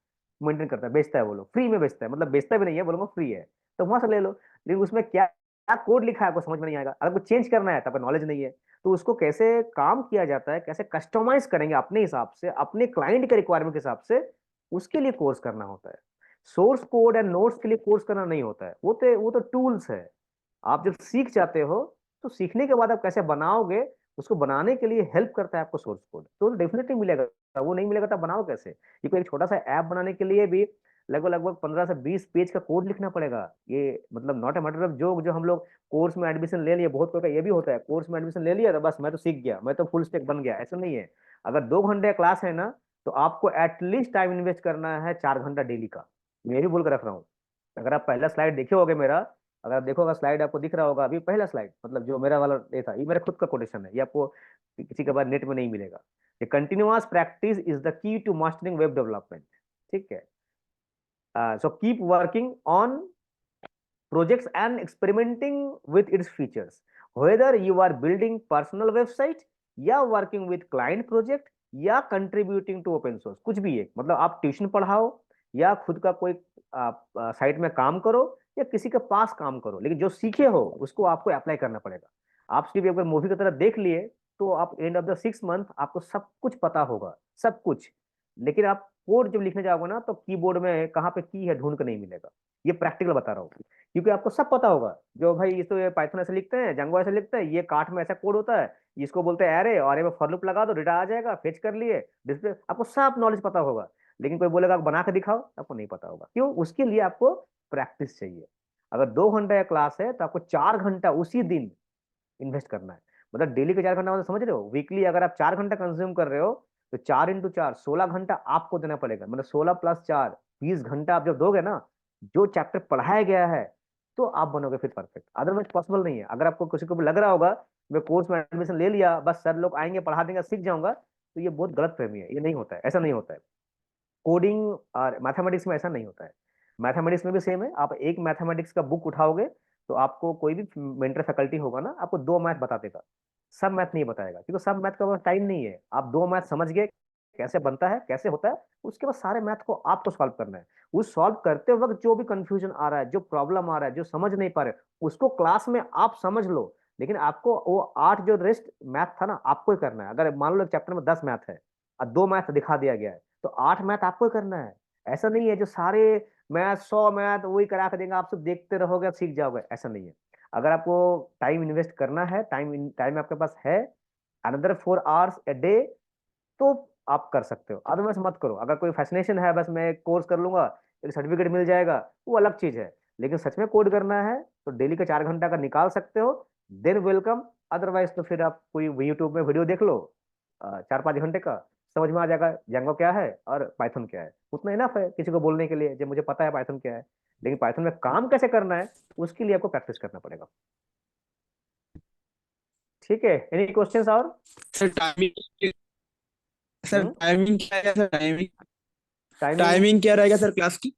मेंटेन करता है, बेचता है, वो लोग फ्री में बेचता है, मतलब बेचता भी नहीं है, बोलूंगा फ्री है। तो वहां से ले लो। लेकिन उसमें क्या क्या कोड लिखा है आपको समझ में नहीं आएगा। अगर कुछ चेंज करना है तो आपको नॉलेज नहीं है, तो उसको कैसे काम किया जाता है, कैसे कस्टमाइज करेंगे अपने हिसाब से, अपने क्लाइंट के रिक्वायरमेंट के हिसाब से, उसके लिए कोर्स करना होता है। सोर्स कोड एंड नोट्स के लिए कोर्स करना नहीं होता है। वो तो टूल्स है। आप जब सीख जाते हो तो सीखने के बाद आप कैसे बनाओगे, उसको बनाने के लिए हेल्प करता है आपको सोर्स कोड, तो डेफिनेटली मिलेगा। वो नहीं मिलेगा तो आप बनाओ कैसे। क्योंकि एक छोटा सा ऐप बनाने के लिए भी लगभग लगभग 15 से 20 पेज का कोड लिखना पड़ेगा। ये मतलब नॉट ए मैटर ऑफ जो जो हम लोग कोर्स में एडमिशन ले लिए, बहुत कोई का ये भी होता है, कोर्स में एडमिशन ले लिया तो बस मैं तो सीख गया, मैं तो फुल स्टैक बन गया, ऐसा नहीं है। अगर 2 घंटे क्लास है ना, तो आपको एटलीस्ट टाइम इन्वेस्ट करना है 4 घंटा डेली का। मैं भी बोल कर रख रहा हूँ। अगर आप पहला स्लाइड देखे होगे मेरा, अगर आप देखोगे स्लाइड आपको दिख रहा होगा, अभी पहला स्लाइड मतलब जो मेरा वाला ये था, ये मेरा खुद का कोटेशन है, ये आपको किसी के बाद नेट में नहीं मिलेगा। ये continuous practice is the key to mastering web development. ठीक है। So keep working on projects and experimenting with its features, whether you are building personal website या working with client project या contributing to open source, कुछ भी है। मतलब आप ट्यूशन पढ़ाओ या खुद का कोई साइट में काम करो या किसी के पास काम करो, लेकिन जो सीखे हो उसको आपको अप्लाई करना पड़ेगा। आप सिर्फ एक बार मूवी की तरह देख लिए तो आप एंड ऑफ द 6 मंथ आपको सब कुछ पता होगा, सब कुछ। लेकिन आप कोड जब लिखने जाओगे ना, तो कीबोर्ड में कहाँ पे की है ढूंढ के नहीं मिलेगा। ये प्रैक्टिकल बता रहा हूँ, क्योंकि आपको सब पता होगा। जो भाई इस तो ये पाइथन ऐसे लिखते हैं, जंगो ऐसे लिखते हैं, ये काट में ऐसा कोड होता है, इसको बोलते हैं एरे, और ये में फॉर लूप लगा दो, डेटा आ जाएगा, फेच कर लिए डिस्प्ले, आपको सब नॉलेज पता होगा। लेकिन कोई बोलेगा बना के दिखाओ, आपको नहीं पता होगा। क्यों? उसके लिए आपको प्रैक्टिस चाहिए। अगर 2 घंटे का क्लास है तो आपको 4 घंटा उसी दिन इन्वेस्ट करना है। मतलब डेली के 4 घंटा मतलब समझ रहे हो, वीकली अगर आप 4 घंटा कंज्यूम कर रहे हो तो 4 × 4 16 घंटा आपको देना पड़ेगा। मतलब 16 + 4 20 घंटा आप जब दोगे ना, जो चैप्टर पढ़ाया गया है, तो आप बनोगे फिर परफेक्ट। अदरवाइज पॉसिबल नहीं है। अगर आपको किसी को भी लग रहा होगा मैं कोर्स में एडमिशन ले लिया, बस सर लोग आएंगे पढ़ा देंगे सीख जाऊंगा, तो ये बहुत गलत फहमी है। ये नहीं होता है, ऐसा नहीं होता है। कोडिंग और मैथमेटिक्स में ऐसा नहीं होता है। मैथमेटिक्स में भी सेम है। आप एक मैथमेटिक्स का बुक उठाओगे तो आपको कोई भी मेंटर फैकल्टी होगा ना, आपको 2 मैथ बता देगा, सब मैथ नहीं बताएगा, क्योंकि सब मैथ का टाइम नहीं है। आप 2 मैथ समझ गए कैसे बनता है कैसे होता है, उसके बाद सारे मैथ को आपको सॉल्व करना है। उस सॉल्व करते वक्त जो भी कंफ्यूजन आ रहा है, जो प्रॉब्लम आ रहा है, जो समझ नहीं पा रहे, उसको क्लास में आप समझ लो, लेकिन आपको वो 8 जो रेस्ट मैथ था ना, आपको ही करना है। अगर मान लो एक चैप्टर में 10 मैथ है और 2 मैथ दिखा दिया गया है, तो 8 मैथ आपको ही करना है। ऐसा नहीं है जो सारे मैथ 100 मैथ वही करा के देंगे, आप सब देखते रहोगे आप सीख जाओगे, ऐसा नहीं है। अगर आपको टाइम इन्वेस्ट करना है, टाइम आपके पास है, अनदर 4 आवर्स ए डे, तो आप कर सकते हो। अदरवाइज मत करो। अगर कोई फैसिनेशन है बस मैं कोर्स कर लूंगा एक सर्टिफिकेट मिल जाएगा, वो अलग चीज है। लेकिन सच में कोड करना है तो डेली का 4 घंटा का निकाल सकते हो, देन वेलकम। अदरवाइज तो फिर आप कोई यूट्यूब में वीडियो देख लो 4-5 घंटे का, समझ में आ जाएगा जंगो क्या है और पाइथन क्या है। उतना इनफ है किसी को बोलने के लिए जब मुझे पता है पाइथन क्या है। लेकिन पाइथन में काम कैसे करना है उसके लिए आपको प्रैक्टिस करना पड़ेगा। ठीक है, एनी क्वेश्चंस और? सर टाइमिंग, सर हम्म टाइमिंग क्या है सर? टाइमिंग टाइमिंग टाइमिंग क्या रहेगा सर क्लास की?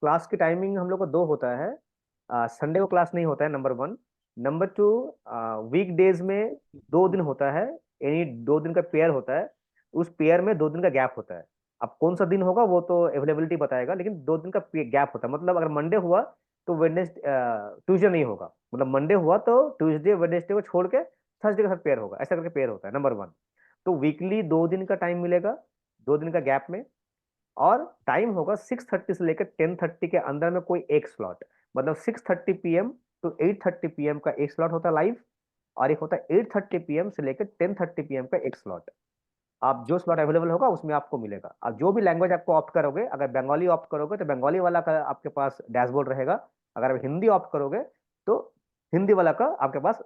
क्लास की टाइमिंग हम लोग को 2 होता है। संडे को क्लास नहीं होता है, नंबर 1। नंबर 2, वीक डेज में 2 दिन होता है, यानी 2 दिन का पेयर होता है। उस पेयर में 2 दिन का गैप होता है। अब कौन सा दिन होगा वो तो अवेलेबिलिटी बताएगा, लेकिन 2 दिन का गैप होता है। मतलब अगर मंडे हुआ तो वेडनेसडे ट्यूसडे नहीं होगा। मतलब मंडे हुआ तो ट्यूसडे वेडनेसडे को छोड़ के थर्सडे के साथ पेयर होगा, ऐसा करके पेयर होता है, नंबर 1। तो वीकली 2 दिन का टाइम मिलेगा, 2 दिन का गैप में। और टाइम होगा 6:30 से लेकर 10:30 के अंदर में कोई एक स्लॉट। मतलब 6:30 PM टू 8:30 PM का एक स्लॉट होता है लाइव, और एक होता है 8:30 PM से लेकर 10:30 PM का एक स्लॉट। आप जो स्लॉट अवेलेबल होगा उसमें आपको मिलेगा। अब जो भी लैंग्वेज आपको ऑप्ट करोगे, अगर बंगाली ऑप्ट करोगे तो बंगाली वाला का आपके पास डैशबोर्ड रहेगा। अगर आप हिंदी ऑप्ट करोगे तो हिंदी वाला का आपके पास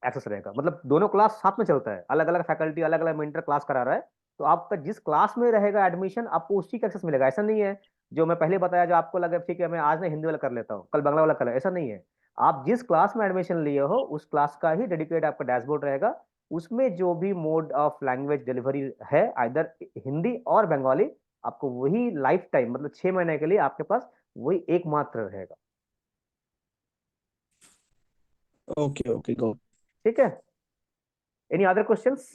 एक्सेस रहेगा। मतलब दोनों क्लास साथ में चलता है, अलग अलग फैकल्टी अलग अलग मेंटर क्लास करा रहा है, तो आपका जिस क्लास में रहेगा एडमिशन आपको उसी का एक्सेस मिलेगा। ऐसा नहीं है जो मैं पहले बताया, जो आपको लगे ठीक है मैं आज ना हिंदी वाला कर लेता हूँ कल बांग्ला वाला कर, ऐसा नहीं है। आप जिस क्लास में एडमिशन लिए हो उस क्लास का ही डेडिकेट आपका डैशबोर्ड रहेगा। उसमें जो भी मोड ऑफ लैंग्वेज डिलीवरी है, आइदर हिंदी और बंगाली, आपको वही लाइफ टाइम मतलब 6 महीने के लिए आपके पास वही एकमात्र रहेगा। Okay okay go. ठीक है, एनी अदर क्वेश्चंस?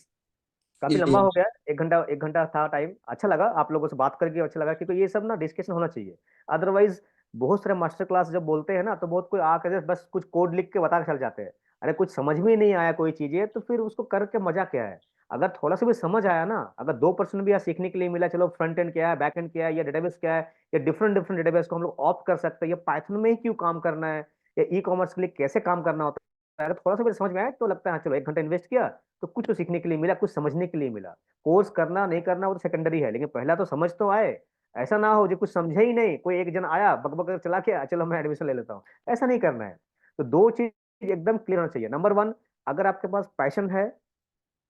काफी लंबा हो गया, 1 घंटा था टाइम। अच्छा लगा आप लोगों से बात करके, अच्छा लगा, क्योंकि ये सब ना डिस्कशन होना चाहिए। अदरवाइज बहुत सारे मास्टर क्लास जब बोलते हैं ना तो बहुत कोई आकर बस कुछ कोड लिख के बता के चल जाते हैं। अरे कुछ समझ में ही नहीं आया कोई चीजें तो फिर उसको करके मजा क्या है। अगर थोड़ा सा भी समझ आया ना, अगर 2% भी यहाँ सीखने के लिए मिला, चलो फ्रंट एंड क्या है, बैक एंड क्या है, या डेटाबेस क्या है, या डिफरेंट डिफरेंट डेटाबेस को हम लोग ऑप्ट कर सकते हैं, या पाइथन में ही क्यों काम करना है, या ई कॉमर्स के लिए कैसे काम करना होता है, अगर थोड़ा सा भी समझ में आया तो लगता है हाँ, चलो 1 घंटा इन्वेस्ट किया तो कुछ तो सीखने के लिए मिला, कुछ समझने के लिए मिला। कोर्स करना नहीं करना वो तो सेकेंडरी है, लेकिन पहला तो समझ तो आए। ऐसा ना हो जो कुछ समझे ही नहीं, कोई एक जन आया बकबक कर चला के चलो मैं एडमिशन ले लेता हूँ, ऐसा नहीं करना है। तो 2 चीज एकदम क्लियर होना चाहिए। नंबर 1, अगर आपके पास पैशन है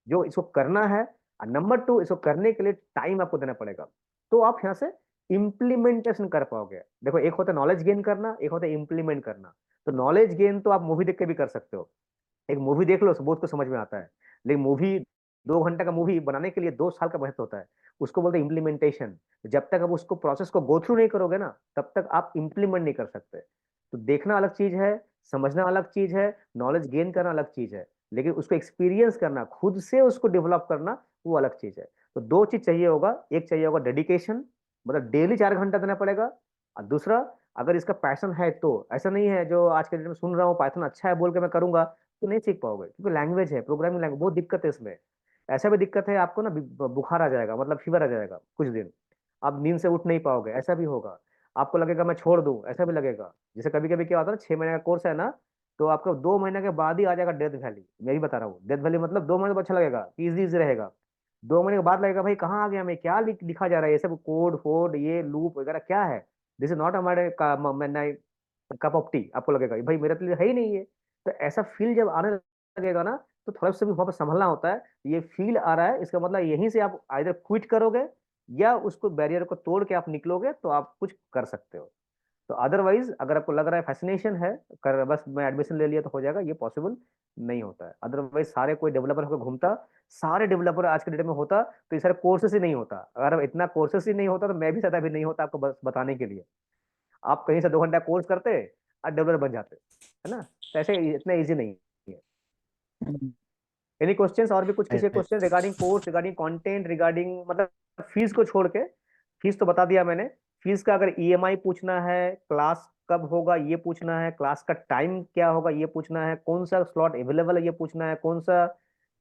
जो इसको करना है, और नंबर 2, इसको करने के लिए टाइम आपको देना पड़ेगा, तो आप यहाँ से इम्प्लीमेंटेशन कर पाओगे। देखो एक होता है नॉलेज गेन करना, एक होता है इम्प्लीमेंट करना। तो नॉलेज गेन तो आप मूवी देख के भी कर सकते हो, एक मूवी देख लो बहुत कुछ समझ में आता है। लेकिन मूवी 2 घंटे का मूवी बनाने के लिए 2 साल का मेहनत होता है, उसको बोलते हैं इम्प्लीमेंटेशन। जब तक आप उसको प्रोसेस को गो थ्रू नहीं करोगे ना, तब तक आप इम्प्लीमेंट नहीं कर सकते। तो देखना अलग चीज है, समझना अलग चीज है, नॉलेज गेन करना अलग चीज है, लेकिन उसको एक्सपीरियंस करना, खुद से उसको डेवलप करना, वो अलग चीज है। तो 2 चीज चाहिए होगा, एक चाहिए होगा डेडिकेशन, मतलब डेली 4 घंटा देना पड़ेगा। और दूसरा, अगर इसका पैशन है तो ऐसा नहीं है जो आज के डेट में सुन रहा हूँ पाइथन अच्छा है बोल के मैं करूंगा तो नहीं सीख पाओगे, क्योंकि लैंग्वेज है, प्रोग्रामिंग लैंग्वेज, बहुत दिक्कत है इसमें। ऐसा भी दिक्कत है आपको ना, बुखार आ जाएगा, मतलब फीवर आ जाएगा कुछ दिन, आप नींद से उठ नहीं पाओगे, ऐसा भी होगा। आपको लगेगा मैं छोड़ दूं, ऐसा भी लगेगा। जैसे कभी कभी क्या होता है ना, 6 महीने का कोर्स है ना, तो आपको 2 महीने के बाद ही आ जाएगा डेथ वैली। मैं ही बता रहा हूँ, डेथ वैली मतलब 2 महीने तो अच्छा लगेगा, इजी इजी रहेगा। 2 महीने के बाद लगेगा भाई कहाँ आ गया मैं, क्या लिखा जा रहा है, ये सब कोड फोड ये लूप वगैरह क्या है, दिस इज नॉट हमारे कप ऑफ टी आपको लगेगा भाई मेरे लिए है ही नहीं है। तो ऐसा फील जब आने लगेगा ना, तो थोड़ा सा भी वहां पर संभलना होता है। ये फील आ रहा है, इसका मतलब यहीं से आप आइदर क्विट करोगे या उसको बैरियर को तोड़ के आप निकलोगे तो आप कुछ कर सकते हो। तो अदरवाइज अगर आपको लग रहा है फैसिनेशन है, कर बस मैं एडमिशन ले लिया तो हो जाएगा, ये पॉसिबल नहीं होता है। अदरवाइज सारे कोई डेवलपर होकर घूमता, सारे डेवलपर आज के डेट में होता तो ये सारे कोर्सेस ही नहीं होता। अगर इतना कोर्सेस ही नहीं होता तो मैं भी सदा भी नहीं होता, आपको बस बताने के लिए। आप कहीं से 2 घंटा कोर्स करते और डेवलपर बन जाते, है ना। तो ऐसे इतना इजी नहीं है। हम्म, एनी क्वेश्चंस और भी कुछ किसी है। Question regarding course, regarding content, regarding मतलब फीस को छोड़ के। फीस तो बता दिया मैंने। फीस का अगर ईएमआई पूछना है, क्लास कब होगा ये पूछना है, क्लास का टाइम क्या होगा ये पूछना है, कौन सा स्लॉट अवेलेबल है ये पूछना है, कौन सा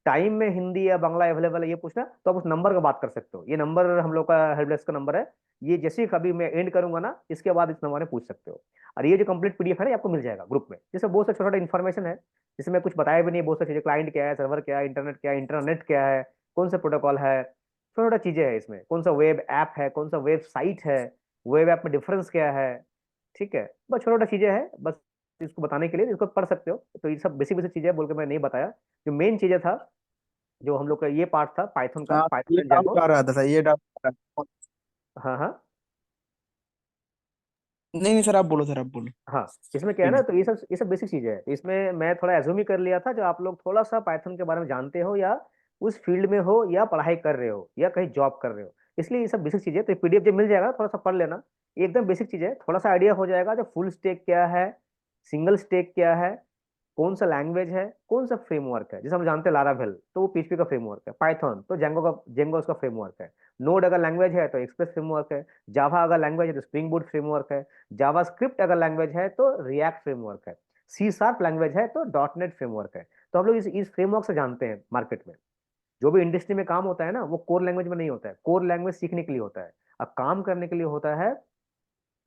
टाइम में हिंदी या बांग्ला अवेलेबल है ये पूछना है, तो आप उस नंबर का बात कर सकते हो। ये नंबर हम लोग का हेल्प डेस्क का नंबर है। ये जैसे ही कभी मैं एंड करूंगा ना, इसके बाद इस नंबर में पूछ सकते हो। और ये जो कंप्लीट पीडीएफ है ना, ये आपको मिल जाएगा ग्रुप में, जैसे बहुत सा छोटा छोटा इन्फॉर्मेशन है जिसमें मैं कुछ बताया भी नहीं। बहुत सारी चीजें, क्लाइंट क्या है, सर्वर क्या है, इंटरनेट क्या है, कौन सा प्रोटोकॉल है, छोटा छोटा चीजें है इसमें, कौन सा वेब ऐप है, कौन सा वेब साइट है, वेब ऐप में डिफरेंस क्या है। ठीक है, बस छोटा छोटा चीजें हैं, बस इसको बताने के लिए इसको पढ़ सकते हो। तो ये सब बेसिक बेसिक चीजें बोल के मैं नहीं बताया। जो मेन चीजें था, जो हम लोग का ये पार्ट था पाइथन का, हाँ, पाइथन ये एंड डाउट जैंगो। आ रहा था, ये डाउट। हाँ हाँ। नहीं नहीं सर, आप बोलो सर, आप बोलो। हाँ, इसमें क्या है ना, तो ये सब बेसिक चीजें हैं। इसमें मैं थोड़ा एज्यूम ही कर लिया था, जो आप लोग थोड़ा सा पाइथन के बारे में जानते हो या उस फील्ड में हो या पढ़ाई कर रहे हो या कहीं जॉब कर रहे हो, इसलिए ये सब बेसिक चीजें। तो पीडीएफ जब मिल जाएगा थोड़ा सा पढ़ लेना, ये एकदम बेसिक चीजें है। थोड़ा सा आइडिया हो जाएगा जो फुल स्टैक क्या है, सिंगल स्टैक क्या है, कौन सा लैंग्वेज है, कौन सा फ्रेमवर्क है। जैसे हम जानते हैं लारावेल तो वो पीएचपी का फ्रेमवर्क है, पाइथन तो जेंगो उसका फ्रेमवर्क है, नोड अगर लैंग्वेज है तो एक्सप्रेस फ्रेमवर्क है, जावा अगर लैंग्वेज है तो स्प्रिंग बूट फ्रेमवर्क है, जावा स्क्रिप्ट अगर लैंग्वेज है तो रिएक्ट फ्रेमवर्क है, सी शार्प लैंग्वेज है तो डॉट नेट फ्रेमवर्क है। तो हम लोग इस फ्रेमवर्क से जानते हैं मार्केट में। जो भी इंडस्ट्री में काम होता है ना, वो कोर लैंग्वेज में नहीं होता है, कोर लैंग्वेज सीखने के लिए होता है, अब काम करने के लिए होता है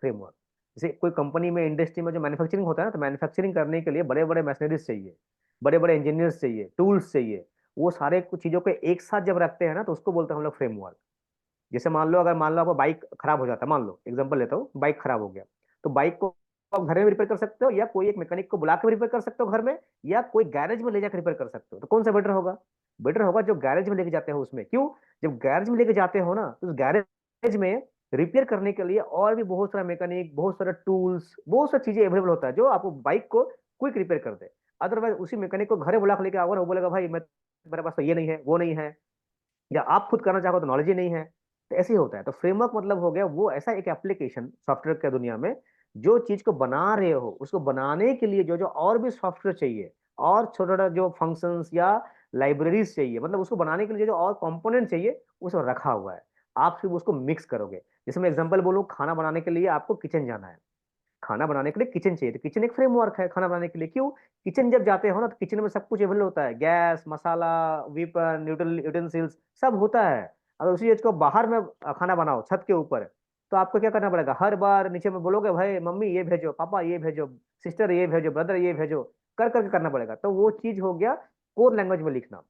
फ्रेमवर्क। जैसे कोई कंपनी में, इंडस्ट्री में जो मैन्युफैक्चरिंग होता है ना, तो मैन्युफैक्चरिंग करने के लिए बड़े बड़े मशीनरीज चाहिए, बड़े बड़े इंजीनियर्स चाहिए, टूल्स चाहिए। वो सारे कुछ चीजों को एक साथ जब रखते हैं ना, तो उसको बोलते हैं हम लोग फ्रेमवर्क। जैसे मान लो, अगर मान लो आपका बाइक खराब हो जाता है, मान लो एग्जांपल लेता हूँ, बाइक खराब हो गया, तो बाइक को आप घर में रिपेयर कर सकते हो या कोई एक मैकेनिक को बुला के रिपेयर कर सकते हो घर में, या कोई गैरेज में ले जाकर रिपेयर कर सकते हो। तो कौन सा बेटर होगा? बेटर होगा जो गैरेज में लेके जाते हो उसमें। क्यों? जब गैरेज में लेके जाते हो ना, तो उस गैरेज में रिपेयर करने के लिए और भी बहुत सारा मैकेनिक, बहुत सारा टूल्स, बहुत सारी चीजें अवेलेबल होता है जो आपको बाइक को क्विक रिपेयर कर दे। अदरवाइज उसी मैकेनिक को घर बुला के लेके आओगे ना, वो बोलेगा भाई मैं, मेरे पास तो ये नहीं है, वो नहीं है, या आप खुद करना चाहो तो नॉलेज ही नहीं है। तो ऐसे ही होता है। तो फ्रेमवर्क मतलब हो गया वो ऐसा एक एप्लीकेशन सॉफ्टवेयर के दुनिया में, जो चीज को बना रहे हो उसको बनाने के लिए जो जो और भी सॉफ्टवेयर चाहिए, और छोटा छोटा जो फंक्शंस या लाइब्रेरीज चाहिए, मतलब उसको बनाने के लिए जो और कंपोनेंट चाहिए, वो सब रखा हुआ है। आप सिर्फ उसको मिक्स करोगे। जैसे मैं एग्जांपल बोलूँ, खाना बनाने के लिए आपको किचन जाना है, खाना बनाने के लिए किचन चाहिए, तो किचन एक फ्रेमवर्क है खाना बनाने के लिए। क्यों? किचन जब जाते हो ना, तो किचन में सब कुछ अवेलेबल होता है, गैस, मसाला, वेपन, यूटेंसिल्स सब होता है। अगर उसी चीज को बाहर में खाना बनाओ छत के ऊपर, तो आपको क्या करना पड़ेगा? हर बार नीचे में बोलोगे भाई मम्मी ये भेजो, पापा ये भेजो, सिस्टर ये भेजो, ब्रदर ये भेजो, कर करके करना पड़ेगा। तो वो चीज हो गया कोर लैंग्वेज में लिखना,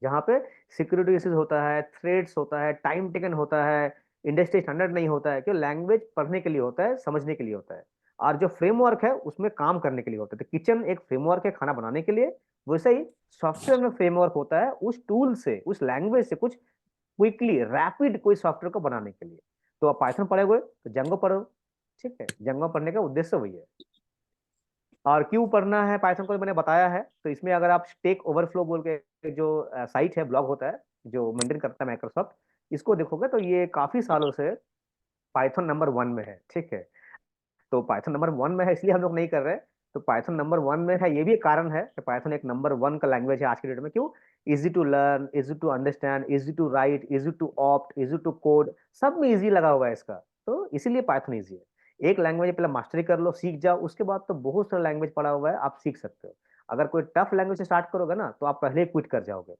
जहाँ पे सिक्योरिटी इश्यूज होता है, थ्रेड्स होता है, टाइम टेकन होता है, इंडस्ट्री स्टैंडर्ड नहीं होता है। क्यों? लैंग्वेज पढ़ने के लिए होता है, समझने के लिए होता है। और जो फ्रेमवर्क है उसमें काम करने के लिए होता है। तो किचन एक फ्रेमवर्क है खाना बनाने के लिए, वैसे ही सॉफ्टवेयर में फ्रेमवर्क होता है उस टूल से, उस लैंग्वेज से कुछ क्विकली रैपिड कोई सॉफ्टवेयर को बनाने के लिए। तो आप पाइथन पढ़े हुए तो जंगो पढ़ो। ठीक है, जंगो पढ़ने का उद्देश्य वही है। और क्यों पढ़ना है पाइथन को मैंने बताया है। तो इसमें अगर आप स्टेक ओवरफ्लो बोल के जो साइट है, ब्लॉग होता है जो मेंटेन करता है माइक्रोसॉफ्ट, इसको देखोगे तो ये काफी सालों से पाइथन नंबर 1 में है। ठीक है, तो पाइथन नंबर 1 में है इसलिए हम लोग नहीं कर रहे। तो पाइथन नंबर 1 में है, ये भी एक कारण है कि पाइथन एक नंबर 1 का लैंग्वेज है आज के डेट में। क्यों? Easy to learn, easy to understand, easy to write, easy to opt, easy to code, सब में इजी लगा हुआ है इसका। तो इसीलिए पाइथन इजी है। एक लैंग्वेज पहले मास्टरी कर लो, सीख जाओ, उसके बाद तो बहुत सारा लैंग्वेज पड़ा हुआ है, आप सीख सकते हो। अगर कोई टफ लैंग्वेज से स्टार्ट करोगे ना, तो आप पहले क्विट कर जाओगे।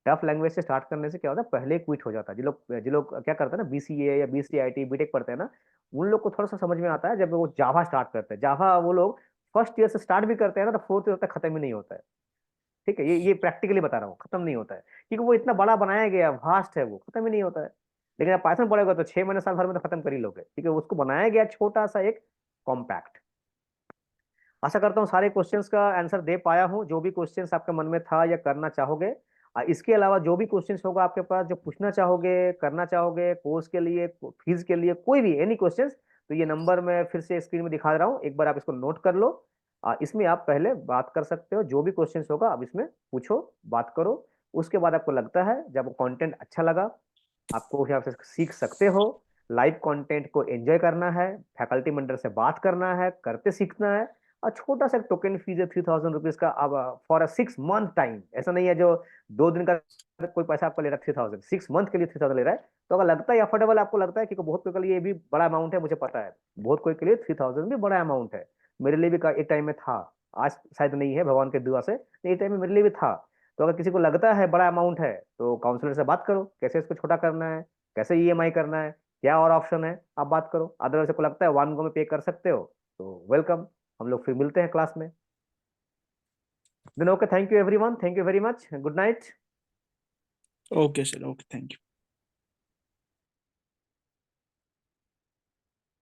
टफ लैंग्वेज से स्टार्ट करने से क्या होता है, पहले क्विट हो जाता है। जो लोग क्या करते हैं ना, बीसीए या बीसीआईटी बीटेक पढ़ते हैं ना, उन लोग को थोड़ा सा समझ में आता है जब वो जावा स्टार्ट करते हैं। जावा वो लोग फर्स्ट ईयर से स्टार्ट भी करते हैं ना, तो फोर्थ ईयर तक खत्म ही नहीं होता है। ठीक है, ये प्रैक्टिकली बता रहा हूँ, खत्म नहीं होता है, क्योंकि वो इतना बड़ा बनाया गया, वास्ट है, वो खत्म ही नहीं होता है। लेकिन आप पाइथन पढ़ेगा तो 6 महीने साल भर में तो खत्म कर ही लोगे, ठीक है। उसको बनाया गया छोटा सा एक कॉम्पैक्ट, आशा करता हूँ सारे क्वेश्चंस का आंसर दे पाया हूँ। जो भी क्वेश्चंस आपके मन में था या करना चाहोगे, इसके अलावा जो भी क्वेश्चंस होगा आपके पास, जो पूछना चाहोगे, करना चाहोगे, कोर्स के लिए, फीस के लिए, कोई भी एनी क्वेश्चंस, तो ये नंबर मैं फिर से स्क्रीन में दिखा रहा हूँ, एक बार आप इसको नोट कर लो। इसमें आप पहले बात कर सकते हो, जो भी क्वेश्चंस होगा आप इसमें पूछो, बात करो। उसके बाद आपको लगता है, जब कंटेंट अच्छा लगा, आपको यहाँ से सीख सकते हो, लाइव कंटेंट को एंजॉय करना है, फैकल्टी मेंटर से बात करना है, करते सीखना है, और छोटा सा टोकन फीस है 3000 रुपीज का, अब फॉर अ 6 मंथ टाइम। ऐसा नहीं है जो 2 दिन का कोई पैसा आपको ले रहा है 3000, 6 मंथ के लिए 3000 ले रहा है। तो अगर लगता है अफोर्डेबल, आपको लगता है, क्योंकि बहुत कोई के लिए ये भी बड़ा अमाउंट है, मुझे पता है, बहुत कोई के लिए 3000 भी बड़ा अमाउंट है। मेरे लिए भी एक टाइम में था, आज शायद नहीं है भगवान के दुआ से, एक टाइम में मेरे लिए भी था। तो अगर किसी को लगता है बड़ा अमाउंट है, तो काउंसलर से बात करो, कैसे इसको छोटा करना है, कैसे ईएमआई करना है, क्या और ऑप्शन है, आप बात करो। अदरवाइज को लगता है वन गो में पे कर सकते हो, तो वेलकम, हम लोग फिर मिलते हैं क्लास में। Then okay, thank you everyone, thank you very much, good night. Okay sir, okay, thank you.